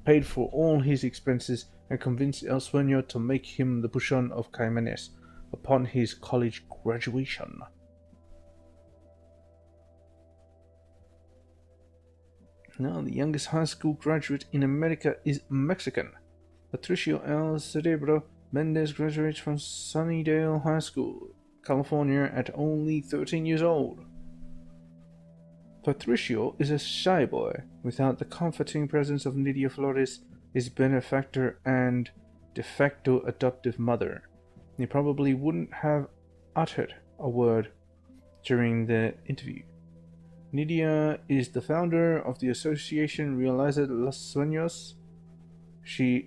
paid for all his expenses, and convinced El Sueño to make him the Buchon of Caimanes upon his college graduation. Now, the youngest high school graduate in America is Mexican. Patricio El Cerebro Mendez graduates from Sunnydale High School, California at only 13 years old. Patricio is a shy boy without the comforting presence of Nidia Flores, his benefactor and de facto adoptive mother. He probably wouldn't have uttered a word during the interview. Nidia is the founder of the association Realiza Los Sueños. She's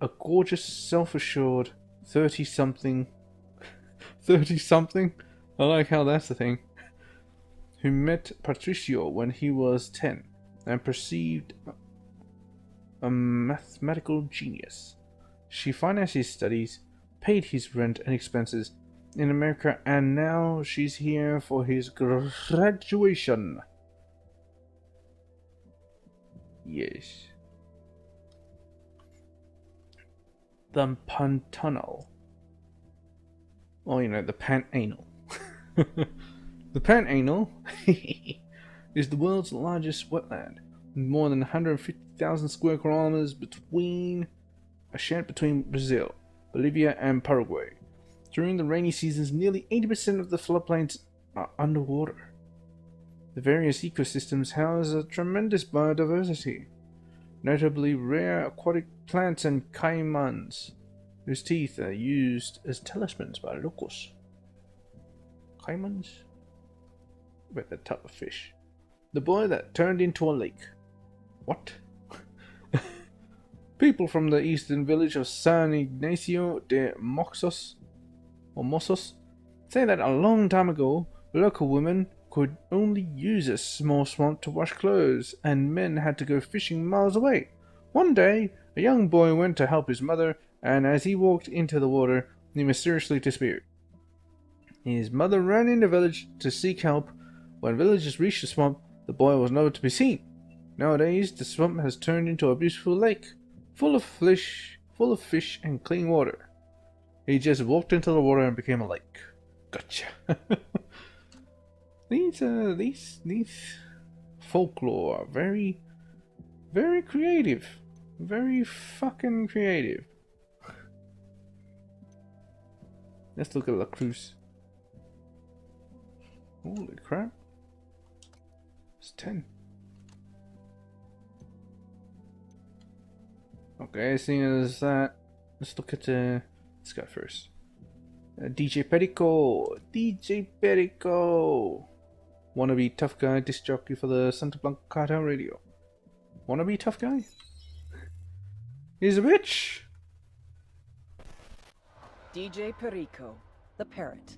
a gorgeous, self-assured 30-something. 30-something? I like how that's the thing. Who met Patricio when he was 10 and perceived a mathematical genius. She financed his studies, paid his rent and expenses in America, and now she's here for his graduation. Yes. The Pantanal. Well, you know, the Pantanal. The Pantanal is the world's largest wetland, with more than 150,000 square kilometers between Brazil, Bolivia, and Paraguay. During the rainy seasons, nearly 80% of the floodplains are underwater. The various ecosystems house a tremendous biodiversity, notably rare aquatic plants and caimans, whose teeth are used as talismans by locals. Caimans? With a type of fish. The boy that turned into a lake. What? People from the eastern village of San Ignacio de Moxos, or Mossos, say that a long time ago, local women could only use a small swamp to wash clothes, and men had to go fishing miles away. One day, a young boy went to help his mother, and as he walked into the water, he mysteriously disappeared. His mother ran in the village to seek help. When villagers reached the swamp, the boy was nowhere to be seen. Nowadays, the swamp has turned into a beautiful lake, full of fish and clean water. He just walked into the water and became a lake. Gotcha. These folklore. Very, very creative. Very fucking creative. Let's look at La Cruz. Holy crap. It's 10. Okay, seeing as that, let's look at this guy first. DJ Perico! DJ Perico! Wannabe tough guy, disc jockey for the Santa Blanca Cartel Radio. Wannabe tough guy? He's a bitch! DJ Perico, the parrot.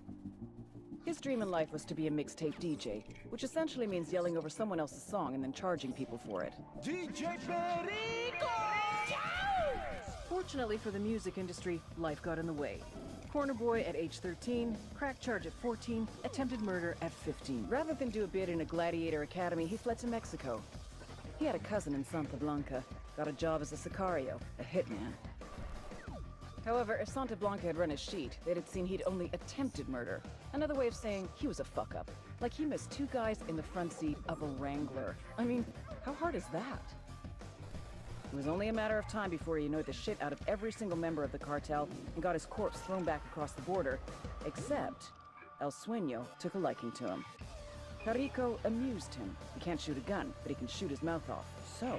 His dream in life was to be a mixtape DJ, which essentially means yelling over someone else's song and then charging people for it. DJ Perico! Fortunately for the music industry, life got in the way. Corner boy at age 13, crack charge at 14, attempted murder at 15. Rather than do a bid in a gladiator academy, he fled to Mexico. He had a cousin in Santa Blanca, got a job as a sicario, a hitman. However, if Santa Blanca had run his sheet, they'd have seen he'd only attempted murder. Another way of saying he was a fuck-up. Like he missed 2 guys in the front seat of a Wrangler. I mean, how hard is that? It was only a matter of time before he annoyed the shit out of every single member of the cartel and got his corpse thrown back across the border, except El Sueño took a liking to him. Perico amused him. He can't shoot a gun, but he can shoot his mouth off. So...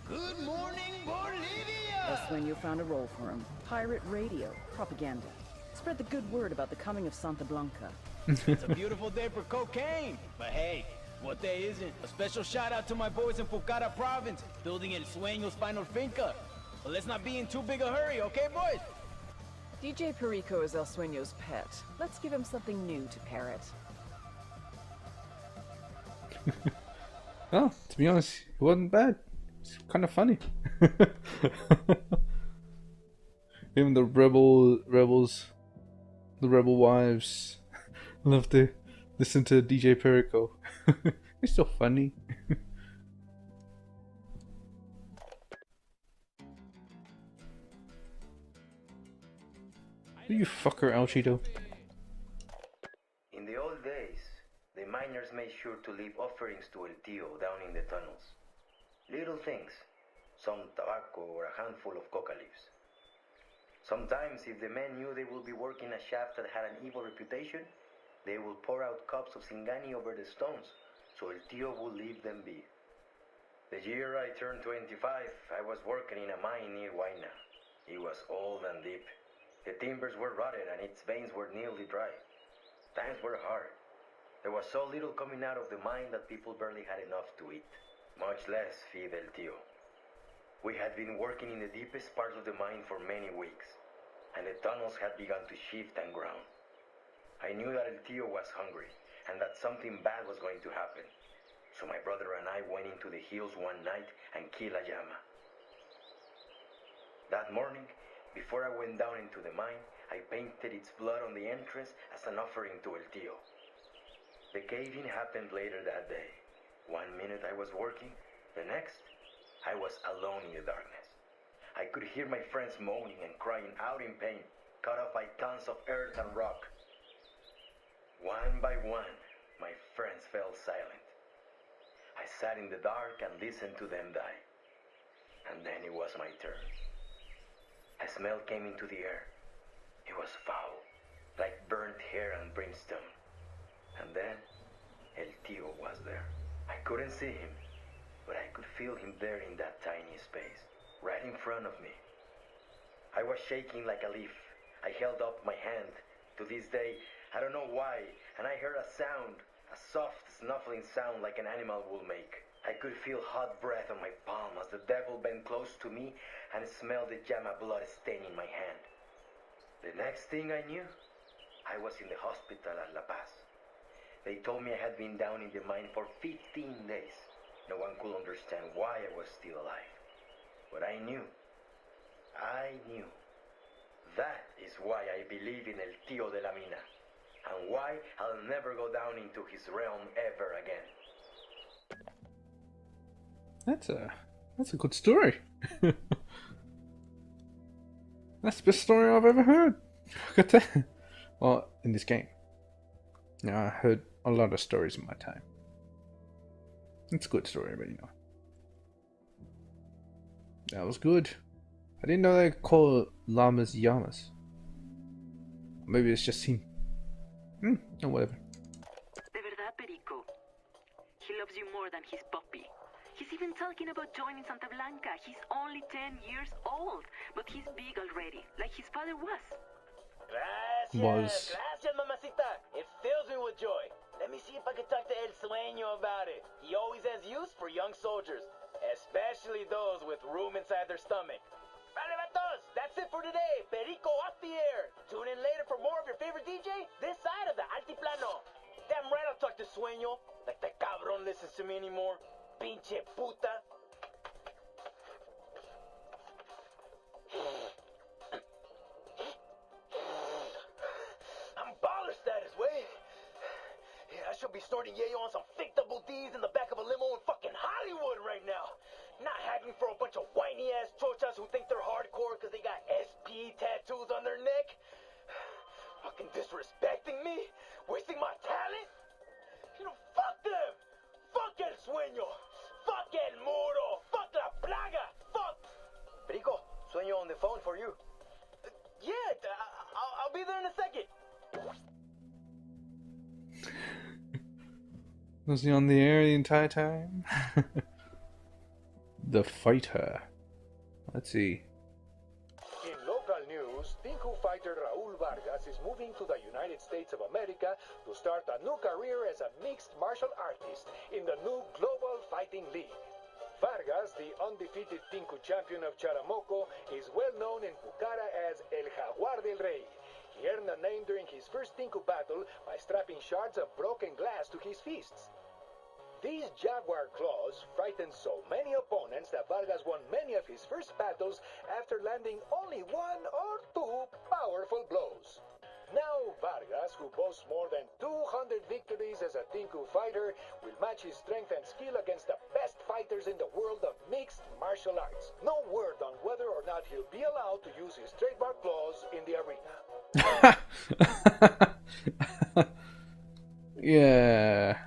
Good morning, Bolivia! El Sueño found a role for him. Pirate radio, propaganda. Spread the good word about the coming of Santa Blanca. It's a beautiful day for cocaine, but hey, what day isn't? A special shout out to my boys in Pucara province, building El Sueño's final finca. But let's not be in too big a hurry, okay, boys? DJ Perico is El Sueño's pet. Let's give him something new to parrot. Well, to be honest, it wasn't bad. It's kind of funny. Even the rebel wives love to listen to DJ Perico. It's so funny. You fucker, El Cheeto. In the old days, the miners made sure to leave offerings to El Tío down in the tunnels. Little things, some tobacco or a handful of coca leaves. Sometimes, if the men knew they would be working a shaft that had an evil reputation, they would pour out cups of Singani over the stones, so El Tío would leave them be. The year I turned 25, I was working in a mine near Huayna. It was old and deep. The timbers were rotted and its veins were nearly dry. Times were hard. There was so little coming out of the mine that people barely had enough to eat, much less feed El Tío. We had been working in the deepest parts of the mine for many weeks, and the tunnels had begun to shift and ground. I knew that El Tío was hungry, and that something bad was going to happen. So my brother and I went into the hills one night and killed a llama. That morning, before I went down into the mine, I painted its blood on the entrance as an offering to El Tío. The cave-in happened later that day. 1 minute I was working, the next, I was alone in the darkness. I could hear my friends moaning and crying out in pain, cut off by tons of earth and rock. One by one, my friends fell silent. I sat in the dark and listened to them die. And then it was my turn. A smell came into the air. It was foul, like burnt hair and brimstone. And then, El Tío was there. I couldn't see him, but I could feel him there in that tiny space, right in front of me. I was shaking like a leaf. I held up my hand. To this day, I don't know why, and I heard a sound, a soft, snuffling sound like an animal will make. I could feel hot breath on my palm as the devil bent close to me and smelled the llama blood staining my hand. The next thing I knew, I was in the hospital at La Paz. They told me I had been down in the mine for 15 days. No one could understand why I was still alive. But I knew. That is why I believe in El Tío de la Mina, and why I'll never go down into his realm ever again. That's a good story. That's the best story I've ever heard. Look at that. Well, in this game. Now, I heard a lot of stories in my time. It's a good story, but you know. That was good. I didn't know they call llamas llamas. Maybe it's just him. Or whatever. De verdad, Perico. He loves you more than his puppy. He's even talking about joining Santa Blanca. He's only 10 years old, but he's big already, like his father was. Gracias, mamacita. It fills me with joy. Let me see if I can talk to El Sueño about it. He always has use for young soldiers, especially those with room inside their stomach. Vale, vatos, that's it for today. Perico off the air. Tune in later for more of your favorite DJ this side of the Altiplano. Damn right I'll talk to Sueño. Like the cabrón listens to me anymore. Pinche puta. I'm baller status, way. Yeah, I should be snorting yayo on some fake double D's in the back of a limo in fucking Hollywood right now. Not haggling for a bunch of whiny-ass chochas who think they're hardcore because they got SP tattoos on their neck. Fucking disrespecting me? Wasting my talent? You know, fuck them! Fuck El Sueño! Fuck El Muro! Fuck La Plaga! Fuck! Perico, Sueño on the phone for you. Yeah, I'll be there in a second. Was he on the air the entire time? The fighter. Let's see. In local news, Tinku fighter Raul Vargas is moving to the United States of America to start a new career as a mixed martial artist in the new Global Fighting League. Vargas, the undefeated Tinku champion of Charamoco, is well known in Pucara as El Jaguar del Rey. He earned a name during his first Tinku battle by strapping shards of broken glass to his fists. These jaguar claws frightened so many opponents that Vargas won many of his first battles after landing only one or two powerful blows. Now Vargas, who boasts more than 200 victories as a Tinku fighter, will match his strength and skill against the best fighters in the world of mixed martial arts. No word on whether or not he'll be allowed to use his trademark claws in the arena. Yeah.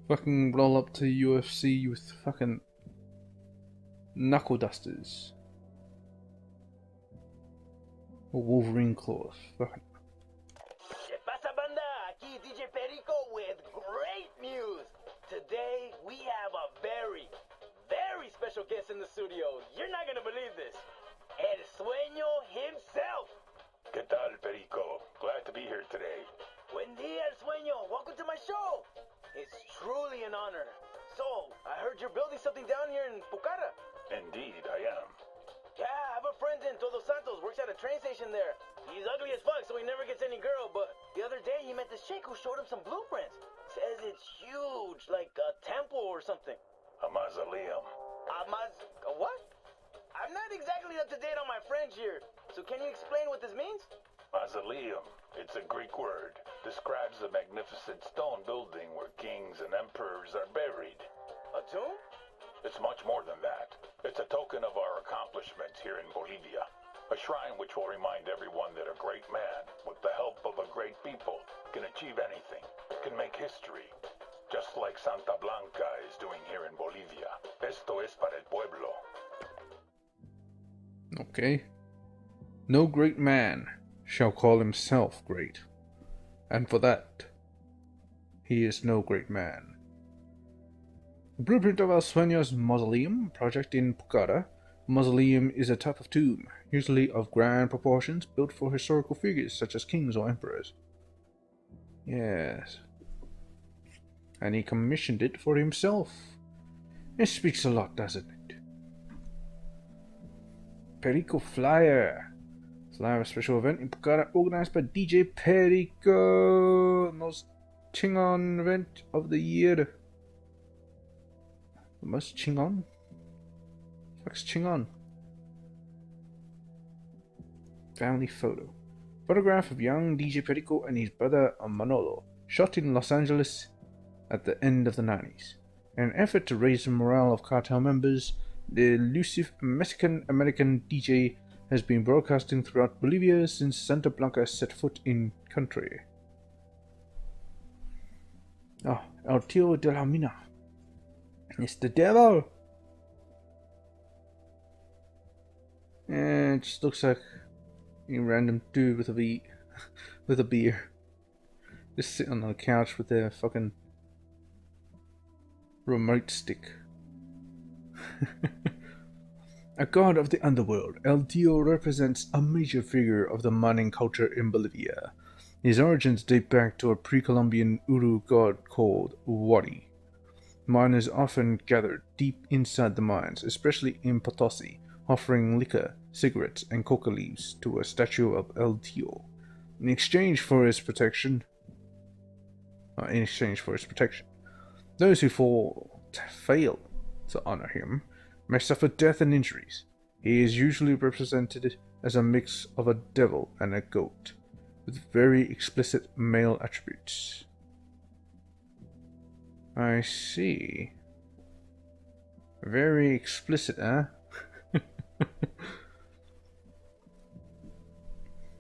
Fucking roll up to UFC with fucking knuckle dusters. Or Wolverine claws. Fucking. ¿Qué pasa, banda? Aquí DJ Perico with great news. Today we have a very, very special guest in the studio. You're not gonna believe this. El Sueño himself. ¿Qué tal, Perico? Glad to be here today. Buen día, El Sueño. Welcome to my show. It's truly an honor. So, I heard you're building something down here in Pucara. Indeed, I am. Yeah, I have a friend in Todos Santos, works at a train station there. He's ugly as fuck, so he never gets any girl, but the other day he met this chick who showed him some blueprints. Says it's huge, like a temple or something. A mausoleum. A what? I'm not exactly up to date on my French here, so can you explain what this means? Mausoleum. It's a Greek word. Describes a magnificent stone building where kings and emperors are buried. A tomb? It's much more than that. It's a token of our accomplishments here in Bolivia. A shrine which will remind everyone that a great man, with the help of a great people, can achieve anything, can make history. Just like Santa Blanca is doing here in Bolivia. Esto es para el pueblo. Okay. No great man shall call himself great, and for that, he is no great man. The blueprint of El Sueño's mausoleum project in Pucara. Mausoleum is a type of tomb, usually of grand proportions, built for historical figures such as kings or emperors. Yes. And he commissioned it for himself. It speaks a lot, doesn't it? Perico Flyer. Flyer special event in Pucara organized by DJ Perico. Most Chingon event of the year. The most Chingon? What's Chingon? Family photo. Photograph of young DJ Perico and his brother Manolo, shot in Los Angeles at the end of the 90s. In an effort to raise the morale of cartel members, the elusive Mexican-American DJ has been broadcasting throughout Bolivia since Santa Blanca set foot in country. Oh, El Tío de la Mina. It's the devil! And it just looks like a random dude with with a beer. Just sitting on the couch with their fucking remote stick. A god of the underworld, El Tío represents a major figure of the mining culture in Bolivia. His origins date back to a pre-Columbian Uru god called Wari. Miners often gathered deep inside the mines, especially in Potosi, offering liquor, cigarettes, and coca leaves to a statue of El Tío. In exchange for his protection, those who fail to honor him may suffer death and injuries. He is usually represented as a mix of a devil and a goat, with very explicit male attributes. I see. Very explicit, huh?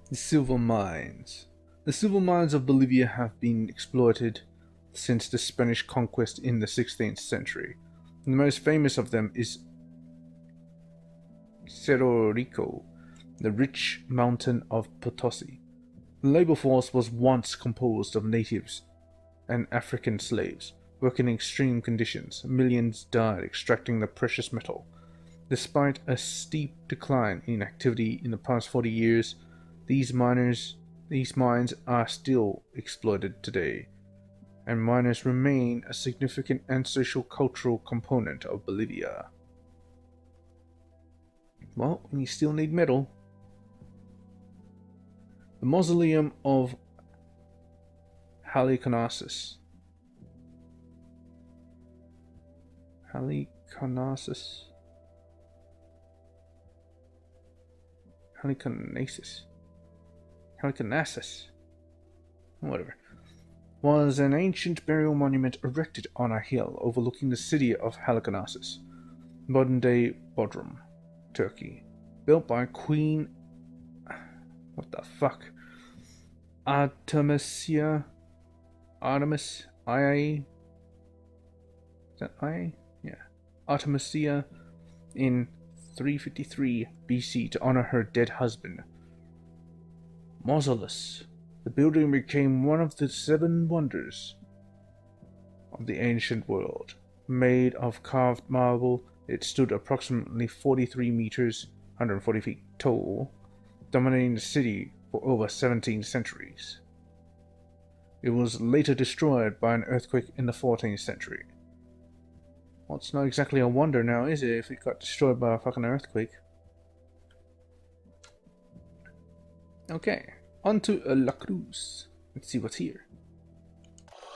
The silver mines. The silver mines of Bolivia have been exploited since the Spanish conquest in the 16th century. The most famous of them is Cerro Rico, the rich mountain of Potosi. The labor force was once composed of natives and African slaves. Working in extreme conditions, millions died extracting the precious metal. Despite a steep decline in activity in the past 40 years, these mines are still exploited today, and miners remain a significant and social-cultural component of Bolivia. Well, we still need metal. The Mausoleum of Halicarnassus. Halicarnassus. Whatever. Was an ancient burial monument erected on a hill overlooking the city of Halicarnassus, modern-day Bodrum, Turkey. Built by Queen... what the fuck? Artemis II? II? Is that II? Yeah. Artemisia in 353 BC to honor her dead husband. Mausolus. The building became one of the 7 wonders of the ancient world. Made of carved marble, it stood approximately 43 meters, 140 feet tall, dominating the city for over 17 centuries. It was later destroyed by an earthquake in the 14th century. Well, it's not exactly a wonder now, is it, if it got destroyed by a fucking earthquake? Okay, on to La Cruz. Let's see what's here.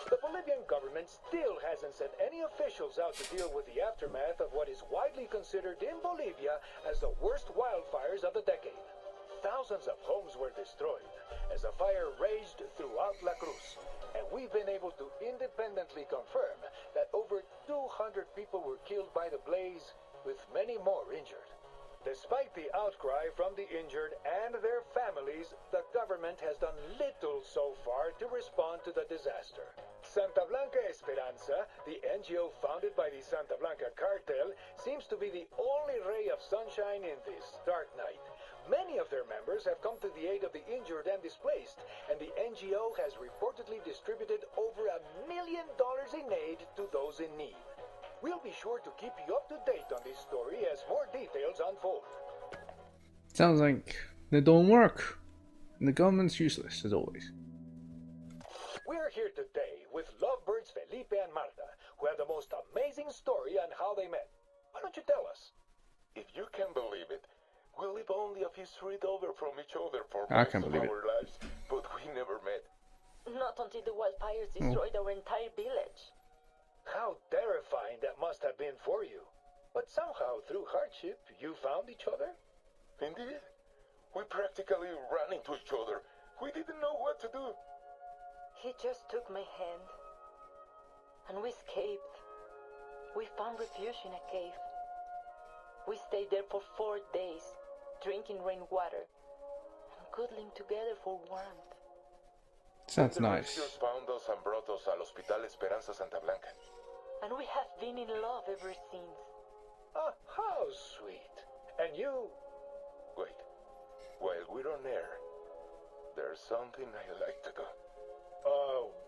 The Bolivian government still hasn't sent any officials out to deal with the aftermath of what is widely considered in Bolivia as the worst wildfires of the decade. Thousands of homes were destroyed as the fire raged throughout La Cruz, and we've been able to independently confirm that over 200 people were killed by the blaze, with many more injured. Despite the outcry from the injured and their families, the government has done little so far to respond to the disaster. Santa Blanca Esperanza, the NGO founded by the Santa Blanca cartel, seems to be the only ray of sunshine in this dark night. Many of their members have come to the aid of the injured and displaced, and the NGO has reportedly distributed over $1 million in aid to those in need. We'll be sure to keep you up to date on this story as more details unfold. Sounds like they don't work, and the government's useless, as always. We're here today with lovebirds Felipe and Marta, who have the most amazing story on how they met. Why don't you tell us? If you can believe it, we live only a few streets over from each other for I most can't of believe our lives, but we never met. Not until the wildfires destroyed our entire village. How terrifying that must have been for you. But somehow, through hardship, you found each other? Indeed. We practically ran into each other. We didn't know what to do. He just took my hand, and we escaped. We found refuge in a cave. We stayed there for 4 days, drinking rainwater, and cuddling together for warmth. Sounds The nice. rescuers found us and brought llevados al Hospital Esperanza Santa Blanca. And we have been in love ever since. Ah, how sweet. And you? Wait. While we're on air, there's something I'd like to do.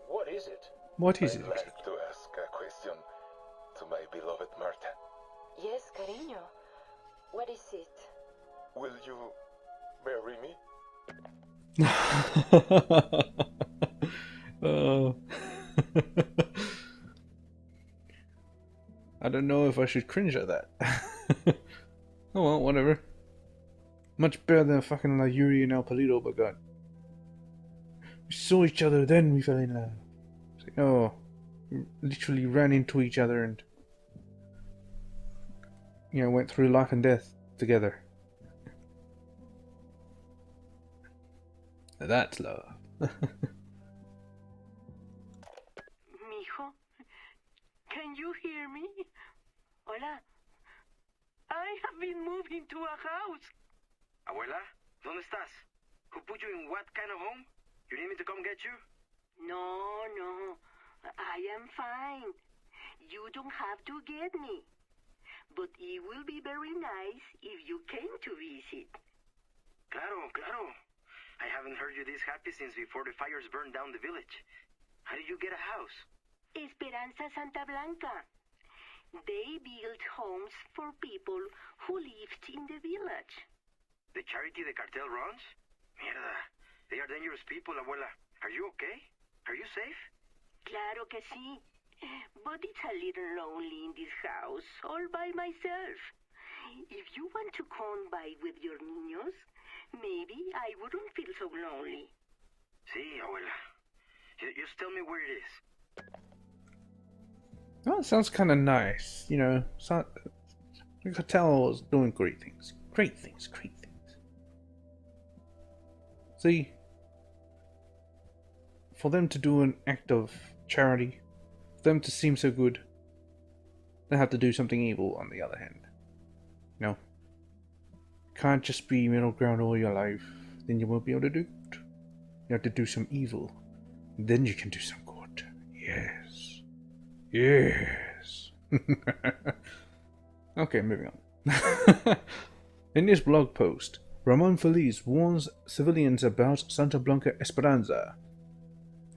What is it? What is it? I'd like to ask a question to my beloved Marta. Yes, cariño. What is it? Will you marry me? I don't know if I should cringe at that. Oh well, whatever. Much better than fucking like Yuri and El Palito, but God. We saw each other, then we fell in love. It's like, oh, we literally ran into each other and, you know, went through life and death together. That's love. Mijo, can you hear me? Hola. I have been moved into a house. Abuela, ¿dónde estás? Who put you in what kind of home? You need me to come get you? No. I am fine. You don't have to get me. But it will be very nice if you came to visit. Claro. I haven't heard you this happy since before the fires burned down the village. How did you get a house? Esperanza Santa Blanca. They built homes for people who lived in the village. The charity the cartel runs? Mierda. They are dangerous people, abuela. Are you okay? Are you safe? Claro que sí. But it's a little lonely in this house, all by myself. If you want to come by with your niños, maybe I wouldn't feel so lonely. Sí, abuela. Just tell me where it is. Well, it sounds kind of nice, you know. The cartel is doing great things. Great things. See, for them to do an act of charity, for them to seem so good, they have to do something evil on the other hand. You know, can't just be middle ground all your life, then you won't be able to do good. You have to do some evil, then you can do some good. Yes. Okay, moving on. In this blog post, Ramon Feliz warns civilians about Santa Blanca Esperanza.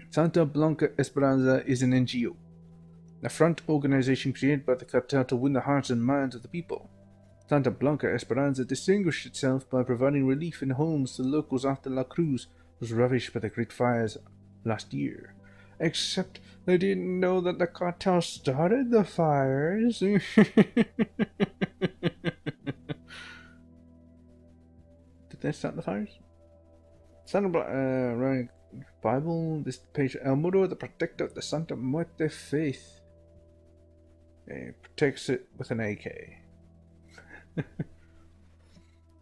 Santa Blanca Esperanza is an NGO, a front organization created by the cartel to win the hearts and minds of the people. Santa Blanca Esperanza distinguished itself by providing relief in homes to locals after La Cruz was ravaged by the Great Fires last year. Except they didn't know that the cartel started the fires. Did they start the fires? Right. Bible, this page. El Muro, the protector of the Santa Muerte faith. Protects it with an AK.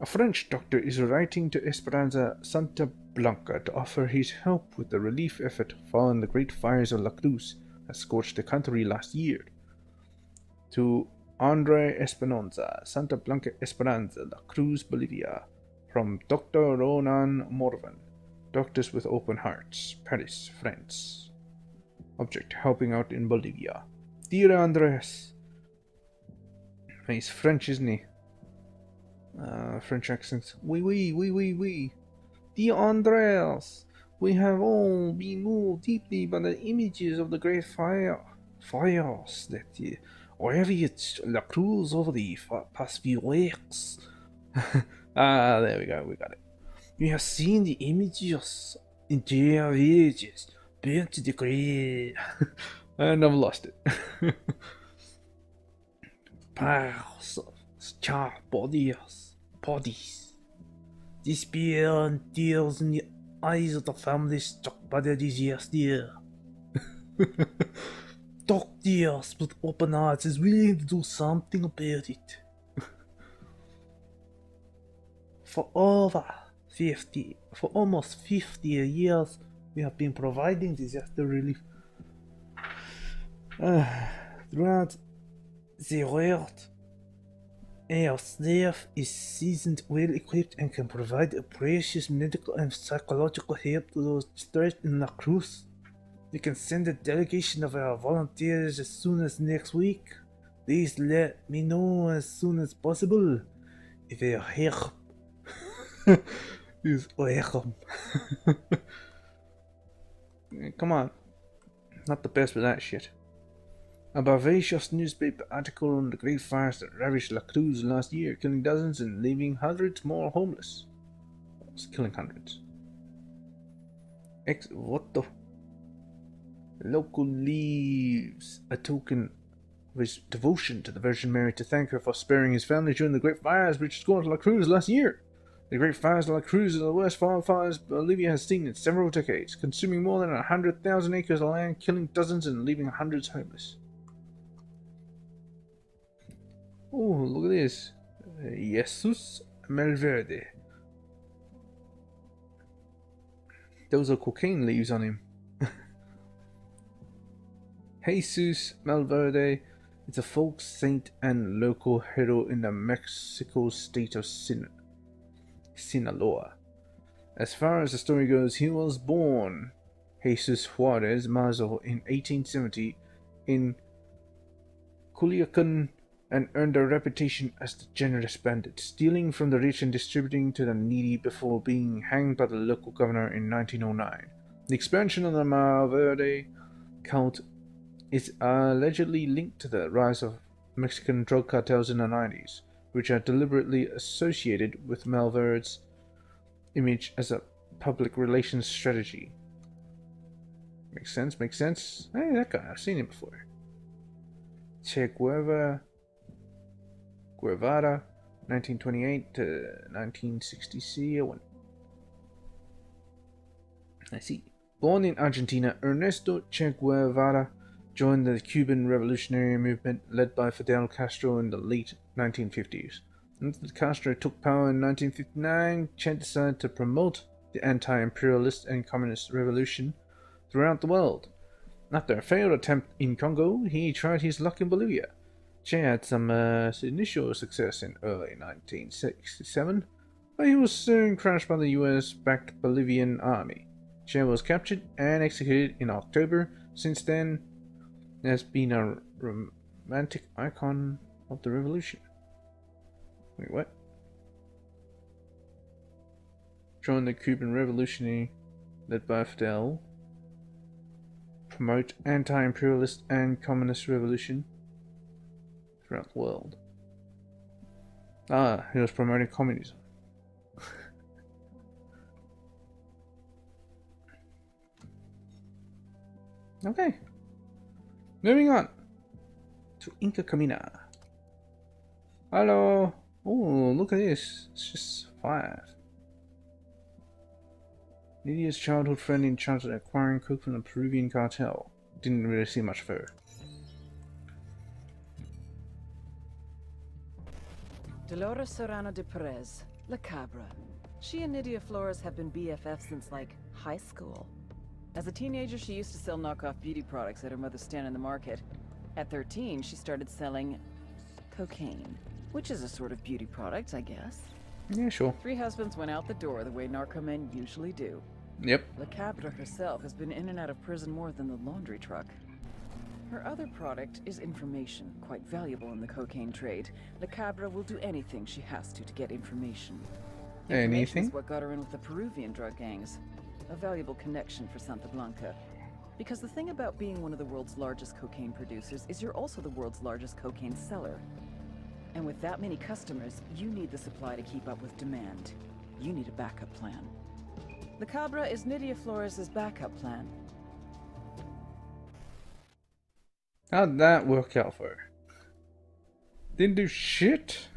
A French doctor is writing to Esperanza Santa Blanca to offer his help with the relief effort following the great fires of La Cruz that scorched the country last year. To Andre Espinoza, Santa Blanca Esperanza, La Cruz, Bolivia, from Dr. Ronan Morvan, Doctors with Open Hearts, Paris, France. Object: helping out in Bolivia. Dear Andres. He's French, isn't he? French accents. Oui. Dear Andreas, we have all been moved deeply by the images of the great fires that ravaged La Cruz over the past few weeks. There we go, we got it. We have seen the images in entire villages burnt to the ground. And I've lost it. Piles of charred bodies. Despair and tears in the eyes of the families struck by the disaster. Doctors with open hearts is willing to do something about it. For almost 50 years, we have been providing disaster relief throughout the world. Our staff is seasoned, well equipped, and can provide precious medical and psychological help to those distressed in La Cruz. You can send a delegation of our volunteers as soon as next week. Please let me know as soon as possible. If you help. Is welcome. Come on. Not the best with that shit. A Bavacious newspaper article on the great fires that ravaged La Cruz last year, killing dozens and leaving hundreds more homeless. It's killing hundreds. What the? Local leaves a token of his devotion to the Virgin Mary to thank her for sparing his family during the great fires which scorched La Cruz last year. The great fires of La Cruz are the worst wildfires Bolivia has seen in several decades, consuming more than 100,000 acres of land, killing dozens and leaving hundreds homeless. Oh, look at this. Jesus Malverde. Those are cocaine leaves on him. Jesus Malverde is a folk saint and local hero in the Mexico state of Sinaloa. As far as the story goes, he was born Jesus Juarez Mazo in 1870 in Culiacan and earned a reputation as the generous bandit, stealing from the rich and distributing to the needy before being hanged by the local governor in 1909. The expansion of the Malverde cult is allegedly linked to the rise of Mexican drug cartels in the 90s, which are deliberately associated with Malverde's image as a public relations strategy. Makes sense, makes sense. Hey, that guy, I've seen him before. Che Guevara, 1928 to 1960. I see. Born in Argentina, Ernesto Che Guevara joined the Cuban revolutionary movement led by Fidel Castro in the late 1950s. After Castro took power in 1959, Che decided to promote the anti-imperialist and communist revolution throughout the world. After a failed attempt in Congo, he tried his luck in Bolivia. Che had some initial success in early 1967, but he was soon crushed by the US-backed Bolivian army. Che was captured and executed in October. Since then, he has been a romantic icon of the revolution. Wait, what? Joined the Cuban revolutionary led by Fidel. Promote anti-imperialist and communist revolution throughout the world. Ah, he was promoting communism. Okay. Moving on to Inca Camina. Hello. Oh, look at this. It's just 5. Lydia's childhood friend in charge of acquiring coke from the Peruvian cartel. Didn't really see much of her. Dolores Serrano de Perez, La Cabra. She and Nydia Flores have been BFFs since, like, high school. As a teenager, she used to sell knockoff beauty products at her mother's stand in the market. At 13, she started selling cocaine, which is a sort of beauty product, I guess. Yeah, sure. 3 husbands went out the door the way narcomen usually do. Yep. La Cabra herself has been in and out of prison more than the laundry truck. Her other product is information, quite valuable in the cocaine trade. La Cabra will do anything she has to get information. Information is what got her in with the Peruvian drug gangs. A valuable connection for Santa Blanca. Because the thing about being one of the world's largest cocaine producers is you're also the world's largest cocaine seller. And with that many customers, you need the supply to keep up with demand. You need a backup plan. The Cabra is Nydia Flores' backup plan. How'd that work out for her? Didn't do shit?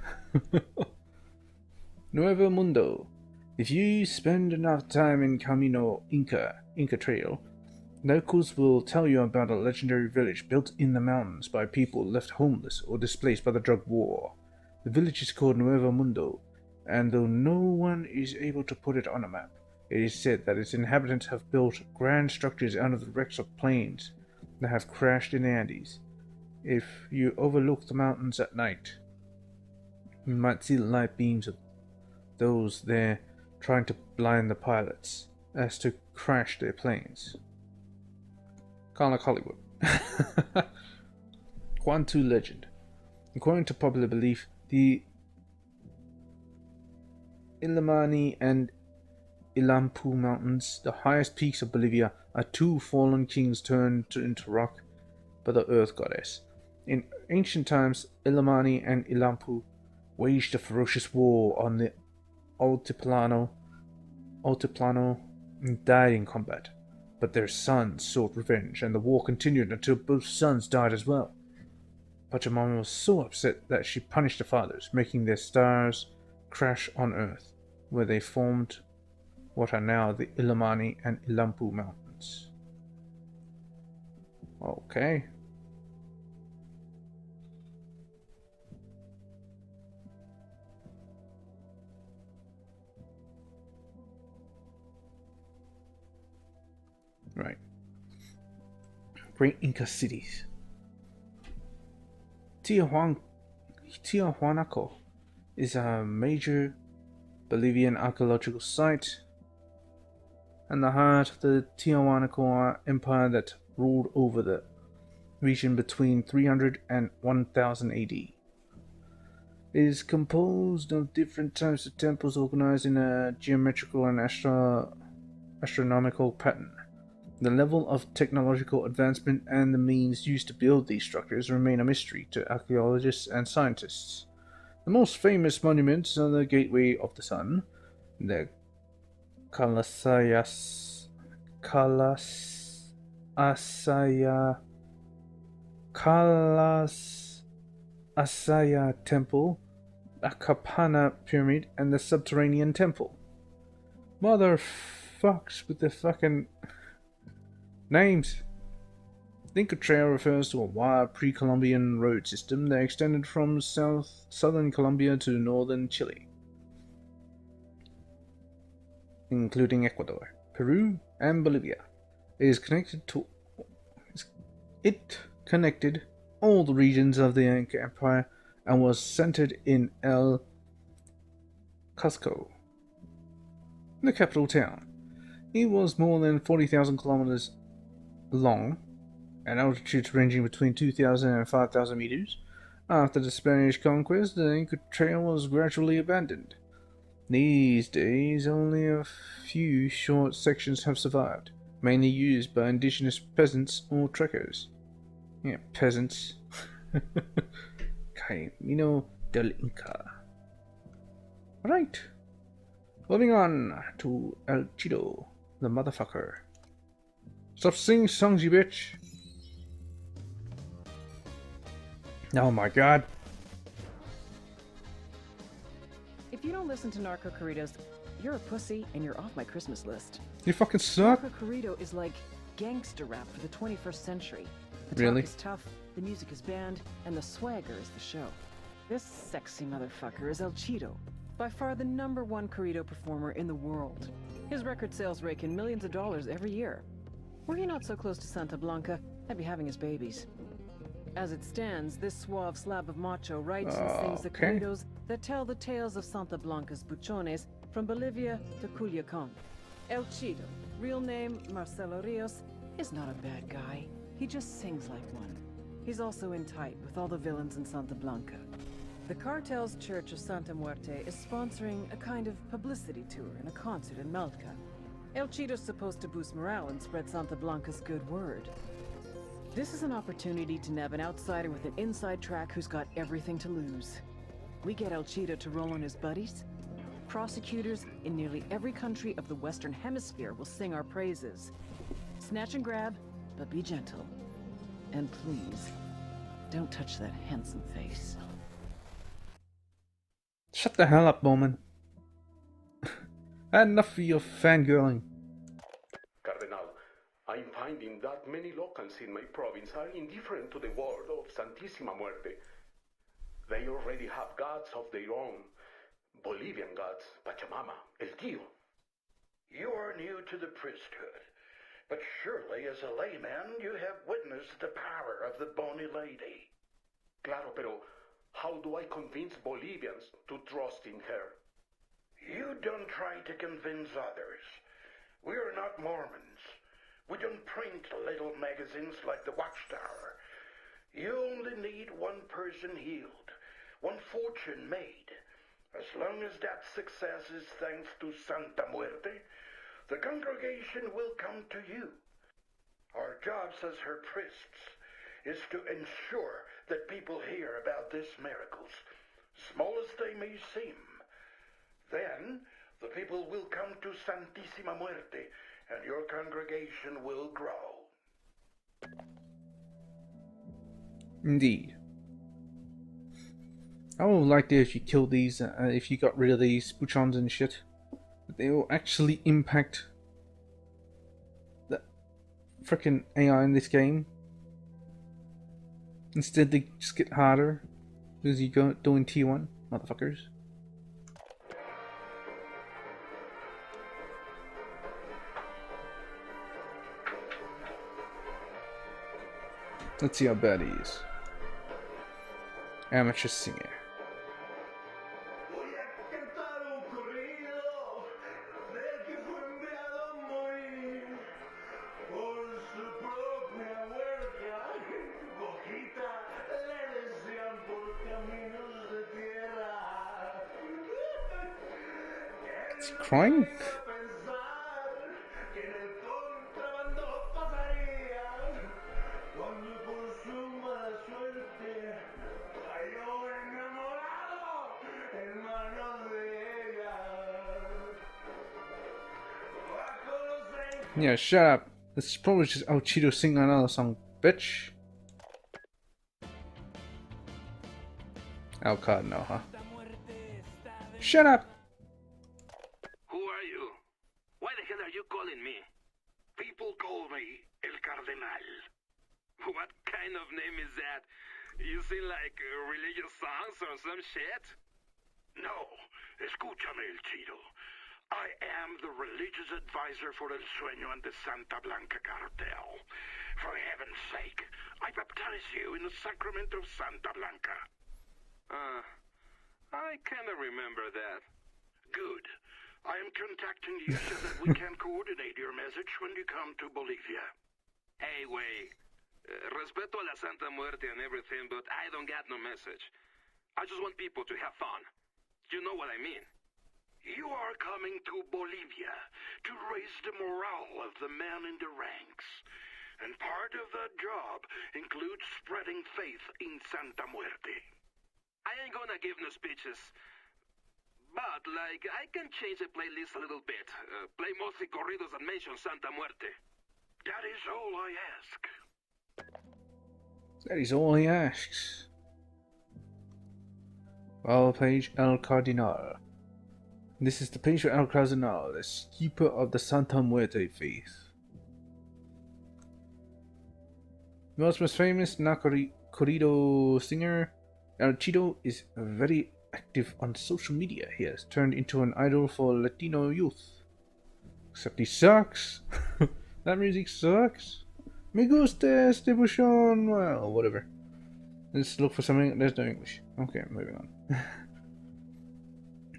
Nuevo Mundo. If you spend enough time in Camino Inca Trail, locals will tell you about a legendary village built in the mountains by people left homeless or displaced by the drug war. The village is called Nuevo Mundo, and though no one is able to put it on a map, it is said that its inhabitants have built grand structures out of the wrecks of planes that have crashed in the Andes. If you overlook the mountains at night, you might see the light beams of those there trying to blind the pilots as to crash their planes. Kind of like Hollywood. Guantu legend. According to popular belief, the Illimani and Ilampu Mountains, the highest peaks of Bolivia, are two fallen kings turned into rock by the Earth Goddess. In ancient times, Illimani and Ilampu waged a ferocious war on the Altiplano and died in combat. But their sons sought revenge, and the war continued until both sons died as well. Pachamama was so upset that she punished the fathers, making their stars crash on Earth, where they formed what are now the Illimani and Ilampu Mountains. Okay. Right. Great Inca cities. Tiahuanaco is a major Bolivian archaeological site and the heart of the Tiahuanaco Empire that ruled over the region between 300 and 1000 AD. It is composed of different types of temples organized in a geometrical and astronomical pattern. The level of technological advancement and the means used to build these structures remain a mystery to archaeologists and scientists. The most famous monuments are the Gateway of the Sun, the Kalasaya Temple, a Kapana Pyramid, and the Subterranean Temple. Motherfucks with the fucking names. The Inca Trail refers to a wide pre-Columbian road system that extended from southern Colombia to northern Chile, including Ecuador, Peru, and Bolivia. It connected all the regions of the Inca Empire and was centered in El Cusco, the capital town. It was more than 40,000 kilometers long, at altitudes ranging between 2,000 and 5,000 meters. After the Spanish conquest, the Inca Trail was gradually abandoned. These days, only a few short sections have survived, mainly used by indigenous peasants or trekkers. Yeah, peasants. Camino del Inca. Right. Moving on to El Chido, the motherfucker. Stop singing songs, you bitch! Oh my god. If you don't listen to Narco Corridos, you're a pussy and you're off my Christmas list. You fucking suck. Narco Corrido is like gangster rap for the 21st century. The Really? talk is tough, the music is banned, and the swagger is the show. This sexy motherfucker is El Chido, by far the #1 corrido performer in the world. His record sales rake in millions of dollars every year. Were he not so close to Santa Blanca, I'd be having his babies. As it stands, this suave slab of macho writes and sings the corridos that tell the tales of Santa Blanca's buchones from Bolivia to Culiacan. El Chido, real name Marcelo Rios, is not a bad guy. He just sings like one. He's also in tight with all the villains in Santa Blanca. The cartel's Church of Santa Muerte is sponsoring a kind of publicity tour and a concert in Malta. El Chido's supposed to boost morale and spread Santa Blanca's good word. This is an opportunity to nab an outsider with an inside track who's got everything to lose. We get El Chido to roll on his buddies. Prosecutors in nearly every country of the Western Hemisphere will sing our praises. Snatch and grab, but be gentle. And please, don't touch that handsome face. Shut the hell up, Bowman. I had enough of your fangirling. Cardenal, I'm finding that many locals in my province are indifferent to the word of Santísima Muerte. They already have gods of their own. Bolivian gods, Pachamama, El Tío. You are new to the priesthood, but surely as a layman you have witnessed the power of the Bony Lady. Claro, pero how do I convince Bolivians to trust in her? You don't try to convince others. We are not Mormons. We don't print little magazines like the Watchtower. You only need one person healed, one fortune made. As long as that success is thanks to Santa Muerte, the congregation will come to you. Our jobs as her priests is to ensure that people hear about these miracles, small as they may seem. Then, the people will come to Santissima Muerte, and your congregation will grow. Indeed. I would like it if you kill these, if you got rid of these bouchons and shit. They will actually impact the freaking AI in this game. Instead, they just get harder as you go doing T1, motherfuckers. Let's see how bad he is. Amateur singer. Is he crying? Yeah, shut up. This is probably just El Cheeto singing another song, bitch. El Cardinal, huh? Shut up! Who are you? Why the hell are you calling me? People call me El Cardenal. What kind of name is that? You sing like religious songs or some shit? No, escúchame, El Cheeto. I am the religious advisor for El Sueño and the Santa Blanca cartel. For heaven's sake, I baptize you in the sacrament of Santa Blanca. I kinda remember that. Good. I am contacting you so that we can coordinate your message when you come to Bolivia. Hey, wey. Respeto a la Santa Muerte and everything, but I don't got no message. I just want people to have fun. You know what I mean? You are coming to Bolivia to raise the morale of the men in the ranks. And part of that job includes spreading faith in Santa Muerte. I ain't gonna give no speeches. But, like, I can change the playlist a little bit. Play mostly corridos and mention Santa Muerte. That is all I ask. That is all he asks. Well, page El Cardinal. This is the page for El Cardinal, the keeper of the Santa Muerte faith. The most famous corrido singer, El Cheeto, is very active on social media. He has turned into an idol for Latino youth. Except he sucks. That music sucks. Me gusta este buchon. Well, whatever. Let's look for something. There's no English. Okay, moving on.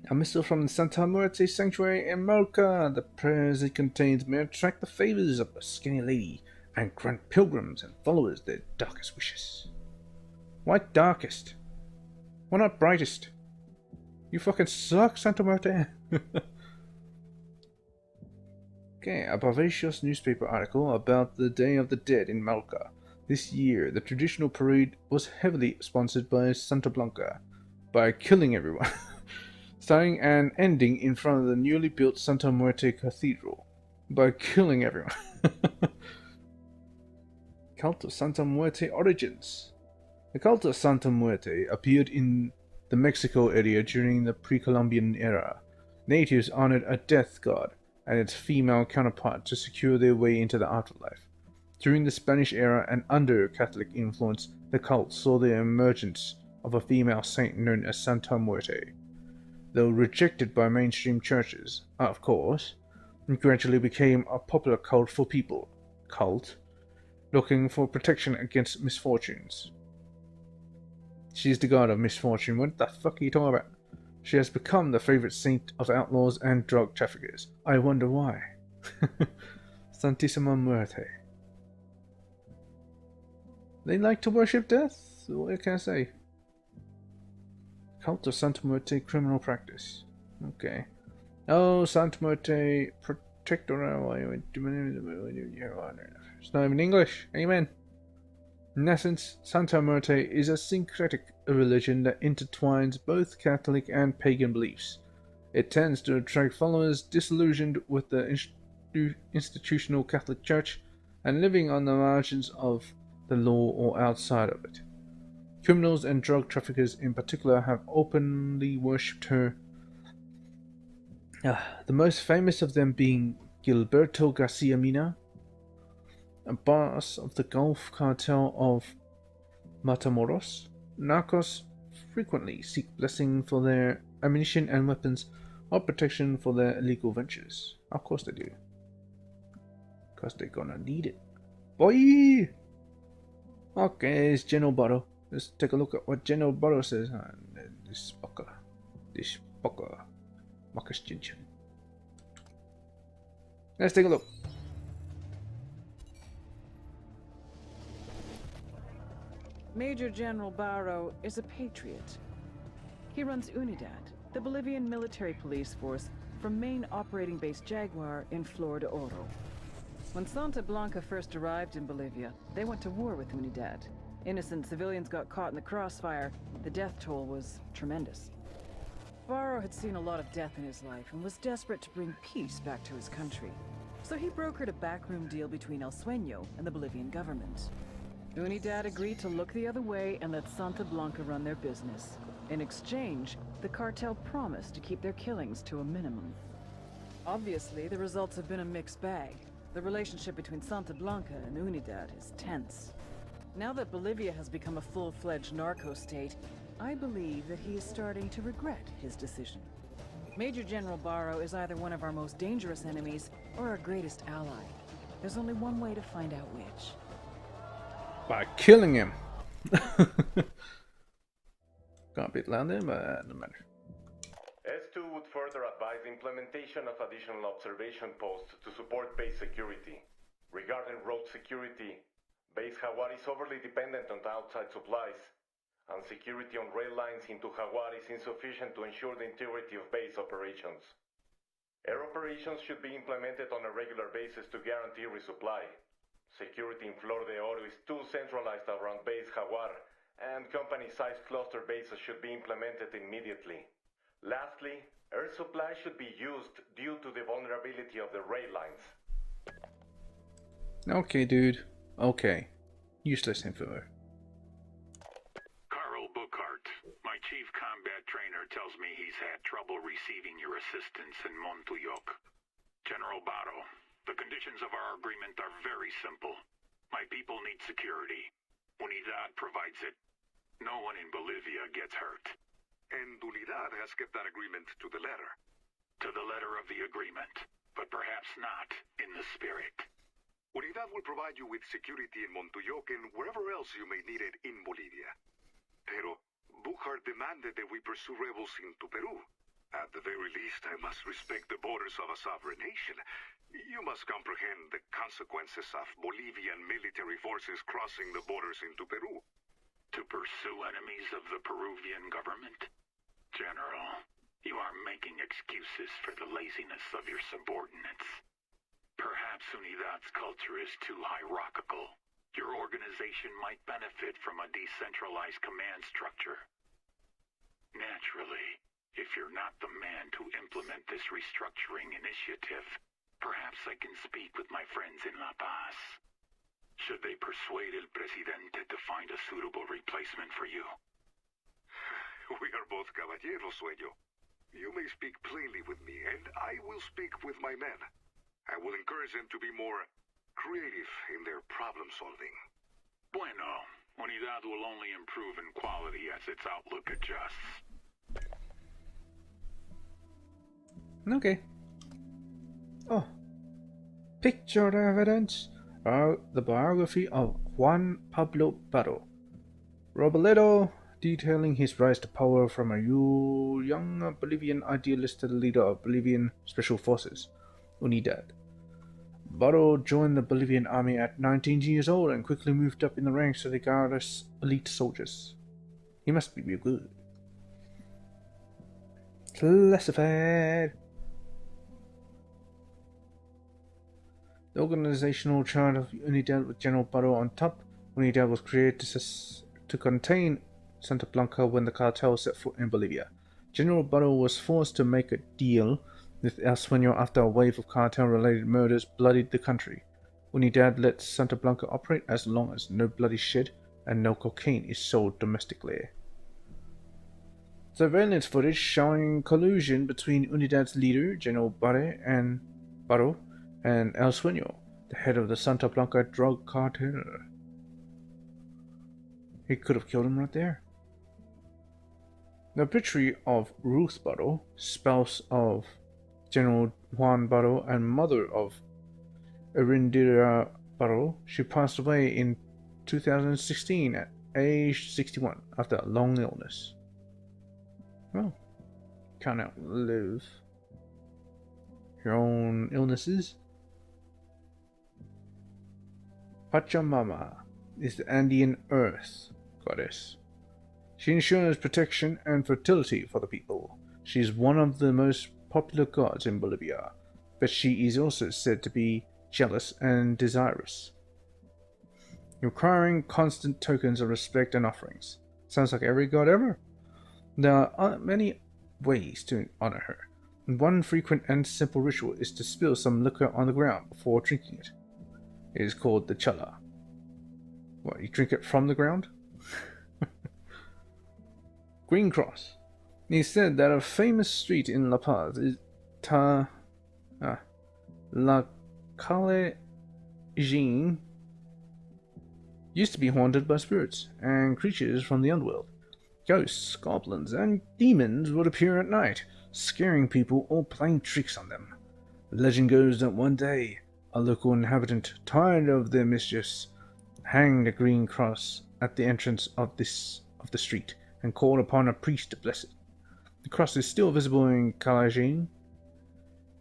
A missile from the Santa Muerte Sanctuary in Malca. The prayers it contains may attract the favors of a skinny lady and grant pilgrims and followers their darkest wishes. Why darkest? Why not brightest? You fucking suck, Santa Muerte. Okay, a Bavacious newspaper article about the Day of the Dead in Malca. This year, the traditional parade was heavily sponsored by Santa Blanca by killing everyone. Starting and ending in front of the newly built Santa Muerte Cathedral by killing everyone. Cult of Santa Muerte origins. The cult of Santa Muerte appeared in the Mexico area during the pre-Columbian era. Natives honored a death god and its female counterpart to secure their way into the afterlife. During the Spanish era and under Catholic influence, the cult saw the emergence of a female saint known as Santa Muerte. Though rejected by mainstream churches, of course, it gradually became a popular cult for people. Looking for protection against misfortunes. She's the god of misfortune. What the fuck are you talking about? She has become the favorite saint of outlaws and drug traffickers. I wonder why. Santissima Muerte. They like to worship death? What can I say? Cult of Santa Muerte criminal practice. Okay. Oh, Santa Muerte Protectora. It's not even English. Amen. In essence, Santa Muerte is a syncretic religion that intertwines both Catholic and pagan beliefs. It tends to attract followers disillusioned with the institutional Catholic Church and living on the margins of the law or outside of it. Criminals and drug traffickers in particular have openly worshipped her, the most famous of them being Gilberto Garcia Mina, a boss of the Gulf cartel of Matamoros. Narcos frequently seek blessing for their ammunition and weapons or protection for their illegal ventures. Of course they do. Because they're gonna need it. Boy! Okay, it's General Barrow. Let's take a look at what General Barrow says. This fucker. Marcus Ginchin. Let's take a look. Major General Barrow is a patriot. He runs UNIDAD, the Bolivian military police force from main operating base Jaguar in Flor de Oro. When Santa Blanca first arrived in Bolivia, they went to war with UNIDAD. Innocent civilians got caught in the crossfire. The death toll was tremendous. Barrow had seen a lot of death in his life and was desperate to bring peace back to his country. So he brokered a backroom deal between El Sueño and the Bolivian government. UNIDAD agreed to look the other way and let Santa Blanca run their business. In exchange, the cartel promised to keep their killings to a minimum. Obviously, the results have been a mixed bag. The relationship between Santa Blanca and UNIDAD is tense. Now that Bolivia has become a full-fledged narco state, I believe that he is starting to regret his decision. Major General Barrow is either one of our most dangerous enemies or our greatest ally. There's only one way to find out which. By killing him. Got a bit loud there, but no matter. S2 would further advise implementation of additional observation posts to support base security. Regarding road security, Base Jaguar is overly dependent on outside supplies, and security on rail lines into Jaguar is insufficient to ensure the integrity of base operations. Air operations should be implemented on a regular basis to guarantee resupply. Security in Flor de Oro is too centralized around Base Jaguar, and company-sized cluster bases should be implemented immediately. Lastly, air supply should be used due to the vulnerability of the rail lines. Okay, dude. Okay. Useless info. Carl Buchart, my chief combat trainer, tells me he's had trouble receiving your assistance in Montuyoc. General Barrow, the conditions of our agreement are very simple. My people need security. UNIDAD provides it. No one in Bolivia gets hurt. And UNIDAD has kept that agreement to the letter. To the letter of the agreement, but perhaps not in the spirit. UNIDAD will provide you with security in Montuyoc and wherever else you may need it in Bolivia. Pero Buchart demanded that we pursue rebels into Peru. At the very least, I must respect the borders of a sovereign nation. You must comprehend the consequences of Bolivian military forces crossing the borders into Peru. To pursue enemies of the Peruvian government? General, you are making excuses for the laziness of your subordinates. Perhaps UNIDAD's culture is too hierarchical. Your organization might benefit from a decentralized command structure. Naturally, if you're not the man to implement this restructuring initiative, perhaps I can speak with my friends in La Paz. Should they persuade El Presidente to find a suitable replacement for you? We are both caballeros, Sueño. You may speak plainly with me, and I will speak with my men. I will encourage them to be more creative in their problem solving. Bueno, UNIDAD will only improve in quality as its outlook adjusts. Okay. Oh. Picture evidence. The biography of Juan Pablo Barrow. Robledo, detailing his rise to power from a young Bolivian idealist to the leader of Bolivian Special Forces, UNIDAD. Baro joined the Bolivian army at 19 years old and quickly moved up in the ranks of the Guardia's elite soldiers. He must be real good. Classified. The organizational chart of Unidad with General Baro on top. Unidad was created to contain Santa Blanca when the cartel set foot in Bolivia. General Baro was forced to make a deal with El Sueño after a wave of cartel-related murders bloodied the country. Unidad let Santa Blanca operate as long as no blood is shed and no cocaine is sold domestically. Surveillance footage showing collusion between Unidad's leader, General Baro, and El Sueño, the head of the Santa Blanca drug cartel. He could have killed him right there. The obituary of Ruth Baro, spouse of General Juan Baro and mother of Erindira Baro, she passed away in 2016 at age 61 after a long illness. Well, can't outlive your own illnesses. Pachamama is the Andean earth goddess. She ensures protection and fertility for the people. She is one of the most popular gods in Bolivia, but she is also said to be jealous and desirous, requiring constant tokens of respect and offerings. Sounds like every god ever. There are many ways to honor her. One frequent and simple ritual is to spill some liquor on the ground before drinking it. It is called the chala. What, you drink it from the ground? Green Cross. It is said that a famous street in La Paz is La Calle Jean used to be haunted by spirits and creatures from the underworld. Ghosts, goblins, and demons would appear at night, scaring people or playing tricks on them. The legend goes that one day, a local inhabitant, tired of their mischiefs, hanged a green cross at the entrance of the street and called upon a priest to bless it. The cross is still visible in Calajin,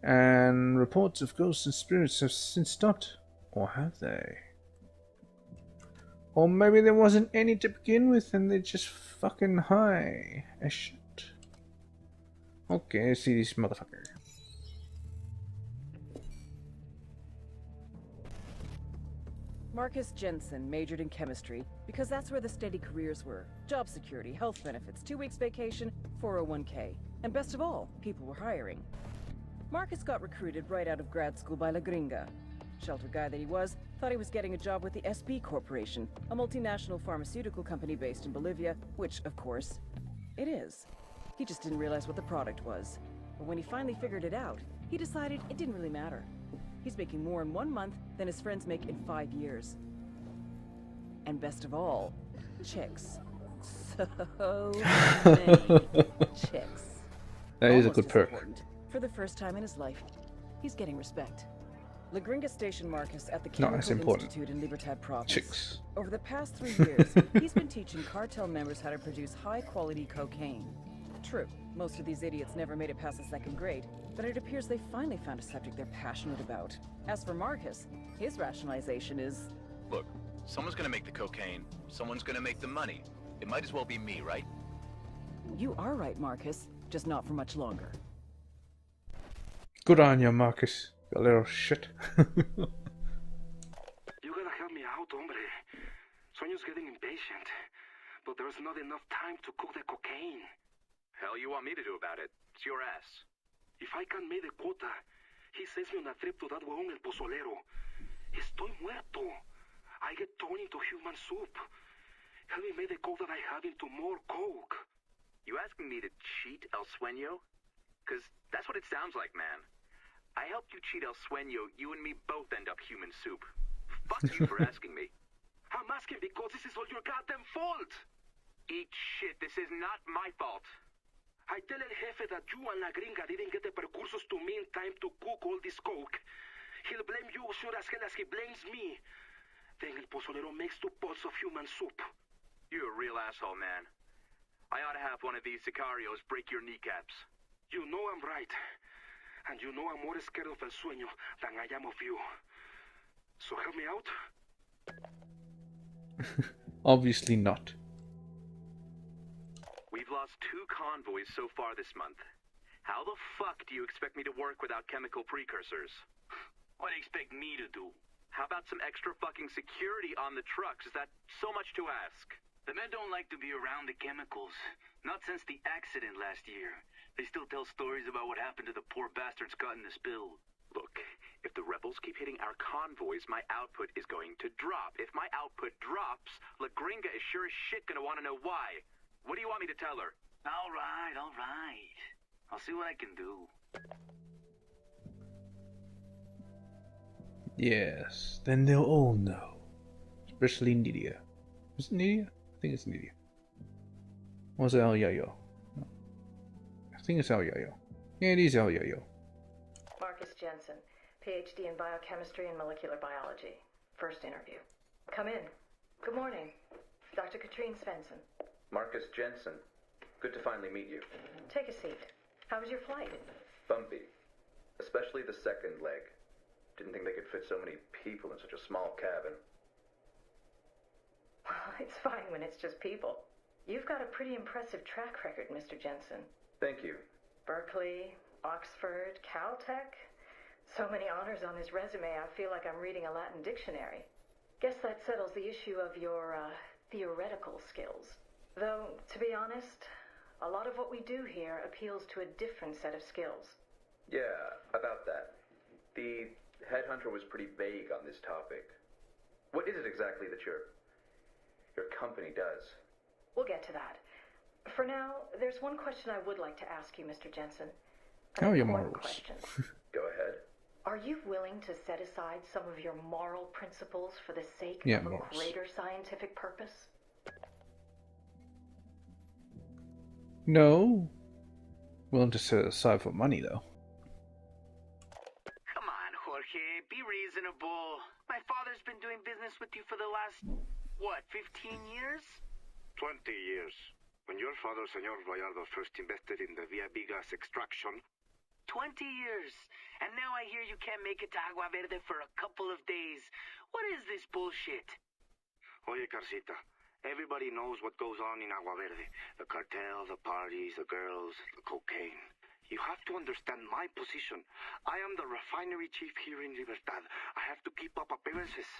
and reports of ghosts and spirits have since stopped. Or have they? Or maybe there wasn't any to begin with and they're just fucking high as shit. Okay, let's see this motherfucker. Marcus Jensen majored in chemistry because that's where the steady careers were. Job security, health benefits, 2 weeks vacation, 401k. And best of all, people were hiring. Marcus got recruited right out of grad school by La Gringa. Shelter guy that he was, thought he was getting a job with the SP Corporation, a multinational pharmaceutical company based in Bolivia, which, of course, it is. He just didn't realize what the product was. But when he finally figured it out, he decided it didn't really matter. He's making more in 1 month than his friends make in 5 years. And best of all, chicks. So many chicks. That is a good perk. For the first time in his life, he's getting respect. La Gringa stationed Marcus at the Chemical Institute in Libertad Province. Chicks. Over the past 3 years, he's been teaching cartel members how to produce high-quality cocaine. True, most of these idiots never made it past the 2nd grade, but it appears they finally found a subject they're passionate about. As for Marcus, his rationalization is... Look, someone's gonna make the cocaine, someone's gonna make the money. It might as well be me, right? You are right, Marcus, just not for much longer. Good on you, Marcus. You little shit. You gotta help me out, hombre. Sueño's getting impatient, but there's not enough time to cook the cocaine. Hell you want me to do about it? It's your ass. If I can make the quota, he sends me on a trip to that huevón el pozolero. Estoy muerto. I get turned into human soup. Help me make the coke that I have into more coke. You asking me to cheat El Sueño? Cause that's what it sounds like, man. I helped you cheat El Sueño, you and me both end up human soup. Fuck you for asking me. I'm asking because this is all your goddamn fault. Eat shit, this is not my fault. I tell El Jefe that you and La Gringa didn't get the precursos to me in time to cook all this coke. He'll blame you sure as hell as he blames me. Then el pozolero makes 2 pots of human soup. You're a real asshole, man. I ought to have one of these sicarios break your kneecaps. You know I'm right. And you know I'm more scared of El Sueño than I am of you. So help me out? Obviously not. We've lost 2 convoys so far this month. How the fuck do you expect me to work without chemical precursors? What do you expect me to do? How about some extra fucking security on the trucks? Is that so much to ask? The men don't like to be around the chemicals. Not since the accident last year. They still tell stories about what happened to the poor bastards caught in the spill. Look, if the rebels keep hitting our convoys, my output is going to drop. If my output drops, La Gringa is sure as shit gonna want to know why. What do you want me to tell her? All right. I'll see what I can do. Yes, then they'll all know. Especially Nidia. Is it Nidia? I think it's Nidia. Or is it El Yayo? No. I think it's El Yayo. Yeah, it is El Yayo. Marcus Jensen, PhD in biochemistry and molecular biology. First interview. Come in. Good morning. Dr. Katrine Svensson. Marcus Jensen. Good to finally meet you. Take a seat. How was your flight? Bumpy. Especially the second leg. Didn't think they could fit so many people in such a small cabin. It's fine when it's just people. You've got a pretty impressive track record, Mr. Jensen. Thank you. Berkeley, Oxford, Caltech. So many honors on his resume, I feel like I'm reading a Latin dictionary. Guess that settles the issue of your, theoretical skills. Though, to be honest, a lot of what we do here appeals to a different set of skills. Yeah, about that. The headhunter was pretty vague on this topic. What is it exactly that your company does? We'll get to that. For now, there's one question I would like to ask you, Mr. Jensen. Oh, your important morals. question. Go ahead. Are you willing to set aside some of your moral principles for the sake Yeah, of morals. a greater scientific purpose? No. Willing to set it aside for money, though. Come on, Jorge. Be reasonable. My father's been doing business with you for the last, 15 years? 20 years. When your father, Senor Vallardo, first invested in the VIB gas extraction. 20 years. And now I hear you can't make it to Agua Verde for a couple of days. What is this bullshit? Oye, Carcita, everybody knows what goes on in Agua Verde. The cartel, the parties, the girls, the cocaine. You have to understand my position. I am the refinery chief here in Libertad. I have to keep up appearances.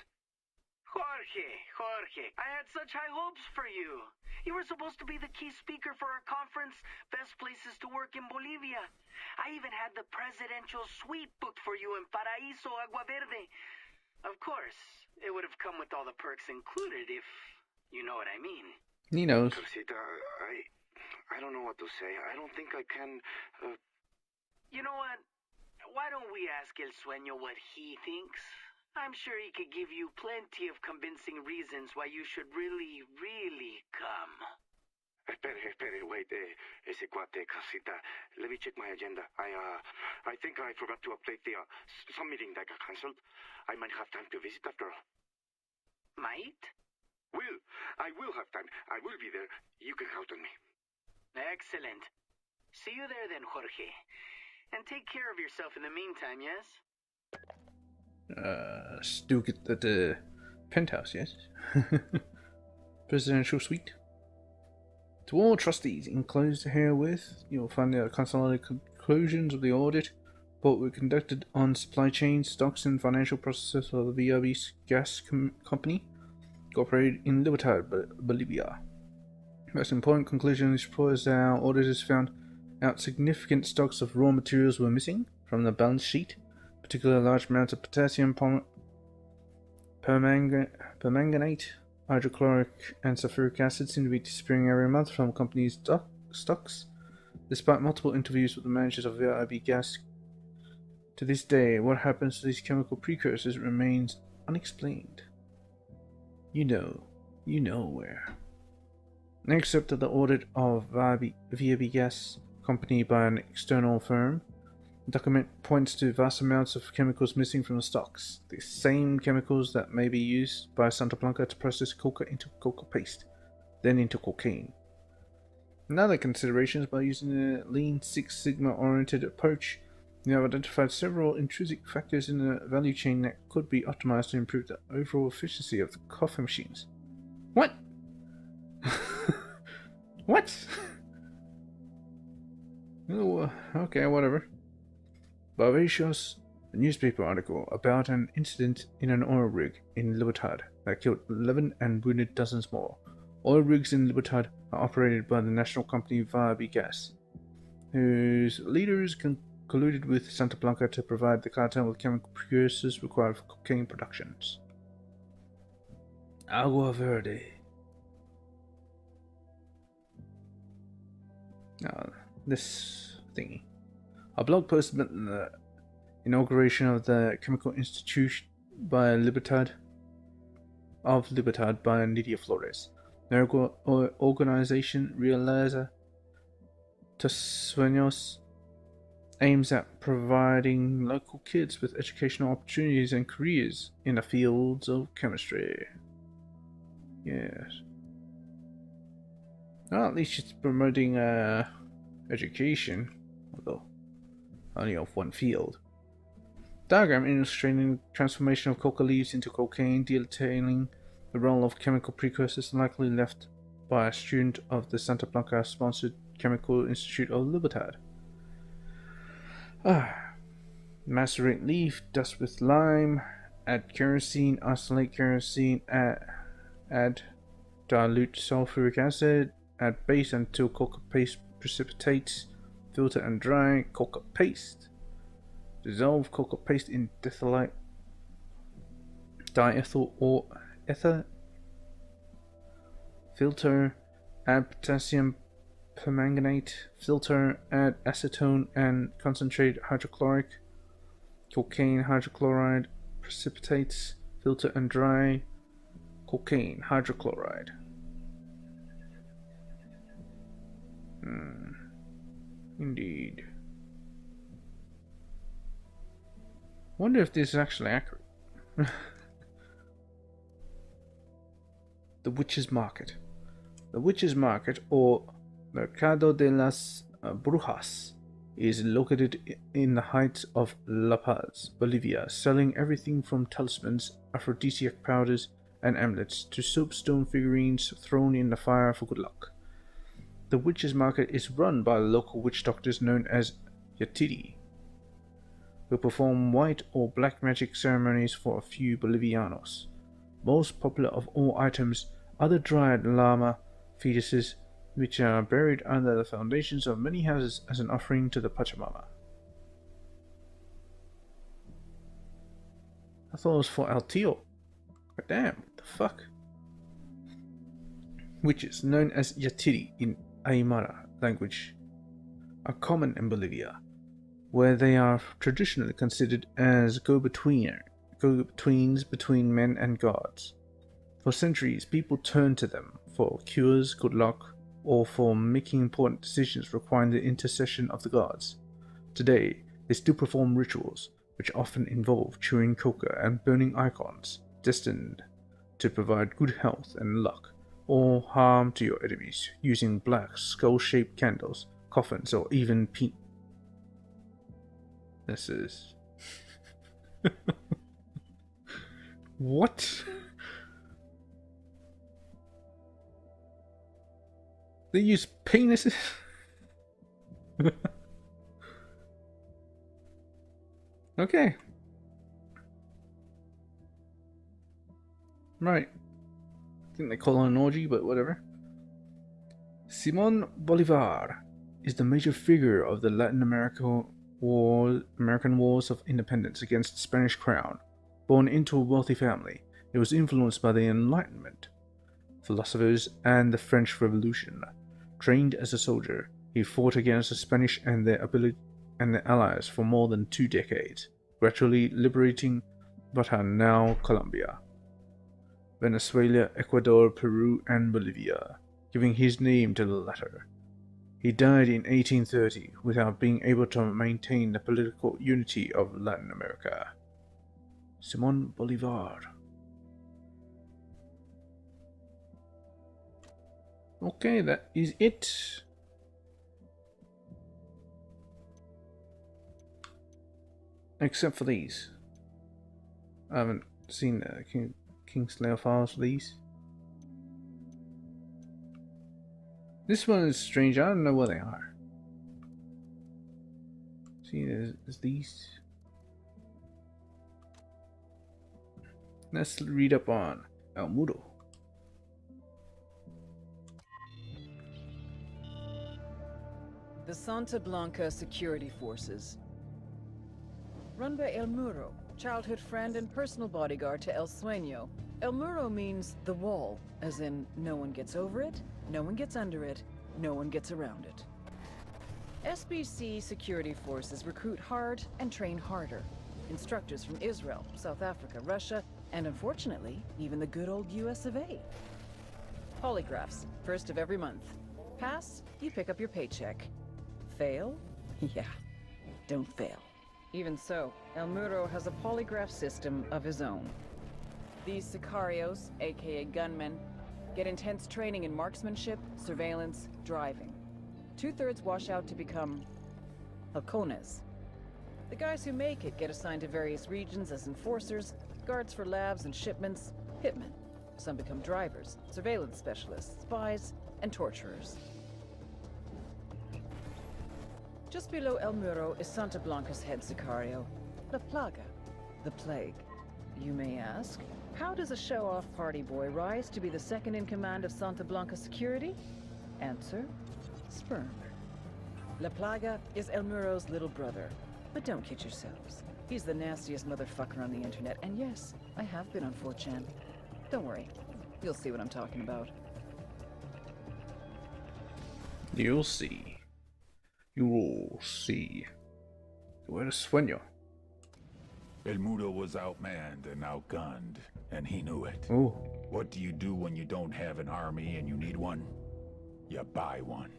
Jorge, I had such high hopes for you. You were supposed to be the key speaker for our conference, Best Places to Work in Bolivia. I even had the presidential suite booked for you in Paraíso, Agua Verde. Of course, it would have come with all the perks included if you know what I mean. He knows. Carcita, I don't know what to say. I don't think I can... You know what? Why don't we ask El Sueño what he thinks? I'm sure he could give you plenty of convincing reasons why you should really, really come. Espere, wait, ese cuate, Carcita. Let me check my agenda. I think I forgot to update the, some meeting that got cancelled. I might have time to visit after all. Might? I will have time. I will be there. You can count on me. Excellent. See you there then, Jorge. And take care of yourself in the meantime, yes? Still get at the penthouse, yes? Presidential suite. To all trustees, enclosed herewith, you'll find the consolidated conclusions of the audit report were conducted on supply chain, stocks, and financial processes of the VIB gas company, incorporated in Libertad, Bolivia. Most important conclusion of this report is that our auditors found out significant stocks of raw materials were missing from the balance sheet. Particularly large amounts of potassium permanganate, hydrochloric, and sulfuric acid seem to be disappearing every month from the company's stocks. Despite multiple interviews with the managers of VIB Gas, to this day, what happens to these chemical precursors remains unexplained. You know where. An excerpt of the audit of VIB Gas Company by an external firm. The document points to vast amounts of chemicals missing from the stocks, the same chemicals that may be used by Santa Blanca to process coca into coca paste, then into cocaine. Another consideration is by using a Lean Six Sigma oriented approach, You have identified several intrinsic factors in the value chain that could be optimized to improve the overall efficiency of the coffee machines. What? What? Oh, okay, whatever. Barbacious, a newspaper article about an incident in an oil rig in Libertad that killed 11 and wounded dozens more. Oil rigs in Libertad are operated by the national company Viabi Gas, whose leaders colluded with Santa Blanca to provide the cartel with chemical precursors required for cocaine productions. Agua Verde. This thingy. A blog post about the inauguration of the Chemical Institute by Libertad by Nidia Flores. The organization Realiza tus Sueños aims at providing local kids with educational opportunities and careers in the fields of chemistry. Yes. Well, at least it's promoting education, although only of one field. Diagram illustrating the transformation of coca leaves into cocaine, detailing the role of chemical precursors likely left by a student of the Santa Blanca sponsored Chemical Institute of Libertad. Macerate leaf, dust with lime, add kerosene, isolate kerosene, add dilute sulfuric acid, add base until coca paste precipitates, filter and dry coca paste. Dissolve coca paste in diethyl or ether. Filter, add potassium permanganate. Filter, add acetone and concentrate hydrochloric. Cocaine hydrochloride precipitates. Filter and dry cocaine hydrochloride. Indeed. Wonder if this is actually accurate. The Witches' Market. The Witches' Market, or Mercado de las Brujas, is located in the heights of La Paz, Bolivia, selling everything from talismans, aphrodisiac powders, and amulets to soapstone figurines thrown in the fire for good luck. The Witches' Market is run by local witch doctors known as Yatiri, who perform white or black magic ceremonies for a few Bolivianos. Most popular of all items are the dried llama fetuses, which are buried under the foundations of many houses as an offering to the Pachamama. I thought it was for El Tío. But damn, what the fuck? Witches, known as Yatiri in Aymara language, are common in Bolivia, where they are traditionally considered as go-betweens between men and gods. For centuries, people turned to them for cures, good luck, or for making important decisions requiring the intercession of the gods. Today, they still perform rituals, which often involve chewing coca and burning icons, destined to provide good health and luck, or harm to your enemies, using black skull-shaped candles, coffins, or even This is... What? They use penises? Okay. Right. I think they call it an orgy, but whatever. Simón Bolívar is the major figure of the Latin American Wars of Independence against the Spanish crown. Born into a wealthy family, he was influenced by the Enlightenment, philosophers, and the French Revolution. Trained as a soldier, he fought against the Spanish and their allies for more than 2 decades, gradually liberating what are now Colombia, Venezuela, Ecuador, Peru, and Bolivia, giving his name to the latter. He died in 1830 without being able to maintain the political unity of Latin America. Simón Bolívar. Okay, that is it. Except for these. I haven't seen the Kingslayer files for these. This one is strange. I don't know where they are. See, there's these. Let's read up on El Mudo. The Santa Blanca Security Forces. Run by El Muro, childhood friend and personal bodyguard to El Sueño. El Muro means the wall, as in no one gets over it, no one gets under it, no one gets around it. SBC security forces recruit hard and train harder. Instructors from Israel, South Africa, Russia, and unfortunately, even the good old US of A. Polygraphs, first of every month. Pass, you pick up your paycheck. Fail? Yeah, don't fail. Even so, El Muro has a polygraph system of his own. These sicarios, aka gunmen, get intense training in marksmanship, surveillance, driving. 2/3 wash out to become halcones. The guys who make it get assigned to various regions as enforcers, guards for labs and shipments, hitmen. Some become drivers, surveillance specialists, spies, and torturers. Just below El Muro is Santa Blanca's head sicario, La Plaga, the Plague. You may ask, how does a show-off party boy rise to be the second in command of Santa Blanca security? Answer, sperm. La Plaga is El Muro's little brother. But don't kid yourselves. He's the nastiest motherfucker on the internet, and yes, I have been on 4chan. Don't worry, you'll see what I'm talking about. You'll see. You will see. Where's Sueño? El Mudo was outmanned and outgunned, and he knew it. Ooh. What do you do when you don't have an army and you need one? You buy one.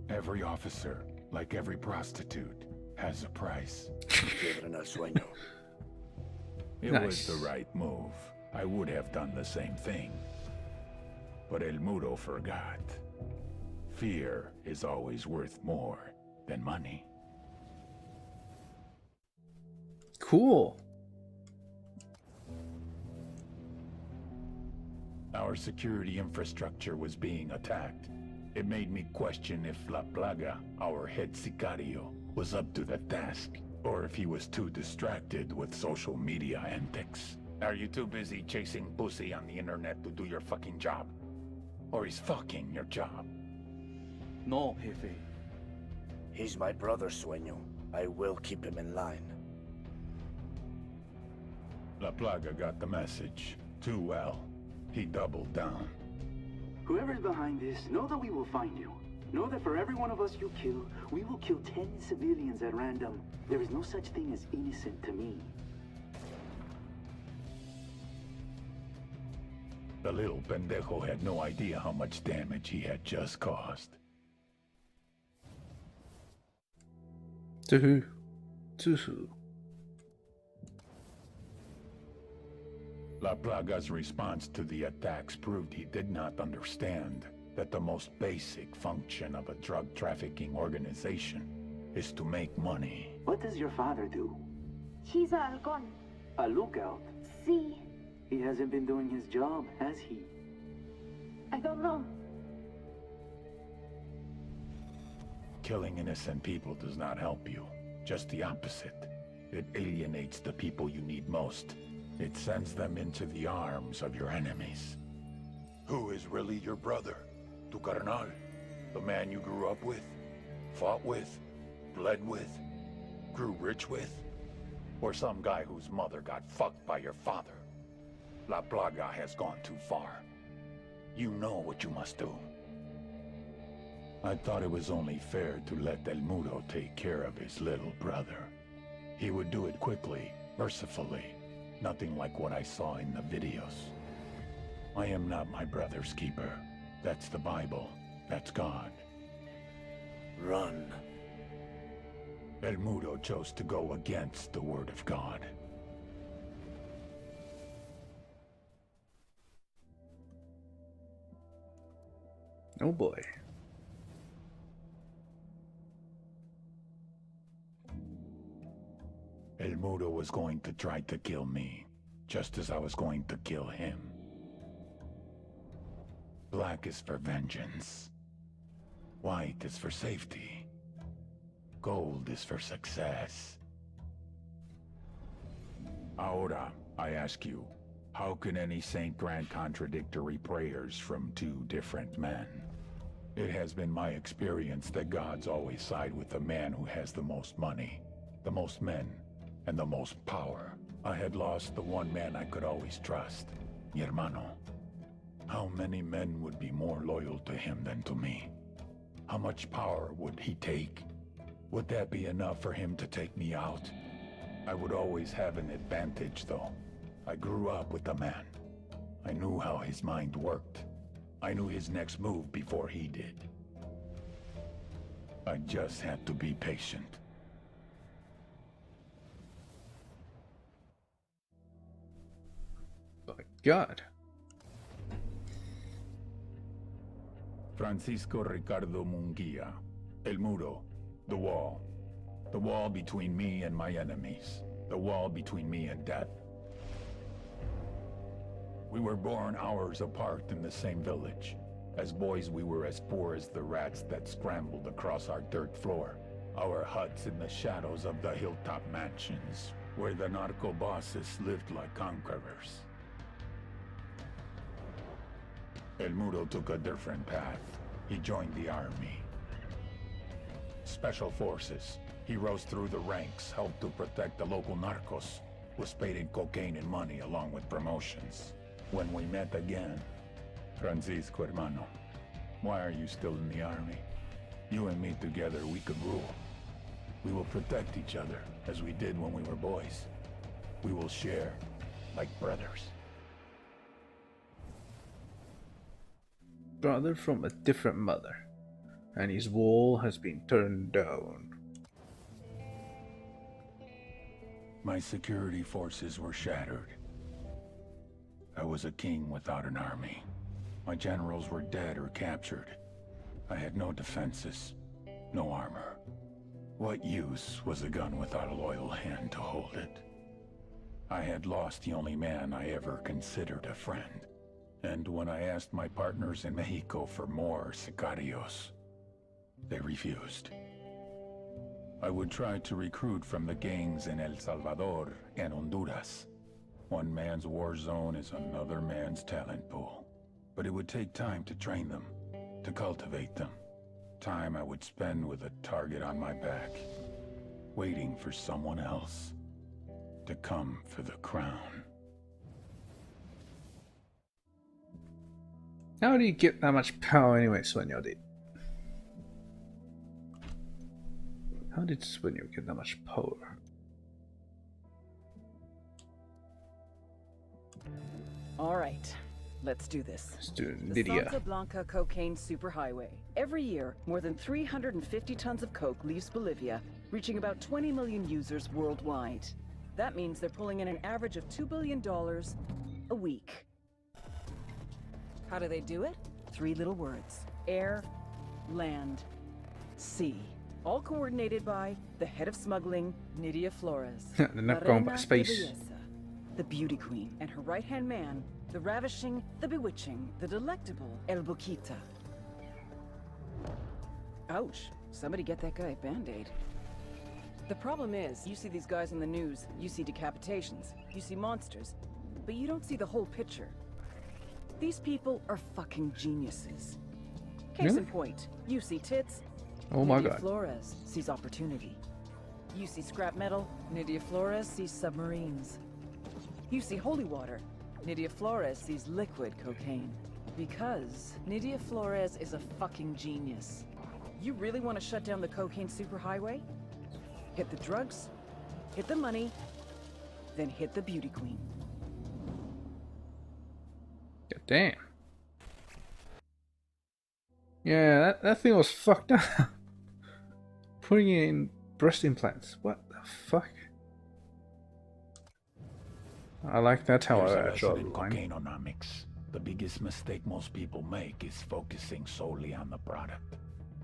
Every officer, like every prostitute, has a price. It was the right move. I would have done the same thing. But El Mudo forgot. Fear is always worth more than money. Cool. Our security infrastructure was being attacked. It made me question if La Plaga, our head sicario, was up to the task, or if he was too distracted with social media antics. Are you too busy chasing pussy on the internet to do your fucking job? Or is fucking your job? No, Jefe. He's my brother, Sueño. I will keep him in line. La Plaga got the message. Too well. He doubled down. Whoever's behind this, know that we will find you. Know that for every one of us you kill, we will kill 10 civilians at random. There is no such thing as innocent to me. The little pendejo had no idea how much damage he had just caused. To who? To who? La Plaga's response to the attacks proved he did not understand that the most basic function of a drug trafficking organization is to make money. What does your father do? He's a halcón. A lookout? Sí. He hasn't been doing his job, has he? I don't know. Killing innocent people does not help you. Just the opposite. It alienates the people you need most. It sends them into the arms of your enemies. Who is really your brother? Tu carnal? The man you grew up with? Fought with? Bled with? Grew rich with? Or some guy whose mother got fucked by your father? La Plaga has gone too far. You know what you must do. I thought it was only fair to let El Mudo take care of his little brother. He would do it quickly, mercifully. Nothing like what I saw in the videos. I am not my brother's keeper. That's the Bible. That's God. Run. El Mudo chose to go against the word of God. Oh boy. El Mudo was going to try to kill me, just as I was going to kill him. Black is for vengeance. White is for safety. Gold is for success. Ahora, I ask you, how can any saint grant contradictory prayers from two different men? It has been my experience that gods always side with the man who has the most money, the most men, and the most power. I had lost the one man I could always trust, mi hermano. How many men would be more loyal to him than to me? How much power would he take? Would that be enough for him to take me out? I would always have an advantage, though. I grew up with the man. I knew how his mind worked. I knew his next move before he did. I just had to be patient. My God. Francisco Ricardo Munguia. El Muro. The wall. The wall between me and my enemies. The wall between me and death. We were born hours apart in the same village. As boys, we were as poor as the rats that scrambled across our dirt floor. Our huts in the shadows of the hilltop mansions, where the narco bosses lived like conquerors. El Muro took a different path. He joined the army. Special forces. He rose through the ranks, helped to protect the local narcos, was paid in cocaine and money along with promotions. When we met again, Francisco hermano, why are you still in the army? You and me together, we could rule. We will protect each other, as we did when we were boys. We will share, like brothers. Brother from a different mother, and his wall has been turned down. My security forces were shattered. I was a king without an army. My generals were dead or captured. I had no defenses, no armor. What use was a gun without a loyal hand to hold it? I had lost the only man I ever considered a friend. And when I asked my partners in Mexico for more sicarios, they refused. I would try to recruit from the gangs in El Salvador and Honduras. One man's war zone is another man's talent pool. But it would take time to train them, to cultivate them. Time I would spend with a target on my back, waiting for someone else to come for the crown. How do you get that much power anyway, Sueño did? How did Sueño get that much power? All right, let's do this. Let's do The Lydia. Santa Blanca Cocaine Superhighway. Every year, more than 350 tons of coke leaves Bolivia, reaching about 20 million users worldwide. That means they're pulling in an average of $2 billion a week. How do they do it? 3 little words. Air, land, sea. All coordinated by the head of smuggling, Nydia Flores. They're not going by Reina de space. Belleza, the beauty queen, and her right-hand man, the ravishing, the bewitching, the delectable El Boquita. Ouch. Somebody get that guy a Band-Aid. The problem is, you see these guys on the news, you see decapitations, you see monsters, but you don't see the whole picture. These people are fucking geniuses. Case Really? in point, you see tits, Oh my Nydia God. Flores sees opportunity. You see scrap metal, Nydia Flores sees submarines. You see holy water, Nydia Flores sees liquid cocaine. Because Nydia Flores is a fucking genius. You really want to shut down the cocaine superhighway? Hit the drugs, hit the money, then hit the beauty queen. God damn. Yeah, that thing was fucked up. Putting in breast implants. What the fuck? I like that how There's a I lesson draw in the line. cocaineonomics. The biggest mistake most people make is focusing solely on the product.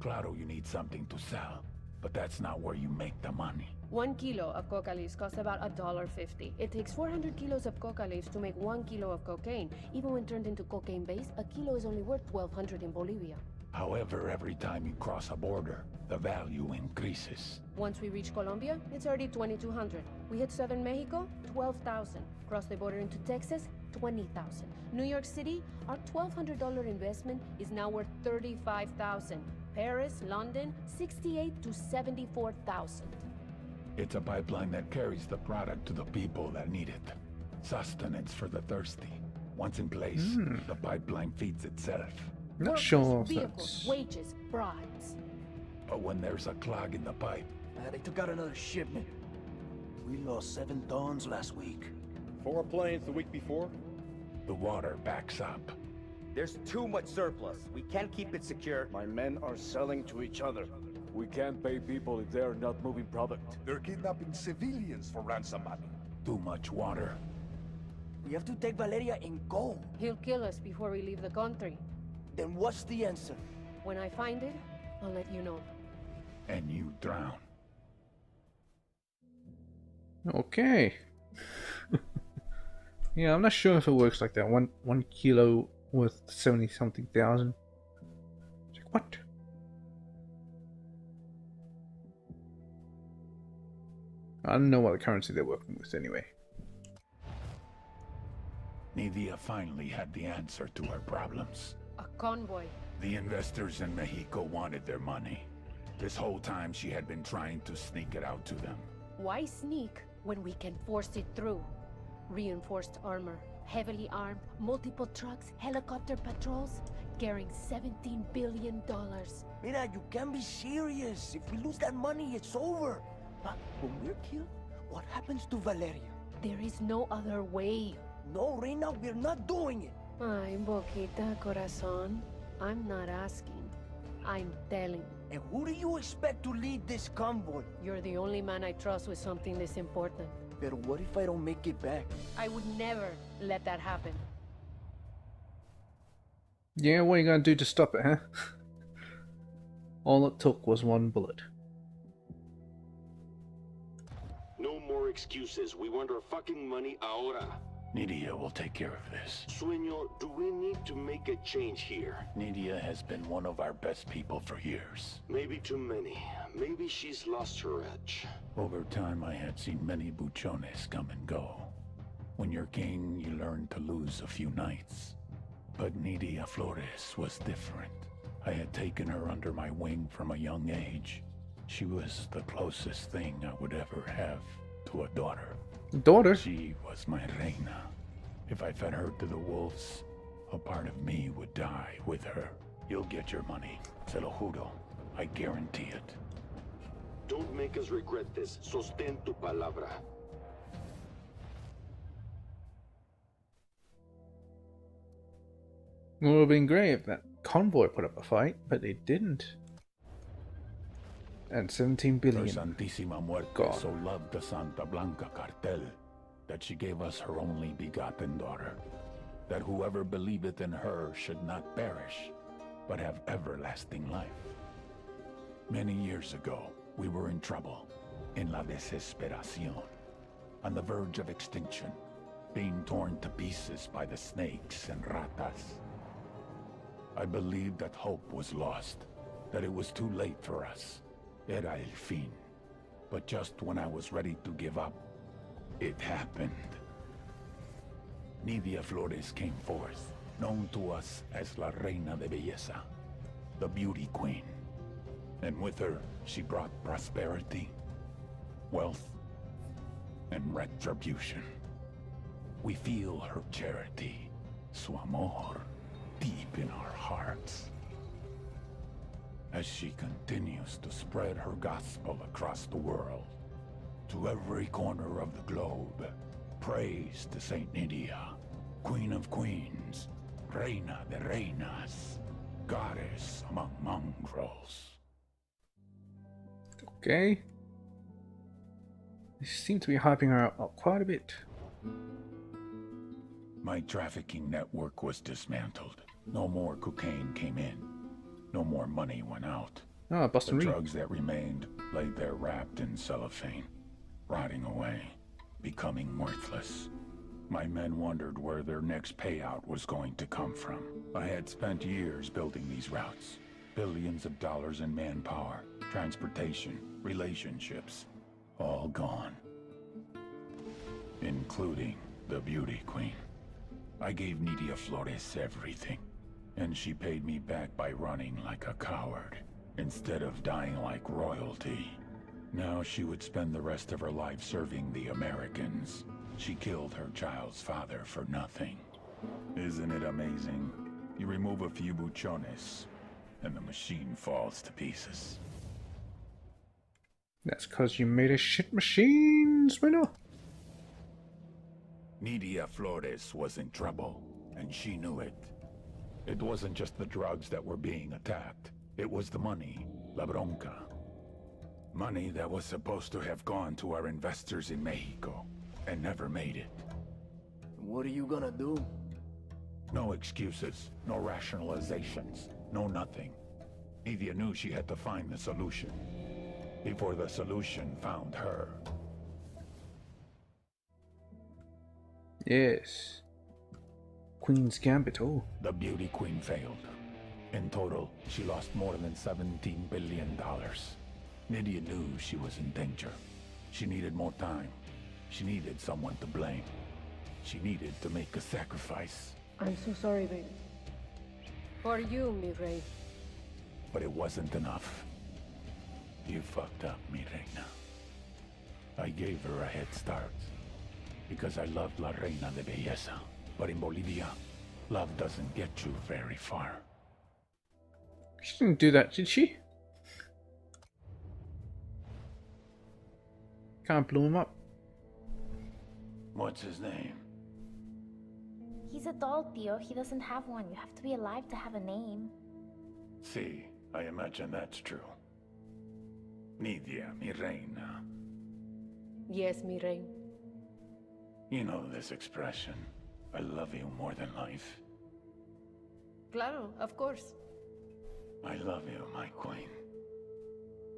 Claro, you need something to sell, but that's not where you make the money. 1 kilo of coca leaves costs about $1.50. It takes 400 kilos of coca leaves to make 1 kilo of cocaine. Even when turned into cocaine base, a kilo is only worth 1,200 in Bolivia. However, every time you cross a border, the value increases. Once we reach Colombia, it's already 2,200. We hit southern Mexico, 12,000. Cross the border into Texas, 20,000. New York City, our $1,200 investment is now worth 35,000. Paris, London, 68 to 74,000. It's a pipeline that carries the product to the people that need it. Sustenance for the thirsty. Once in place, the pipeline feeds itself. Not sure if Vehicles, that's... wages, bribes. But when there's a clog in the pipe... They took out another shipment. We lost 7 tons last week. 4 planes the week before? The water backs up. There's too much surplus. We can't keep it secure. My men are selling to each other. We can't pay people if they're not moving product. They're kidnapping civilians for ransom money. Too much water. We have to take Valeria and go. He'll kill us before we leave the country. Then what's the answer? When I find it, I'll let you know. And you drown. Okay. Yeah, I'm not sure if it works like that. One kilo worth 70-something thousand. It's like, what? I don't know what currency they're working with anyway. Nidia finally had the answer to her problems. A convoy. The investors in Mexico wanted their money. This whole time she had been trying to sneak it out to them. Why sneak when we can force it through? Reinforced armor, heavily armed, multiple trucks, helicopter patrols, carrying $17 billion. Mira, you can't be serious. If we lose that money, it's over. But when we're killed, what happens to Valeria? There is no other way. No, Reina, we're not doing it. Ay, Boquita, corazón. I'm not asking. I'm telling. And who do you expect to lead this convoy? You're the only man I trust with something this important. But what if I don't make it back? I would never let that happen. Yeah, what are you gonna do to stop it, huh? All it took was one bullet. No more excuses. We want our fucking money ahora. Nidia will take care of this. Sueño, do we need to make a change here? Nidia has been one of our best people for years. Maybe too many. Maybe she's lost her edge. Over time, I had seen many buchones come and go. When you're king, you learn to lose a few knights. But Nidia Flores was different. I had taken her under my wing from a young age. She was the closest thing I would ever have to a daughter. Daughter? She was my reina. If I fed her to the wolves, a part of me would die with her. You'll get your money. Se lo juro. I guarantee it. Don't make us regret this. Sostén tu palabra. It would have been great if that convoy put up a fight, but they didn't. And 17 billion. Her Santísima Muerte so loved the Santa Blanca cartel that she gave us her only begotten daughter, that whoever believeth in her should not perish, but have everlasting life. Many years ago, we were in trouble, in la desesperación, on the verge of extinction, being torn to pieces by the snakes and ratas. I believed that hope was lost, that it was too late for us. Era el fin. But just when I was ready to give up, it happened. Nidia Flores came forth, known to us as La Reina de Belleza, the beauty queen. And with her, she brought prosperity, wealth, and retribution. We feel her charity, su amor, deep in our hearts. As she continues to spread her gospel across the world, to every corner of the globe, praise to Saint Nidia, Queen of Queens, Reina de Reinas, Goddess among mongrels. Okay. They seem to be hyping her up quite a bit. My trafficking network was dismantled. No more cocaine came in. No more money went out. Ah, Boston The Reed. drugs that remained lay there wrapped in cellophane, rotting away, becoming worthless. My men wondered where their next payout was going to come from. I had spent years building these routes. Billions of dollars in manpower, transportation, relationships, all gone. Including the beauty queen. I gave Nidia Flores everything, and she paid me back by running like a coward, instead of dying like royalty. Now she would spend the rest of her life serving the Americans. She killed her child's father for nothing. Isn't it amazing? You remove a few buchones, and the machine falls to pieces. That's because you made a shit machine, Spinner. Nidia Flores was in trouble, and she knew it. It wasn't just the drugs that were being attacked. It was the money, la bronca. Money that was supposed to have gone to our investors in Mexico, and never made it. What are you gonna do? No excuses, no rationalizations, no nothing. Nidia knew she had to find the solution, before the solution found her. Yes. Queen's Gambit, oh. The beauty queen failed. In total, she lost more than $17 billion. Nidia knew she was in danger. She needed more time. She needed someone to blame. She needed to make a sacrifice. I'm so sorry, babe. For you, mi rey. But it wasn't enough. You fucked up, mi reina. I gave her a head start. Because I loved La Reina de Belleza. But in Bolivia, love doesn't get you very far. She didn't do that, did she? Can't blow him up. What's his name? He's a doll, Tio. He doesn't have one. You have to be alive to have a name. See, I imagine that's true. Nidia, mi reina. Yes, mi rey. You know this expression. I love you more than life. Claro, of course. I love you, my queen.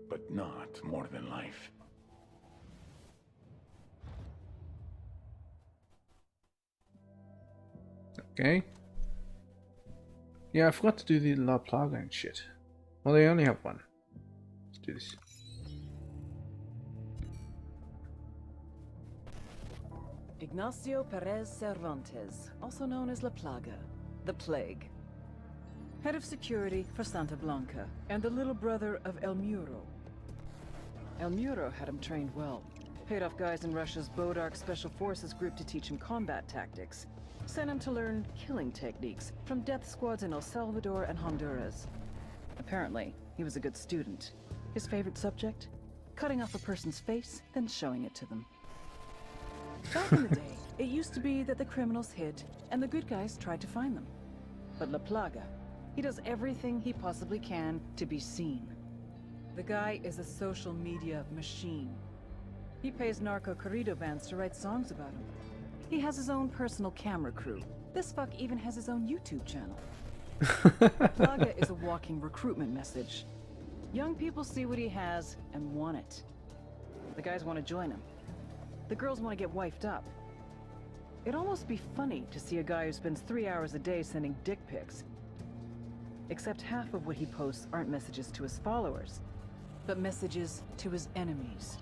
But not more than life. Okay. Yeah, I forgot to do the La Plaga and shit. Well, they only have one. Let's do this. Ignacio Perez Cervantes, also known as La Plaga, the Plague. Head of security for Santa Blanca, and the little brother of El Muro. El Muro had him trained well. Paid off guys in Russia's Bodark Special Forces group to teach him combat tactics. Sent him to learn killing techniques from death squads in El Salvador and Honduras. Apparently, he was a good student. His favorite subject? Cutting off a person's face, then showing it to them. Back in the day, it used to be that the criminals hid, and the good guys tried to find them. But La Plaga, he does everything he possibly can to be seen. The guy is a social media machine. He pays narco corrido bands to write songs about him. He has his own personal camera crew. This fuck even has his own YouTube channel. La Plaga is a walking recruitment message. Young people see what he has and want it. The guys want to join him. The girls want to get wifed up. It'd almost be funny to see a guy who spends 3 hours a day sending dick pics. Except half of what he posts aren't messages to his followers, but messages to his enemies.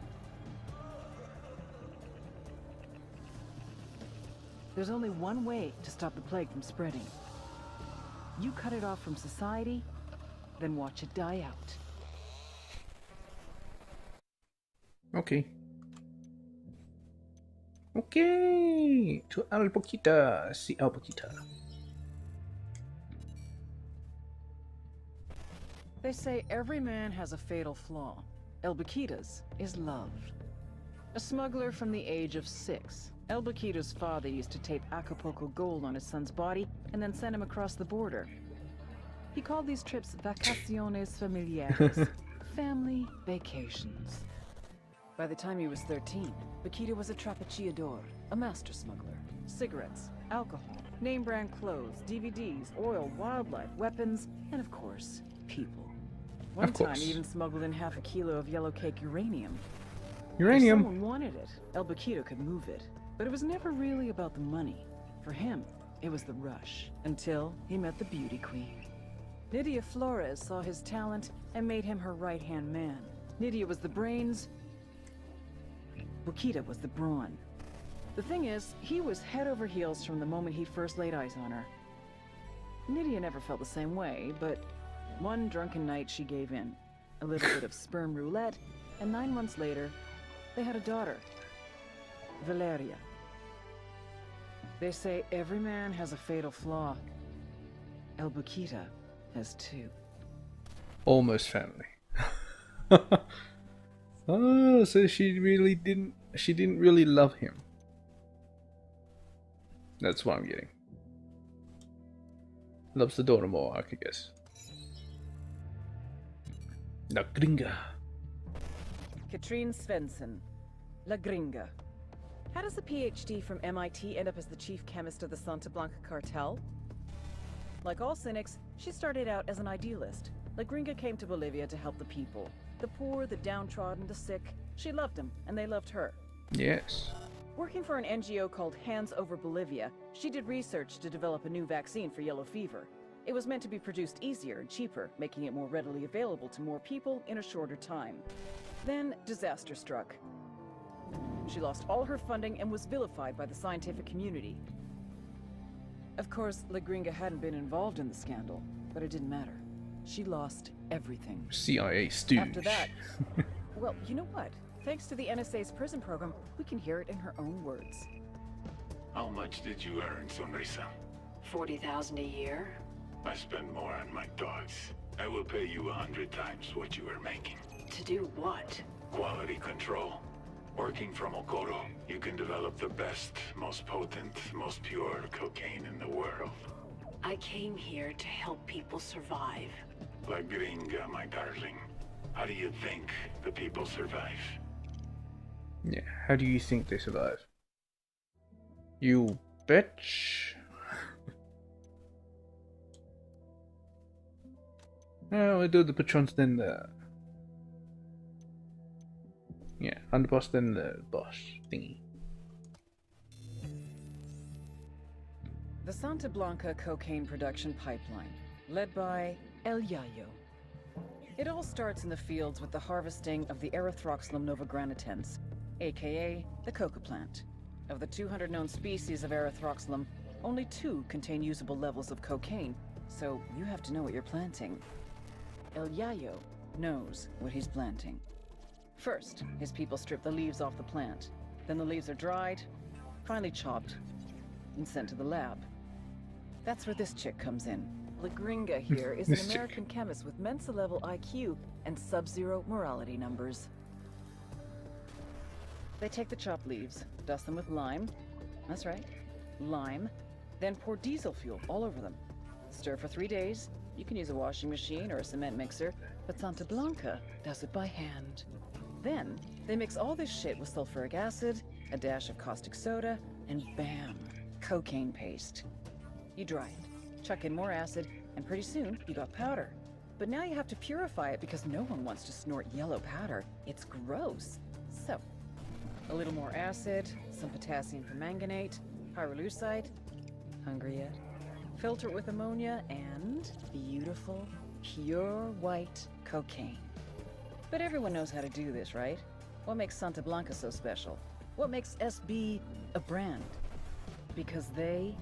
There's only one way to stop the plague from spreading. You cut it off from society, then watch it die out. Okay. Okay, to Albuquita. See Albuquita. They say every man has a fatal flaw. El Baquita's is love. A smuggler from the age of 6, El Baquita's father used to tape Acapulco gold on his son's body and then send him across the border. He called these trips vacaciones familiares, family vacations. By the time he was 13, Baquita was a trapechiador, a master smuggler. Cigarettes, alcohol, name-brand clothes, DVDs, oil, wildlife, weapons, and of course, people. One Of course. time he even smuggled in half a kilo of yellow cake uranium. Uranium? If someone wanted it, El Baquito could move it. But it was never really about the money. For him, it was the rush. Until he met the beauty queen. Nydia Flores saw his talent and made him her right-hand man. Nydia was the brains. Baquita was the brawn. The thing is, he was head over heels from the moment he first laid eyes on her. Nydia never felt the same way, but one drunken night she gave in. A little bit of sperm roulette, and 9 months later, they had a daughter, Valeria. They say every man has a fatal flaw. El Baquita has 2. Almost family. Oh, so she didn't really love him. That's what I'm getting. Loves the daughter more, I could guess. La Gringa. Katrine Svensson, La Gringa. How does a PhD from MIT end up as the chief chemist of the Santa Blanca cartel? Like all cynics, she started out as an idealist. La Gringa came to Bolivia to help the people. The poor, the downtrodden, the sick. She loved them, and they loved her. Yes. Working for an NGO called Hands Over Bolivia, she did research to develop a new vaccine for yellow fever. It was meant to be produced easier and cheaper, making it more readily available to more people in a shorter time. Then, disaster struck. She lost all her funding and was vilified by the scientific community. Of course, La Gringa hadn't been involved in the scandal, but it didn't matter. She lost everything. CIA stooge. After that, well, you know what? Thanks to the NSA's prison program, we can hear it in her own words. How much did you earn, Sonrisa? 40,000 a year? I spend more on my dogs. I will pay you 100 times what you are making. To do what? Quality control. Working from Okoro, you can develop the best, most potent, most pure cocaine in the world. I came here to help people survive. La Gringa, my darling. How do you think the people survive? Yeah, how do you think they survive? You bitch. Oh, we do the patrons, then the... Yeah, underboss, then the boss thingy. The Santa Blanca cocaine production pipeline, led by El Yayo. It all starts in the fields with the harvesting of the Erythroxylum novogranitens, aka the coca plant. Of the 200 known species of Erythroxylum, only 2 contain usable levels of cocaine, so you have to know what you're planting. El Yayo knows what he's planting. First, his people strip the leaves off the plant. Then the leaves are dried, finally chopped, and sent to the lab. That's where this chick comes in. La Gringa here is an American chemist with Mensa-level IQ and sub-zero morality numbers. They take the chopped leaves, dust them with lime. That's right, lime. Then pour diesel fuel all over them. Stir for 3 days. You can use a washing machine or a cement mixer, but Santa Blanca does it by hand. Then, they mix all this shit with sulfuric acid, a dash of caustic soda, and bam, cocaine paste. You dry it, chuck in more acid, and pretty soon you got powder. But now you have to purify it because no one wants to snort yellow powder. It's gross. So, a little more acid, some potassium permanganate, pyrolusite. Hungry yet? Filter it with ammonia and beautiful, pure white cocaine. But everyone knows how to do this, right? What makes Santa Blanca so special? What makes SB a brand? Because they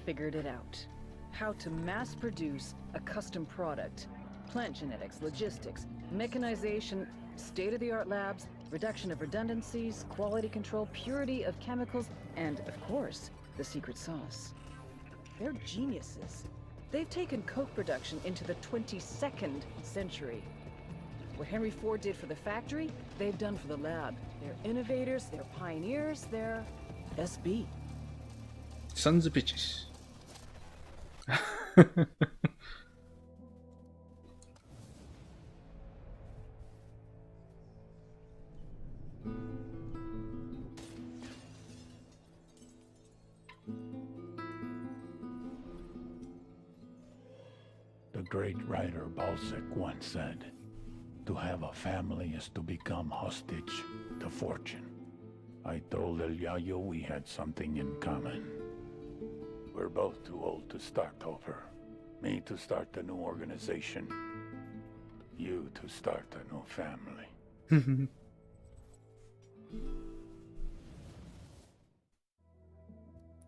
figured it out. How to mass produce a custom product. Plant genetics, logistics, mechanization, state-of-the-art labs, reduction of redundancies, quality control, purity of chemicals, and, of course, the secret sauce. They're geniuses. They've taken coke production into the 22nd century. What Henry Ford did for the factory, they've done for the lab. They're innovators, they're pioneers, they're SB. Sons of bitches. The great writer Balzac once said, To have a family is to become hostage to fortune. I told El Yayo we had something in common. We're both too old to start over. Me to start a new organization. You to start a new family.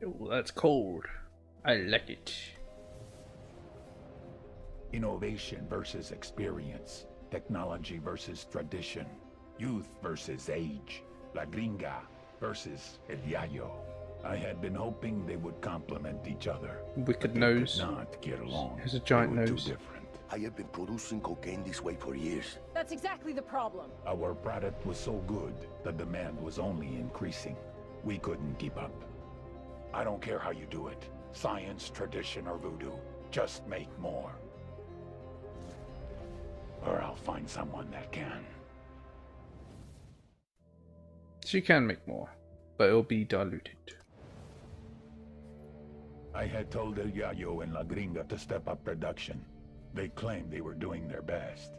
Oh, that's cold. I like it. Innovation versus experience. Technology versus tradition. Youth versus age. La Gringa versus El Yayo. I had been hoping they would complement each other. Wicked but nose. They could not get along. Has a giant they were nose. Too different. I have been producing cocaine this way for years. That's exactly the problem. Our product was so good, the demand was only increasing. We couldn't keep up. I don't care how you do it. Science, tradition, or voodoo. Just make more. Or I'll find someone that can. She can make more, but it'll be diluted. I had told El Yayo and La Gringa to step up production. They claimed they were doing their best.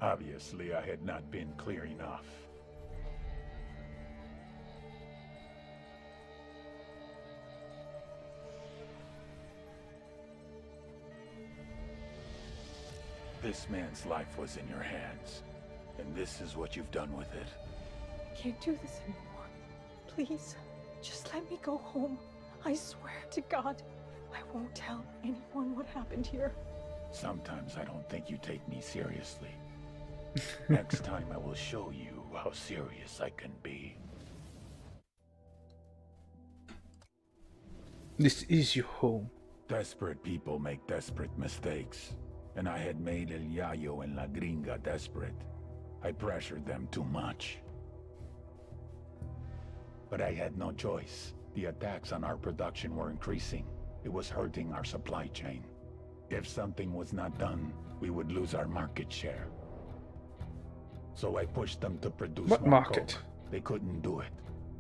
Obviously, I had not been clear enough. This man's life was in your hands, and this is what you've done with it. I can't do this anymore. Please, just let me go home. I swear to God, I won't tell anyone what happened here. Sometimes I don't think you take me seriously. Next time I will show you how serious I can be. This is your home. Desperate people make desperate mistakes. And I had made El Yayo and La Gringa desperate. I pressured them too much. But I had no choice. The attacks on our production were increasing. It was hurting our supply chain. If something was not done, we would lose our market share. So I pushed them to produce what more market? coke. They couldn't do it.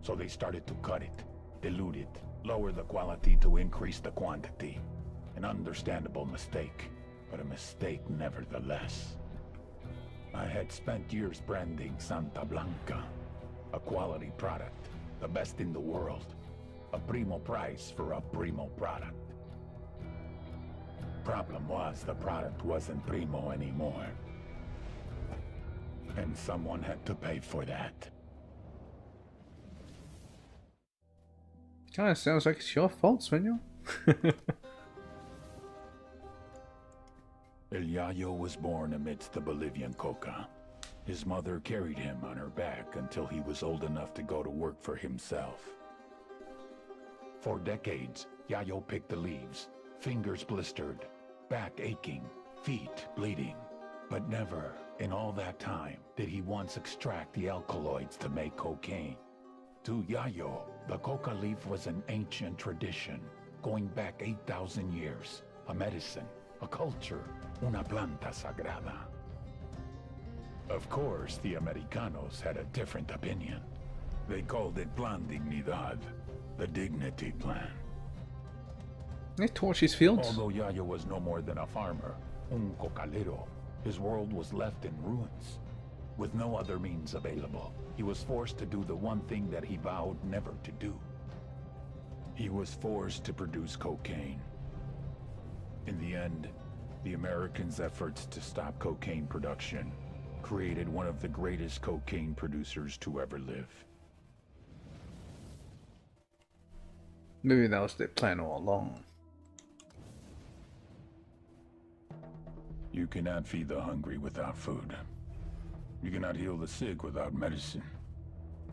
So they started to cut it, dilute it, lower the quality to increase the quantity. An understandable mistake. But a mistake nevertheless. I had spent years branding Santa Blanca, a quality product, the best in the world, a primo price for a primo product. Problem was, the product wasn't primo anymore. And someone had to pay for that. Kinda sounds like it's your fault, Svenyo. El Yayo was born amidst the Bolivian coca. His mother carried him on her back until he was old enough to go to work for himself. For decades, Yayo picked the leaves, fingers blistered, back aching, feet bleeding. But never, in all that time, did he once extract the alkaloids to make cocaine. To Yayo, the coca leaf was an ancient tradition, going back 8,000 years, a medicine, a culture, una planta sagrada. Of course, the Americanos had a different opinion. They called it Plan Dignidad, the dignity plan. They torch his fields. Although Yayo was no more than a farmer, un cocalero, his world was left in ruins. With no other means available, he was forced to do the one thing that he vowed never to do. He was forced to produce cocaine. In the end, the Americans' efforts to stop cocaine production created one of the greatest cocaine producers to ever live. Maybe that was their plan all along. You cannot feed the hungry without food. You cannot heal the sick without medicine.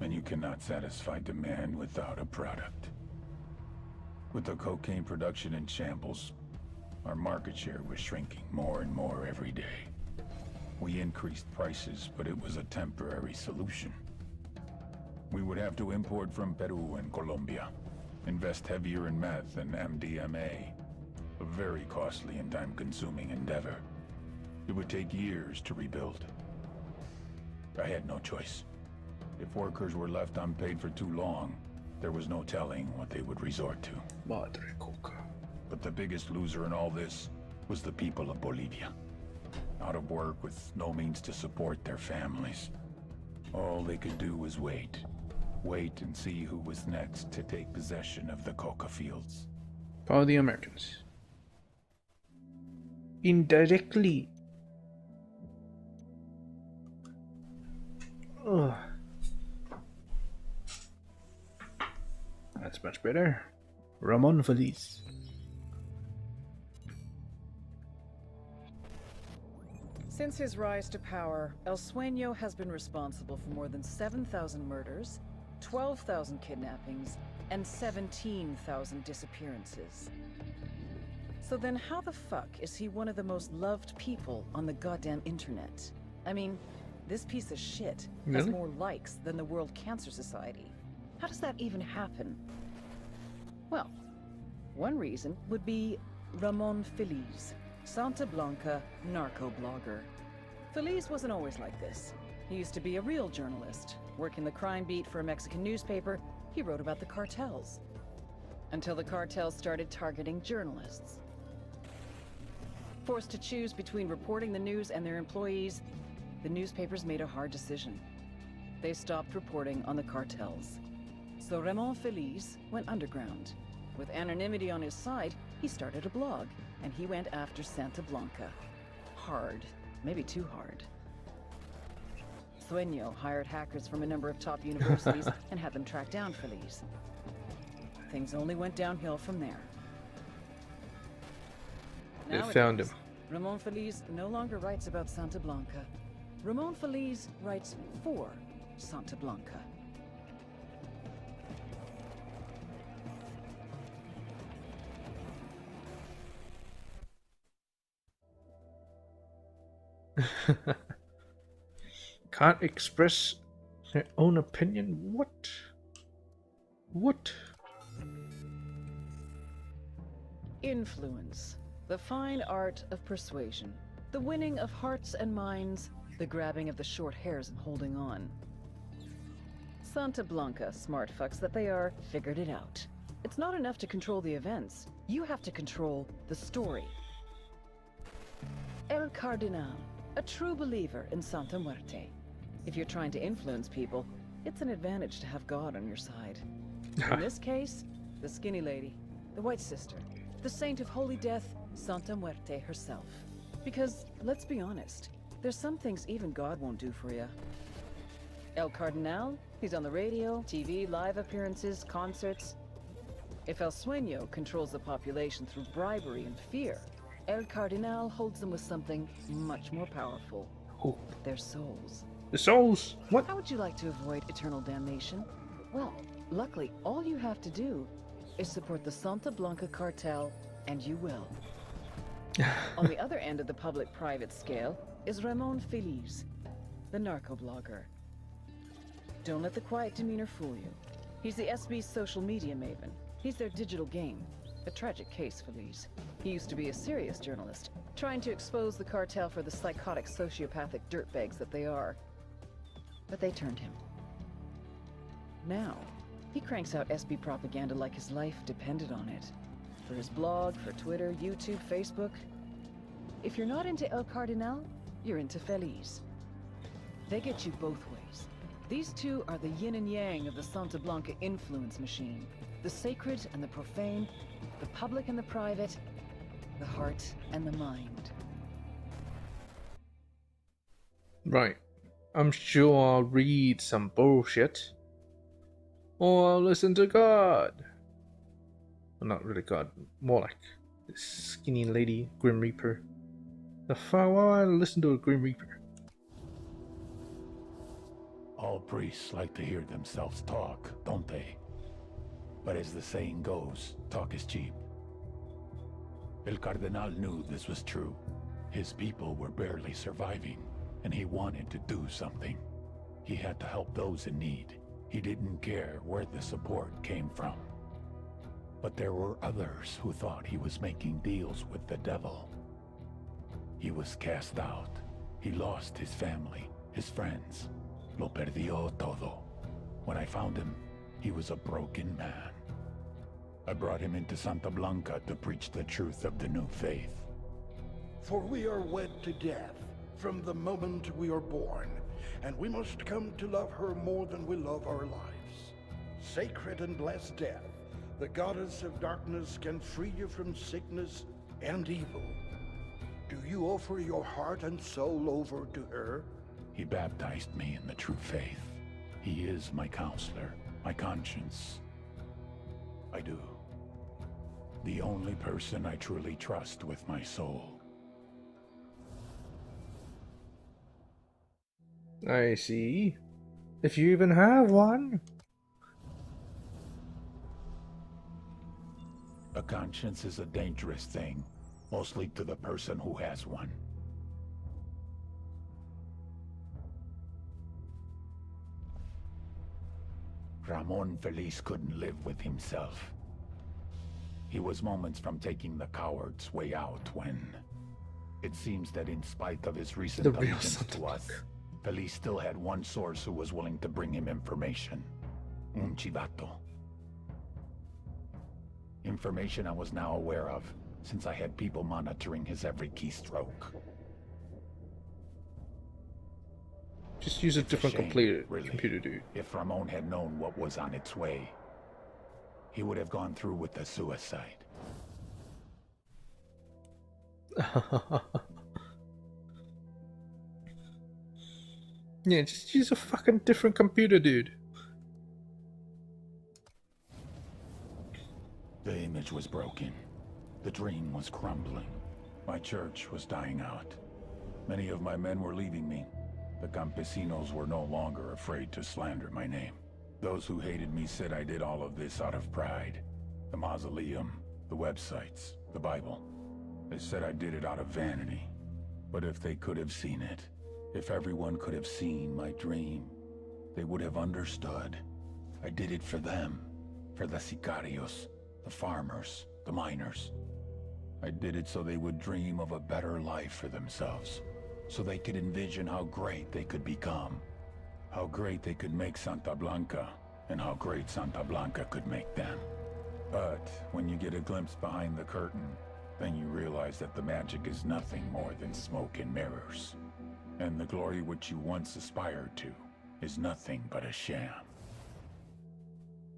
And you cannot satisfy demand without a product. With the cocaine production in shambles, our market share was shrinking more and more every day. We increased prices, but it was a temporary solution. We would have to import from Peru and Colombia, invest heavier in meth and MDMA, a very costly and time-consuming endeavor. It would take years to rebuild. I had no choice. If workers were left unpaid for too long, there was no telling what they would resort to. Madre coca. But the biggest loser in all this was the people of Bolivia. out of work with no means to support their families. All they could do was wait. Wait and see who was next to take possession of the coca fields. For the Americans. Indirectly. Ugh. That's much better. Ramon Feliz. Since his rise to power, El Sueño has been responsible for more than 7,000 murders, 12,000 kidnappings, and 17,000 disappearances. So then how the fuck is he one of the most loved people on the goddamn internet? I mean, this piece of shit has Really? more likes than the World Cancer Society. How does that even happen? Well, one reason would be Ramon Feliz, Santa Blanca narco blogger. Feliz wasn't always like this. He used to be a real journalist. Working the crime beat for a Mexican newspaper, he wrote about the cartels. Until the cartels started targeting journalists. Forced to choose between reporting the news and their employees, the newspapers made a hard decision. They stopped reporting on the cartels. So Ramon Feliz went underground. With anonymity on his side, he started a blog, and he went after Santa Blanca. Hard. Maybe too hard. Sueño hired hackers from a number of top universities and had them track down Feliz. Things only went downhill from there. They Nowadays, found him. Ramon Feliz no longer writes about Santa Blanca. Ramon Feliz writes for Santa Blanca. Can't express their own opinion? What? What? Influence. The fine art of persuasion. The winning of hearts and minds. The grabbing of the short hairs and holding on. Santa Blanca, smart fucks that they are, figured it out. It's not enough to control the events. You have to control the story. El Cardinal, a true believer in Santa Muerte. If you're trying to influence people, it's an advantage to have God on your side. In this case, the skinny lady, the White Sister, the saint of holy death, Santa Muerte herself. Because, let's be honest, there's some things even God won't do for you. El Cardinal, he's on the radio, TV, live appearances, concerts. If El Sueño controls the population through bribery and fear, El Cardinal holds them with something much more powerful. Oh. Their souls. The souls? What? How would you like to avoid eternal damnation? Well, luckily, all you have to do is support the Santa Blanca cartel, and you will. On the other end of the public-private scale is Ramon Feliz, the narco-blogger. Don't let the quiet demeanor fool you. He's the SB's social media maven. He's their digital game. A tragic case, Feliz. He used to be a serious journalist, trying to expose the cartel for the psychotic, sociopathic dirtbags that they are. But they turned him. Now, he cranks out SB propaganda like his life depended on it. For his blog, for Twitter, YouTube, Facebook. If you're not into El Cardinal, you're into Feliz. They get you both ways. These two are the yin and yang of the Santa Blanca influence machine. The sacred and the profane, the public and the private, the heart and the mind. Right. I'm sure I'll read some bullshit. Or I'll listen to God. Well, not really God. More like this skinny lady, Grim Reaper. The fuck, why would I listen to a Grim Reaper? All priests like to hear themselves talk, don't they? But as the saying goes, talk is cheap. El Cardinal knew this was true. His people were barely surviving, and he wanted to do something. He had to help those in need. He didn't care where the support came from. But there were others who thought he was making deals with the devil. He was cast out. He lost his family, his friends. Lo perdió todo. When I found him, he was a broken man. I brought him into Santa Blanca to preach the truth of the new faith. For we are wed to death from the moment we are born, and we must come to love her more than we love our lives. Sacred and blessed death, the goddess of darkness can free you from sickness and evil. Do you offer your heart and soul over to her? He baptized me in the true faith. He is my counselor, my conscience. I do. The only person I truly trust with my soul. I see. If you even have one. A conscience is a dangerous thing, mostly to the person who has one. Ramon Feliz couldn't live with himself. He was moments from taking the coward's way out when... It seems that in spite of his recent allegiance to us, Feliz still had one source who was willing to bring him information. Un chivato. Information I was now aware of, since I had people monitoring his every keystroke. Just use a different computer, dude. If Ramon had known what was on its way, he would have gone through with the suicide. Yeah, just use a fucking different computer, dude. The image was broken. The dream was crumbling. My church was dying out. Many of my men were leaving me. The campesinos were no longer afraid to slander my name. Those who hated me said I did all of this out of pride. The mausoleum, the websites, the Bible. They said I did it out of vanity. But if they could have seen it, if everyone could have seen my dream, they would have understood. I did it for them, for the sicarios, the farmers, the miners. I did it so they would dream of a better life for themselves, so they could envision how great they could become, how great they could make Santa Blanca, and how great Santa Blanca could make them. But when you get a glimpse behind the curtain, then you realize that the magic is nothing more than smoke and mirrors. And the glory which you once aspired to is nothing but a sham.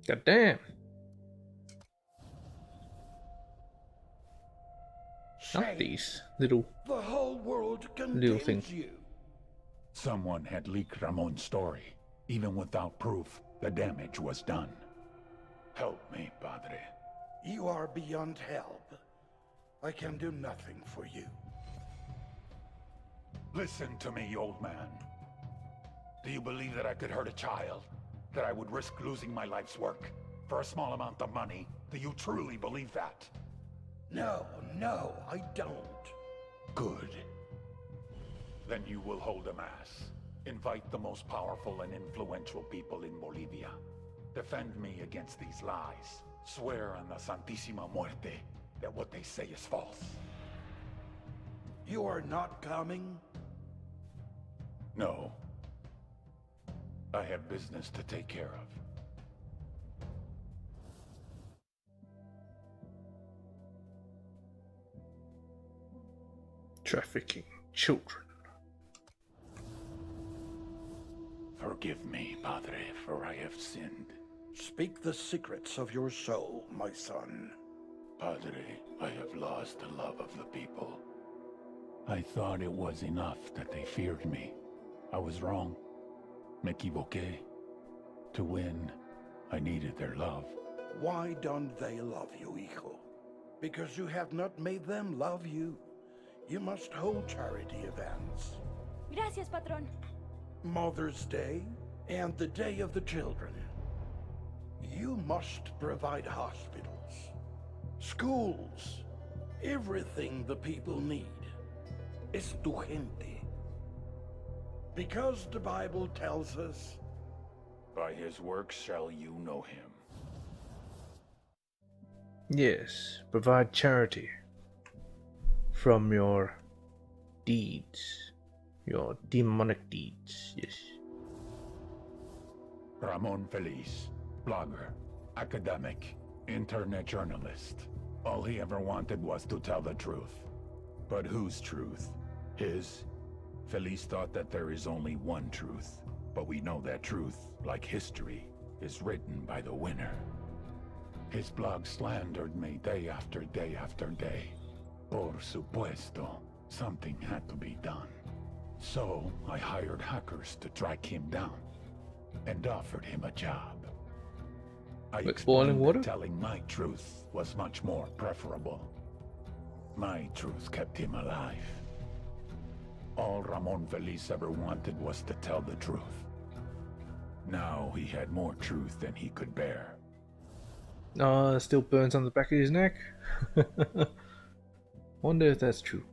God damn. Not these little things. Someone had leaked Ramon's story. Even without proof, the damage was done. Help me, Padre. You are beyond help. I can do nothing for you. Listen to me, old man. Do you believe that I could hurt a child? That I would risk losing my life's work for a small amount of money? Do you truly believe that? No, I don't. Good. Then you will hold a mass. Invite the most powerful and influential people in Bolivia. Defend me against these lies. Swear on the Santísima Muerte that what they say is false. You are not coming? No. I have business to take care of. Trafficking children. Forgive me, Padre, for I have sinned. Speak the secrets of your soul, my son. Padre, I have lost the love of the people. I thought it was enough that they feared me. I was wrong. Me equivoqué. To win, I needed their love. Why don't they love you, hijo? Because you have not made them love you. You must hold charity events. Gracias, patrón. Mother's Day and the Day of the Children. You must provide hospitals, schools, everything the people need. Es tu gente. Because the Bible tells us, by his works shall you know him. Yes, provide charity from your deeds, your demonic deeds, yes. Ramon Feliz, blogger, academic, internet journalist. All he ever wanted was to tell the truth. But whose truth? His? Feliz thought that there is only one truth, but we know that truth, like history, is written by the winner. His blog slandered me day after day after day. Por supuesto, something had to be done. So I hired hackers to track him down, and offered him a job. I explained that telling my truth was much more preferable. My truth kept him alive. All Ramon Feliz ever wanted was to tell the truth. Now he had more truth than he could bear. Still burns on the back of his neck. Wonder if that's true.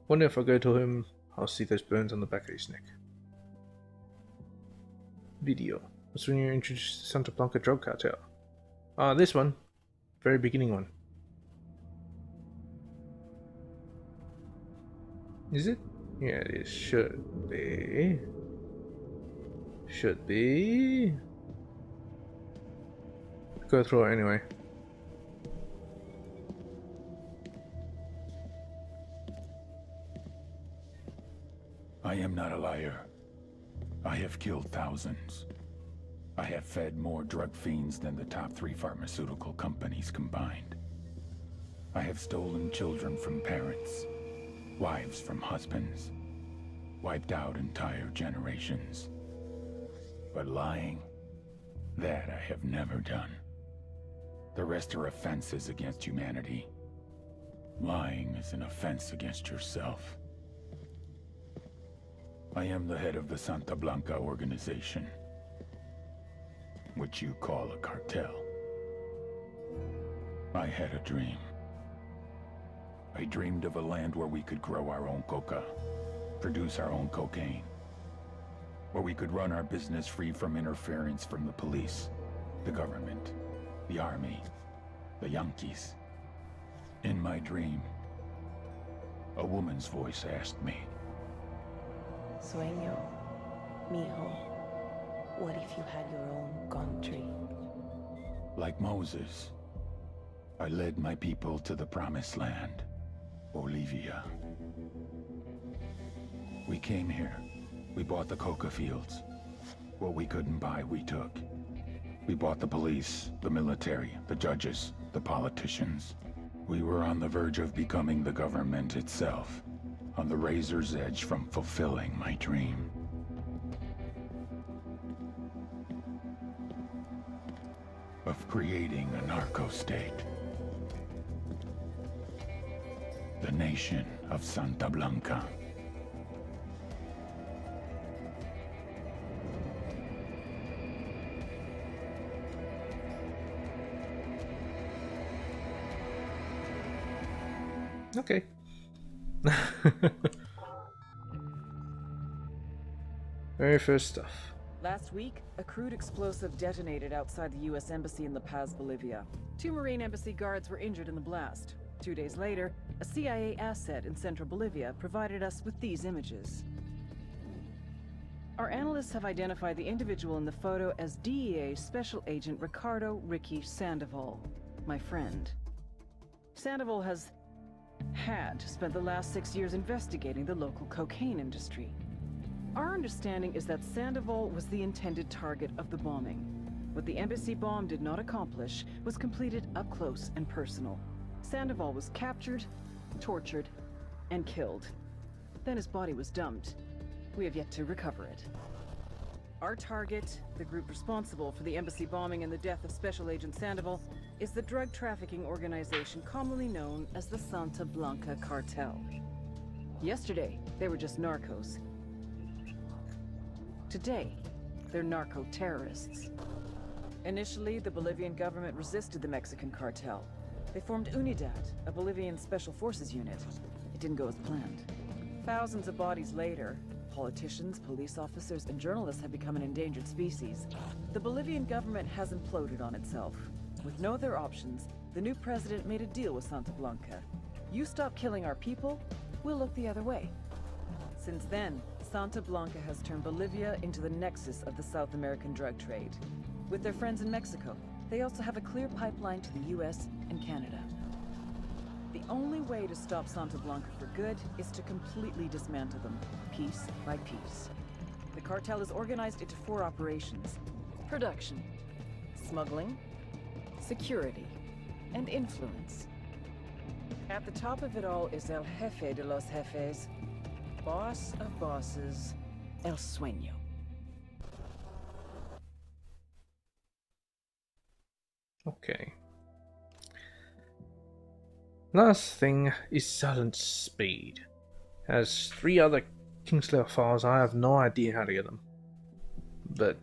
Wonder if I go to him, I'll see those burns on the back of his neck. Video. That's when you're introduced to Santa Blanca drug cartel. This one. Very beginning one. Is it? Yeah, it should be. Should be. Go through it anyway. I am not a liar. I have killed thousands. I have fed more drug fiends than the top 3 pharmaceutical companies combined. I have stolen children from parents, wives from husbands, wiped out entire generations. But lying, that I have never done. The rest are offenses against humanity. Lying is an offense against yourself. I am the head of the Santa Blanca organization, which you call a cartel. I had a dream. I dreamed of a land where we could grow our own coca, produce our own cocaine, where we could run our business free from interference from the police, the government, the army, the Yankees. In my dream, a woman's voice asked me, Sueño, mijo, what if you had your own country? Like Moses, I led my people to the promised land, Bolivia. We came here. We bought the coca fields. What we couldn't buy, we took. We bought the police, the military, the judges, the politicians. We were on the verge of becoming the government itself, on the razor's edge from fulfilling my dream. Of creating a narco-state. The nation of Santa Blanca. Okay. Very first stuff. Last week, a crude explosive detonated outside the U.S. Embassy in La Paz, Bolivia. 2 Marine Embassy guards were injured in the blast. 2 days later, a CIA asset in central Bolivia provided us with these images. Our analysts have identified the individual in the photo as DEA Special Agent Ricardo Ricky Sandoval, my friend. Sandoval has spent the last 6 years investigating the local cocaine industry. Our understanding is that Sandoval was the intended target of the bombing. What the embassy bomb did not accomplish was completed up close and personal. Sandoval was captured, tortured, and killed. Then his body was dumped. We have yet to recover it. Our target, the group responsible for the embassy bombing and the death of Special Agent Sandoval, is the drug trafficking organization commonly known as the Santa Blanca Cartel. Yesterday, they were just narcos. Today, they're narco-terrorists. Initially, the Bolivian government resisted the Mexican cartel. They formed Unidad, a Bolivian special forces unit. It didn't go as planned. Thousands of bodies later, politicians, police officers, and journalists have become an endangered species. The Bolivian government has imploded on itself. With no other options, the new president made a deal with Santa Blanca. You stop killing our people, we'll look the other way. Since then, Santa Blanca has turned Bolivia into the nexus of the South American drug trade. With their friends in Mexico, they also have a clear pipeline to the US and Canada. The only way to stop Santa Blanca for good is to completely dismantle them, piece by piece. The cartel is organized into 4 operations: production, smuggling, security, and influence. At the top of it all is El Jefe de los Jefes, boss of bosses, El Sueño. Okay. Last thing is Silent Speed. Has 3 other Kingslayer files. I have no idea how to get them. But,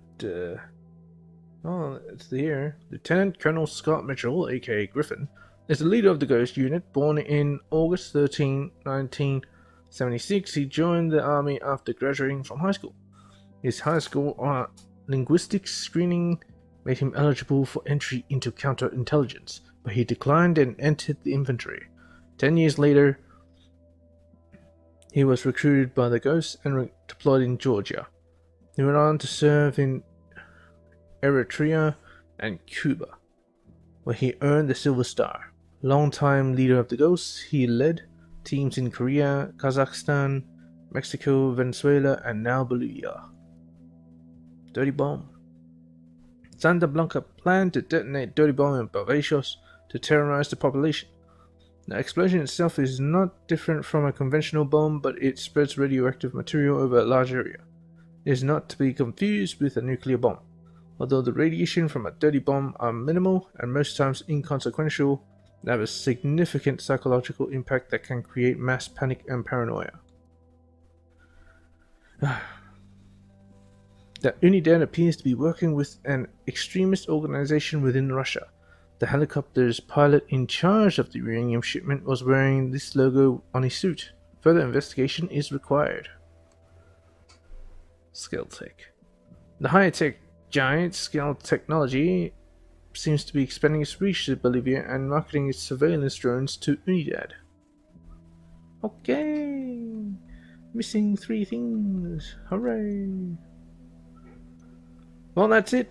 oh, it's here. Lieutenant Colonel Scott Mitchell, aka Griffin, is the leader of the Ghost Unit. Born in August 13, 1976, he joined the army after graduating from high school. His high school linguistics screening made him eligible for entry into counterintelligence, but he declined and entered the infantry. 10 years later, he was recruited by the Ghost and deployed in Georgia. He went on to serve in Eritrea and Cuba, where he earned the Silver Star. Longtime leader of the Ghosts, he led teams in Korea, Kazakhstan, Mexico, Venezuela, and now Bolivia. Dirty Bomb. Santa Blanca planned to detonate Dirty Bomb in Barbados to terrorize the population. The explosion itself is not different from a conventional bomb, but it spreads radioactive material over a large area. It is not to be confused with a nuclear bomb. Although the radiation from a dirty bomb are minimal and most times inconsequential, they have a significant psychological impact that can create mass panic and paranoia. The Unidad appears to be working with an extremist organization within Russia. The helicopter's pilot in charge of the uranium shipment was wearing this logo on his suit. Further investigation is required. Scale Tech. The high-tech giant Scale Technology seems to be expanding its reach to Bolivia and marketing its surveillance drones to Unidad. Okay! Missing 3 things. Hooray! Well, that's it.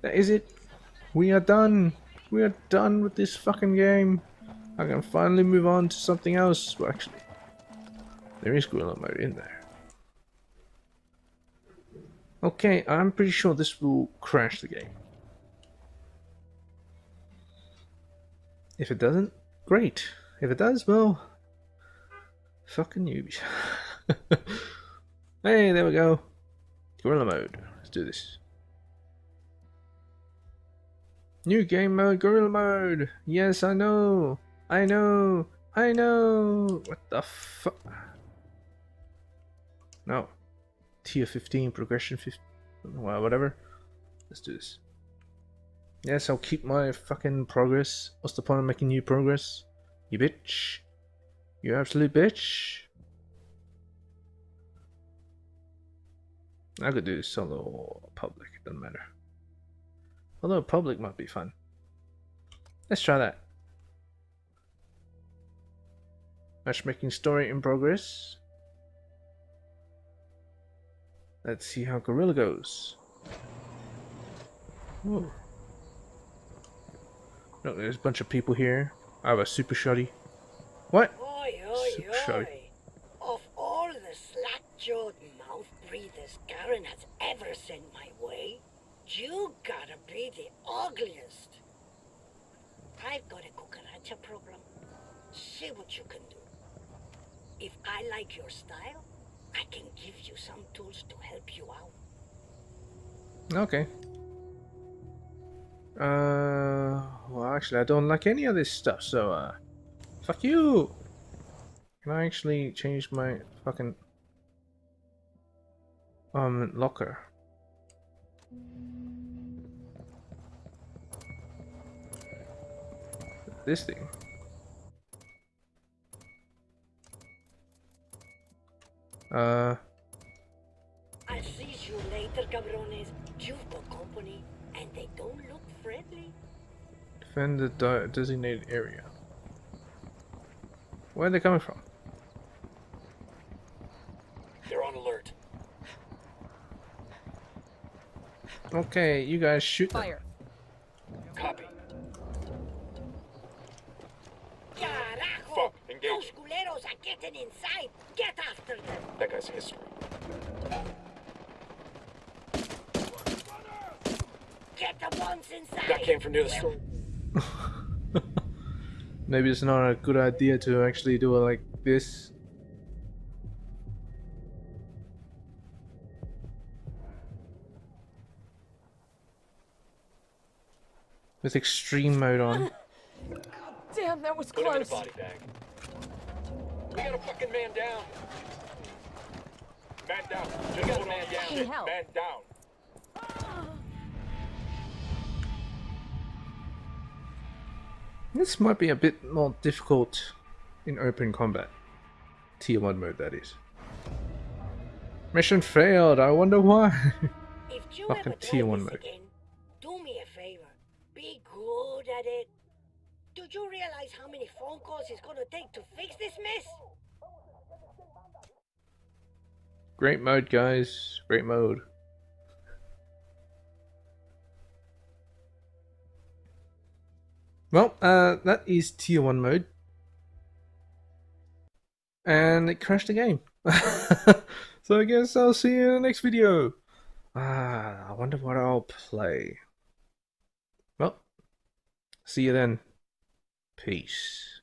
That is it. We are done. We are done with this fucking game. I can finally move on to something else. Well, actually, there is Gorilla Mode in there. Okay, I'm pretty sure this will crash the game. If it doesn't, great. If it does, well, fucking newbies. Hey, there we go. Gorilla Mode. Let's do this. New game mode, Gorilla Mode! Yes, I know! I know! I know! What the fuck? No. Tier 15, progression 15. Well, whatever. Let's do this. Yes, I'll keep my fucking progress. What's the point of making new progress? You bitch. You absolute bitch. I could do solo or public, it doesn't matter. Although public might be fun. Let's try that. Matchmaking story in progress. Let's see how Gorilla goes. Whoa. Look, there's a bunch of people here. I have a super shoddy. What? Oi, oi, super oi. shoddy. Of all the slack-jawed mouth-breathers Karen has ever sent my way, you gotta be the ugliest. I've got a cucaracha problem. See what you can do. If I like your style, I can give you some tools to help you out. Okay. Well, actually, I don't like any of this stuff, so, fuck you! Can I actually change my fucking, locker? This thing. I'll see you later, cabrones. You've got company, and they don't look friendly. Defend the designated area. Where are they coming from? They're on alert. Okay, you guys shoot them. Fire. Copy. Carajo! getting inside. Get after them. That guy's history. Get the ones inside. That came from near the store. Maybe it's not a good idea to actually do it like this. With extreme mode on. God damn, that was Put him in a close. body bag. We got a fucking man down. Man down. Just put on the shit. help. Man down. This might be a bit more difficult in open combat. Tier 1 mode, that is. Mission failed, I wonder why. If you Fucking ever tier try 1 this mode. again, do me a favor. Be good at it. Do you realize how many phone calls it's gonna take to fix this mess? Great mode, guys. Great mode. Well, that is tier 1 mode. And it crashed the game. So I guess I'll see you in the next video. I wonder what I'll play. Well, see you then. Peace.